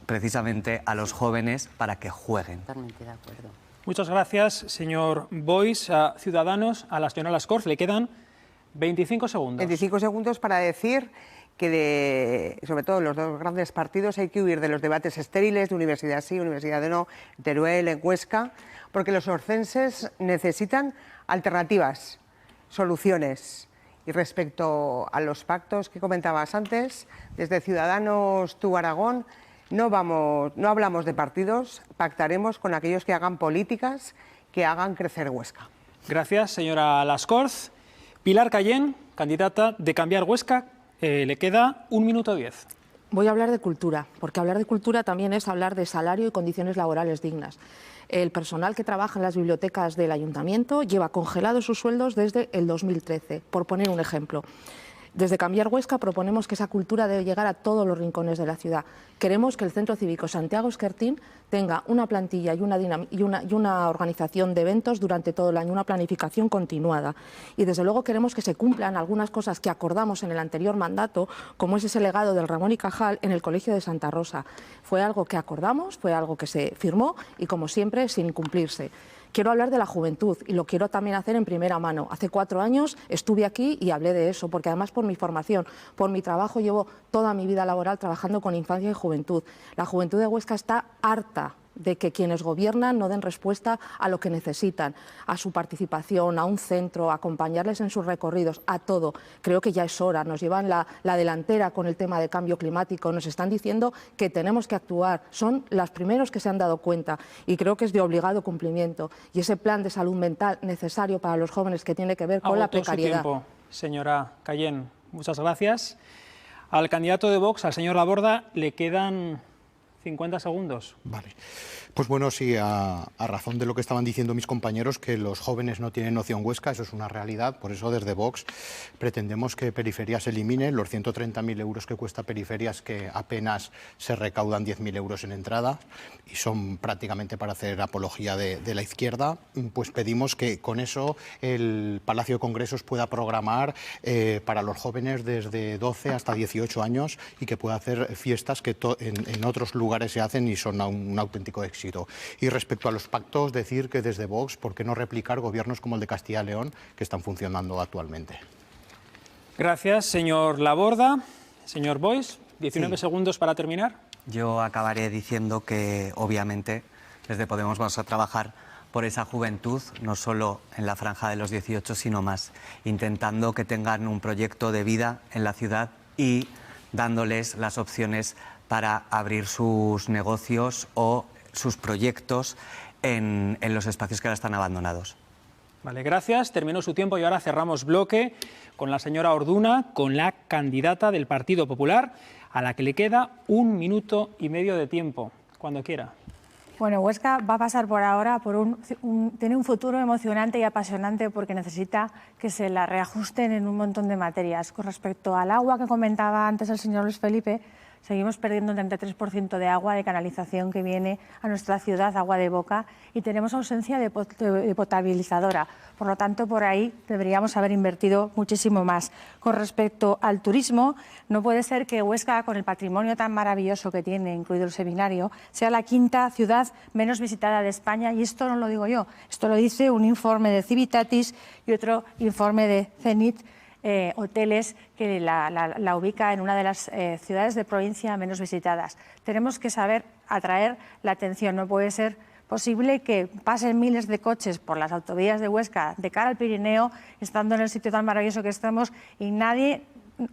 precisamente a los jóvenes para que jueguen. Totalmente de acuerdo. Muchas gracias, señor Boix. A Ciudadanos, a la señora Lascorz, le quedan 25 segundos. 25 segundos para decir que, sobre todo en los dos grandes partidos, hay que huir de los debates estériles de universidad sí, universidad no, en Teruel, en Huesca, porque los orcenses necesitan alternativas, soluciones. Y respecto a los pactos que comentabas antes, desde Ciudadanos Tú Aragón, no hablamos de partidos, pactaremos con aquellos que hagan políticas que hagan crecer Huesca. Gracias, señora Lascorz. Pilar Cayén, candidata de Cambiar Huesca, le queda 1 minuto 10. Voy a hablar de cultura, porque hablar de cultura también es hablar de salario y condiciones laborales dignas. El personal que trabaja en las bibliotecas del ayuntamiento lleva congelados sus sueldos desde el 2013, por poner un ejemplo. Desde Cambiar Huesca proponemos que esa cultura debe llegar a todos los rincones de la ciudad. Queremos que el Centro Cívico Santiago Esquertín tenga una plantilla y una organización de eventos durante todo el año, una planificación continuada. Y desde luego queremos que se cumplan algunas cosas que acordamos en el anterior mandato, como es ese legado del Ramón y Cajal en el Colegio de Santa Rosa. Fue algo que acordamos, fue algo que se firmó y, como siempre, sin cumplirse. Quiero hablar de la juventud y lo quiero también hacer en primera mano. Hace 4 años estuve aquí y hablé de eso, porque además por mi formación, por mi trabajo, llevo toda mi vida laboral trabajando con infancia y juventud. La juventud de Huesca está harta de que quienes gobiernan no den respuesta a lo que necesitan, a su participación, a un centro, a acompañarles en sus recorridos, a todo. Creo que ya es hora, nos llevan la delantera con el tema de cambio climático, nos están diciendo que tenemos que actuar, son los primeros que se han dado cuenta y creo que es de obligado cumplimiento. Y ese plan de salud mental necesario para los jóvenes que tiene que ver con la precariedad. Su tiempo, señora Cayén, muchas gracias. Al candidato de Vox, al señor Laborda, le quedan 50 segundos. Vale. Pues bueno, sí, a razón de lo que estaban diciendo mis compañeros, que los jóvenes no tienen opción Huesca, eso es una realidad. Por eso desde Vox pretendemos que Periferias elimine los 130.000 euros que cuesta Periferias, que apenas se recaudan 10.000 euros en entrada y son prácticamente para hacer apología de la izquierda. Pues pedimos que con eso el Palacio de Congresos pueda programar para los jóvenes desde 12 hasta 18 años y que pueda hacer fiestas que en otros lugares se hacen y son un auténtico éxito. Y respecto a los pactos, decir que desde Vox, ¿por qué no replicar gobiernos como el de Castilla y León, que están funcionando actualmente? Gracias, señor Laborda. Señor Boix, 19 segundos para terminar. Yo acabaré diciendo que, obviamente, desde Podemos vamos a trabajar por esa juventud, no solo en la franja de los 18, sino más, intentando que tengan un proyecto de vida en la ciudad y dándoles las opciones para abrir sus negocios o sus proyectos en los espacios que ahora están abandonados. Vale, gracias. Terminó su tiempo y ahora cerramos bloque con la señora Orduna, con la candidata del Partido Popular, a la que le queda 1 minuto y medio de tiempo, cuando quiera. Bueno, Huesca va a pasar por ahora tiene un futuro emocionante y apasionante porque necesita que se la reajusten en un montón de materias. Con respecto al agua que comentaba antes el señor Luis Felipe, Seguimos perdiendo un 33% de agua de canalización que viene a nuestra ciudad, agua de boca, y tenemos ausencia de potabilizadora. Por lo tanto, por ahí deberíamos haber invertido muchísimo más. Con respecto al turismo, no puede ser que Huesca, con el patrimonio tan maravilloso que tiene, incluido el seminario, sea la quinta ciudad menos visitada de España, y esto no lo digo yo, esto lo dice un informe de Civitatis y otro informe de Zenit Hoteles, que la ubica en una de las ciudades de provincia menos visitadas. Tenemos que saber atraer la atención, no puede ser posible que pasen miles de coches por las autovías de Huesca de cara al Pirineo, estando en el sitio tan maravilloso que estamos, y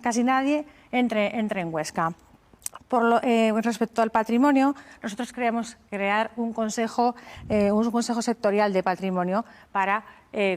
casi nadie entre en Huesca. Respecto al patrimonio, nosotros queremos crear un consejo sectorial de patrimonio para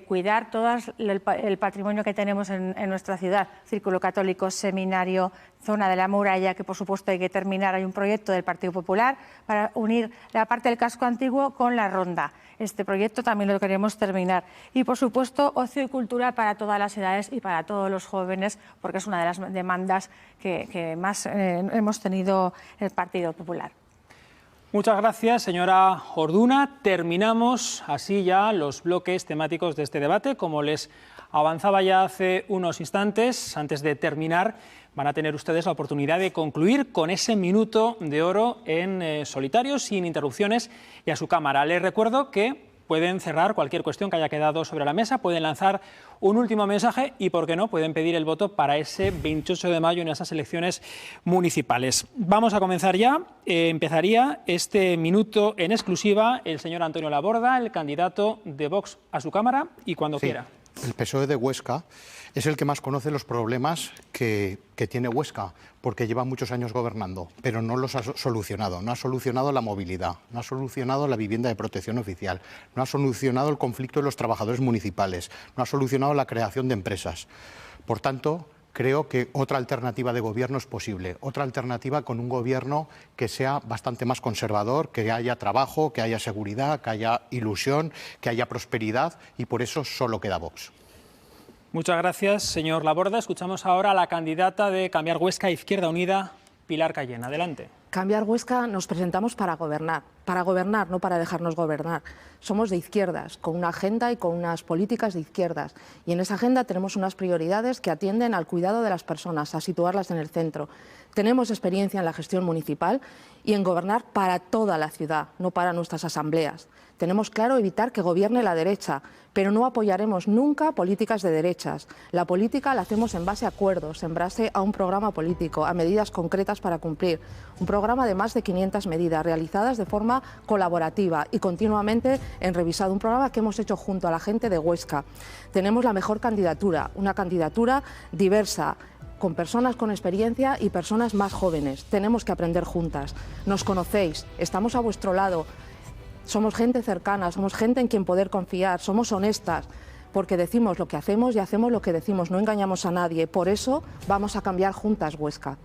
cuidar todo el patrimonio que tenemos en nuestra ciudad. Círculo Católico, Seminario, Zona de la Muralla, que por supuesto hay que terminar. Hay un proyecto del Partido Popular para unir la parte del casco antiguo con la ronda. Este proyecto también lo queremos terminar. Y por supuesto, ocio y cultura para todas las edades y para todos los jóvenes, porque es una de las demandas que más hemos tenido el Partido Popular. Muchas gracias, señora Orduna. Terminamos así ya los bloques temáticos de este debate. Como les avanzaba ya hace unos instantes, antes de terminar, van a tener ustedes la oportunidad de concluir con ese minuto de oro en solitario, sin interrupciones, y a su cámara. Les recuerdo que pueden cerrar cualquier cuestión que haya quedado sobre la mesa, pueden lanzar un último mensaje y, ¿por qué no?, pueden pedir el voto para ese 28 de mayo en esas elecciones municipales. Vamos a comenzar ya. Empezaría este minuto en exclusiva el señor Antonio Laborda, el candidato de Vox a su cámara, y cuando quiera. El PSOE de Huesca es el que más conoce los problemas que tiene Huesca, porque lleva muchos años gobernando, pero no los ha solucionado. No ha solucionado la movilidad, no ha solucionado la vivienda de protección oficial, no ha solucionado el conflicto de los trabajadores municipales, no ha solucionado la creación de empresas. Por tanto, creo que otra alternativa de gobierno es posible, otra alternativa con un gobierno que sea bastante más conservador, que haya trabajo, que haya seguridad, que haya ilusión, que haya prosperidad, y por eso solo queda Vox. Muchas gracias, señor Laborda. Escuchamos ahora a la candidata de Cambiar Huesca, Izquierda Unida, Pilar Cayena. Adelante. Cambiar Huesca nos presentamos para gobernar, no para dejarnos gobernar. Somos de izquierdas, con una agenda y con unas políticas de izquierdas. Y en esa agenda tenemos unas prioridades que atienden al cuidado de las personas, a situarlas en el centro. Tenemos experiencia en la gestión municipal y en gobernar para toda la ciudad, no para nuestras asambleas. Tenemos claro evitar que gobierne la derecha, pero no apoyaremos nunca políticas de derechas. La política la hacemos en base a acuerdos, en base a un programa político, a medidas concretas para cumplir. Un programa de más de 500 medidas realizadas de forma colaborativa y continuamente en revisado. Un programa que hemos hecho junto a la gente de Huesca. Tenemos la mejor candidatura, una candidatura diversa, con personas con experiencia y personas más jóvenes. Tenemos que aprender juntas. Nos conocéis, estamos a vuestro lado. Somos gente cercana, somos gente en quien poder confiar, somos honestas, porque decimos lo que hacemos y hacemos lo que decimos, no engañamos a nadie. Por eso vamos a cambiar juntas Huesca.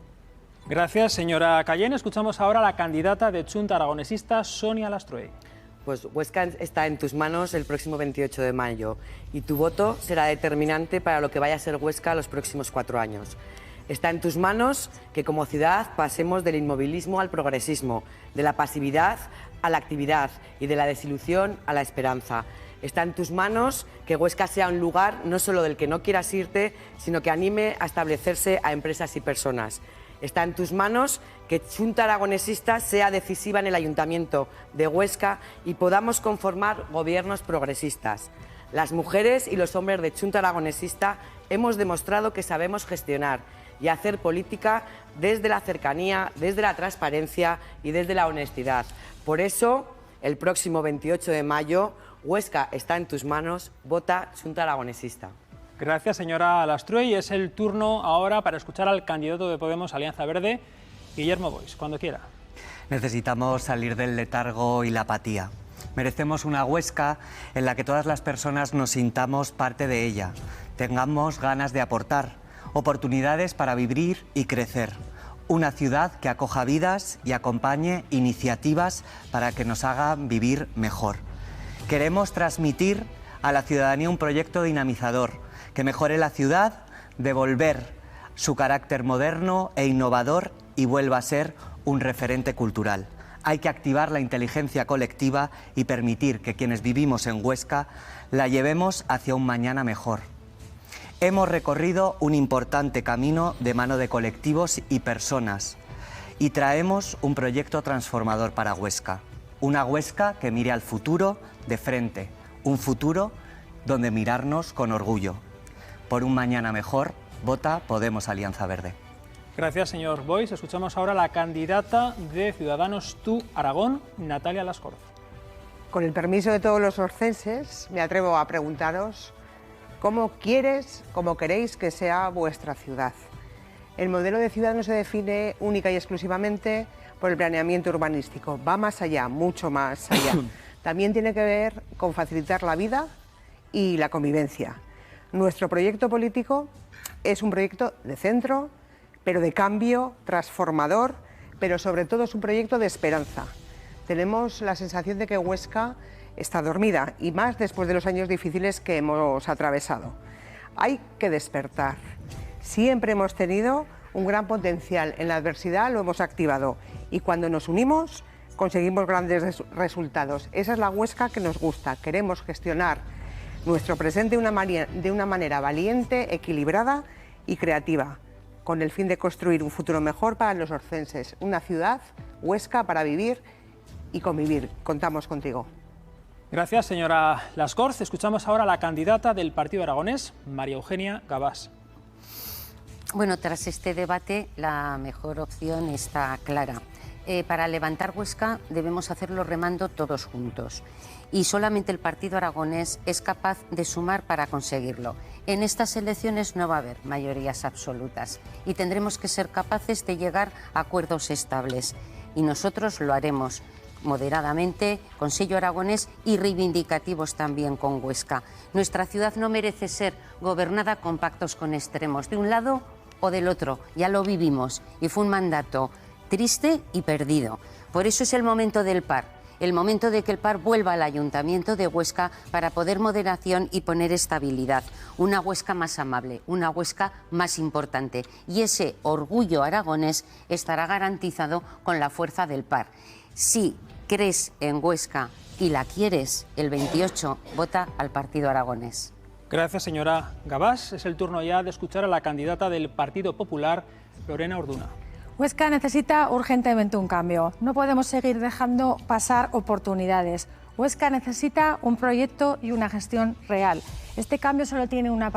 Gracias, señora Cayena. Escuchamos ahora a la candidata de Chunta Aragonesista, Sonia Lastruey. Pues Huesca está en tus manos el próximo 28 de mayo y tu voto será determinante para lo que vaya a ser Huesca los próximos 4 años. Está en tus manos que como ciudad pasemos del inmovilismo al progresismo, de la pasividad a la actividad y de la desilusión a la esperanza. Está en tus manos que Huesca sea un lugar no solo del que no quieras irte, sino que anime a establecerse a empresas y personas. Está en tus manos que Chunta Aragonesista sea decisiva en el Ayuntamiento de Huesca y podamos conformar gobiernos progresistas. Las mujeres y los hombres de Chunta Aragonesista hemos demostrado que sabemos gestionar y hacer política desde la cercanía, desde la transparencia y desde la honestidad. Por eso, el próximo 28 de mayo, Huesca está en tus manos, vota Chunta Aragonesista. Gracias, señora Lastruey. Es el turno ahora para escuchar al candidato de Podemos Alianza Verde, Guillermo Boix, cuando quiera. Necesitamos salir del letargo y la apatía. Merecemos una Huesca en la que todas las personas nos sintamos parte de ella, tengamos ganas de aportar, oportunidades para vivir y crecer. Una ciudad que acoja vidas y acompañe iniciativas para que nos hagan vivir mejor. Queremos transmitir a la ciudadanía un proyecto dinamizador que mejore la ciudad, devolver su carácter moderno e innovador y vuelva a ser un referente cultural. Hay que activar la inteligencia colectiva y permitir que quienes vivimos en Huesca la llevemos hacia un mañana mejor. Hemos recorrido un importante camino de mano de colectivos y personas y traemos un proyecto transformador para Huesca. Una Huesca que mire al futuro de frente, un futuro donde mirarnos con orgullo. Por un mañana mejor, vota Podemos Alianza Verde. Gracias, señor Boix. Escuchamos ahora a la candidata de Ciudadanos Tú Aragón, Natalia Lascorz. Con el permiso de todos los orcenses, me atrevo a preguntaros cómo queréis que sea vuestra ciudad. El modelo de ciudad no se define única y exclusivamente por el planeamiento urbanístico, va más allá, mucho más allá. También tiene que ver con facilitar la vida y la convivencia. Nuestro proyecto político es un proyecto de centro, pero de cambio, transformador, pero sobre todo es un proyecto de esperanza. Tenemos la sensación de que Huesca está dormida, y más después de los años difíciles que hemos atravesado. Hay que despertar. Siempre hemos tenido un gran potencial, en la adversidad lo hemos activado, y cuando nos unimos conseguimos grandes resultados. Esa es la Huesca que nos gusta. Queremos gestionar nuestro presente de una manera valiente, equilibrada y creativa, con el fin de construir un futuro mejor para los orcenses, una ciudad, Huesca, para vivir y convivir. Contamos contigo. Gracias, señora Lascorz. Escuchamos ahora a la candidata del Partido Aragonés, María Eugenia Gabás. Bueno, tras este debate, la mejor opción está clara. Para levantar Huesca debemos hacerlo remando todos juntos. Y solamente el Partido Aragonés es capaz de sumar para conseguirlo. En estas elecciones no va a haber mayorías absolutas y tendremos que ser capaces de llegar a acuerdos estables. Y nosotros lo haremos moderadamente, con sello aragonés y reivindicativos también con Huesca. Nuestra ciudad no merece ser gobernada con pactos con extremos, de un lado o del otro. Ya lo vivimos y fue un mandato triste y perdido. Por eso es el momento del PAR, el momento de que el PAR vuelva al Ayuntamiento de Huesca para poner moderación y poner estabilidad. Una Huesca más amable, una Huesca más importante. Y ese orgullo aragonés estará garantizado con la fuerza del PAR. Si crees en Huesca y la quieres, el 28 vota al Partido Aragonés. Gracias, señora Gabás. Es el turno ya de escuchar a la candidata del Partido Popular, Lorena Orduna. Huesca necesita urgentemente un cambio. No podemos seguir dejando pasar oportunidades. Huesca necesita un proyecto y una gestión real. Este cambio solo tiene una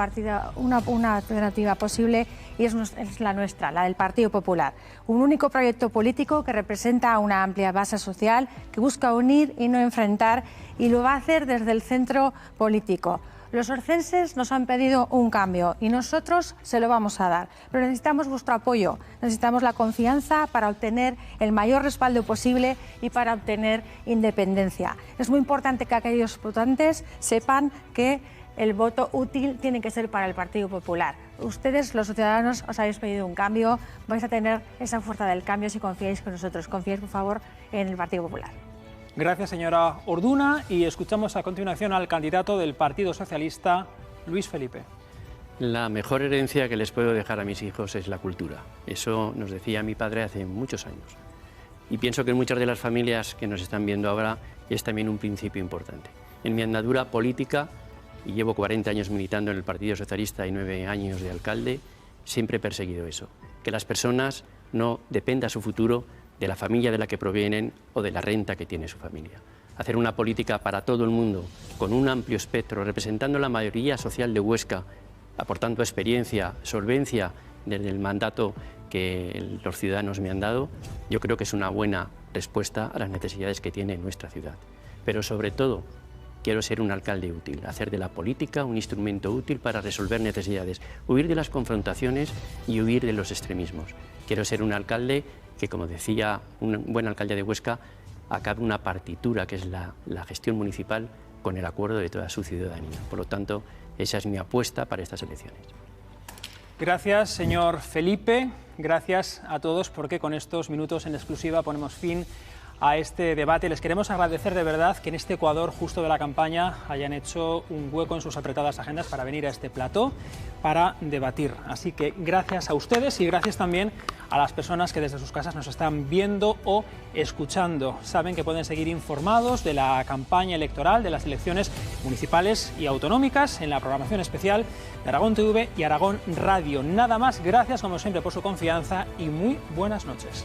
alternativa posible y es la nuestra, la del Partido Popular. Un único proyecto político que representa una amplia base social, que busca unir y no enfrentar, y lo va a hacer desde el centro político. Los orcenses nos han pedido un cambio y nosotros se lo vamos a dar. Pero necesitamos vuestro apoyo, necesitamos la confianza para obtener el mayor respaldo posible y para obtener independencia. Es muy importante que aquellos votantes sepan que el voto útil tiene que ser para el Partido Popular. Ustedes, los ciudadanos, os habéis pedido un cambio, vais a tener esa fuerza del cambio si confiáis con nosotros. Confiáis, por favor, en el Partido Popular. Gracias, señora Orduna, y escuchamos a continuación al candidato del Partido Socialista, Luis Felipe. La mejor herencia que les puedo dejar a mis hijos es la cultura. Eso nos decía mi padre hace muchos años. Y pienso que en muchas de las familias que nos están viendo ahora es también un principio importante. En mi andadura política, y llevo 40 años militando en el Partido Socialista y 9 años de alcalde, siempre he perseguido eso, que las personas no dependa su futuro de la familia de la que provienen o de la renta que tiene su familia. Hacer una política para todo el mundo, con un amplio espectro, representando la mayoría social de Huesca, aportando experiencia, solvencia desde el mandato que los ciudadanos me han dado, yo creo que es una buena respuesta a las necesidades que tiene nuestra ciudad. Pero sobre todo, quiero ser un alcalde útil, hacer de la política un instrumento útil para resolver necesidades, huir de las confrontaciones y huir de los extremismos. Quiero ser un alcalde que, como decía un buen alcalde de Huesca, acabe una partitura que es la gestión municipal con el acuerdo de toda su ciudadanía. Por lo tanto, esa es mi apuesta para estas elecciones. Gracias, señor Felipe. Gracias a todos, porque con estos minutos en exclusiva ponemos fin a este debate. Les queremos agradecer de verdad que en este Ecuador justo de la campaña hayan hecho un hueco en sus apretadas agendas para venir a este plató para debatir. Así que gracias a ustedes y gracias también a las personas que desde sus casas nos están viendo o escuchando. Saben que pueden seguir informados de la campaña electoral de las elecciones municipales y autonómicas en la programación especial de Aragón TV y Aragón Radio. Nada más, gracias como siempre por su confianza y muy buenas noches.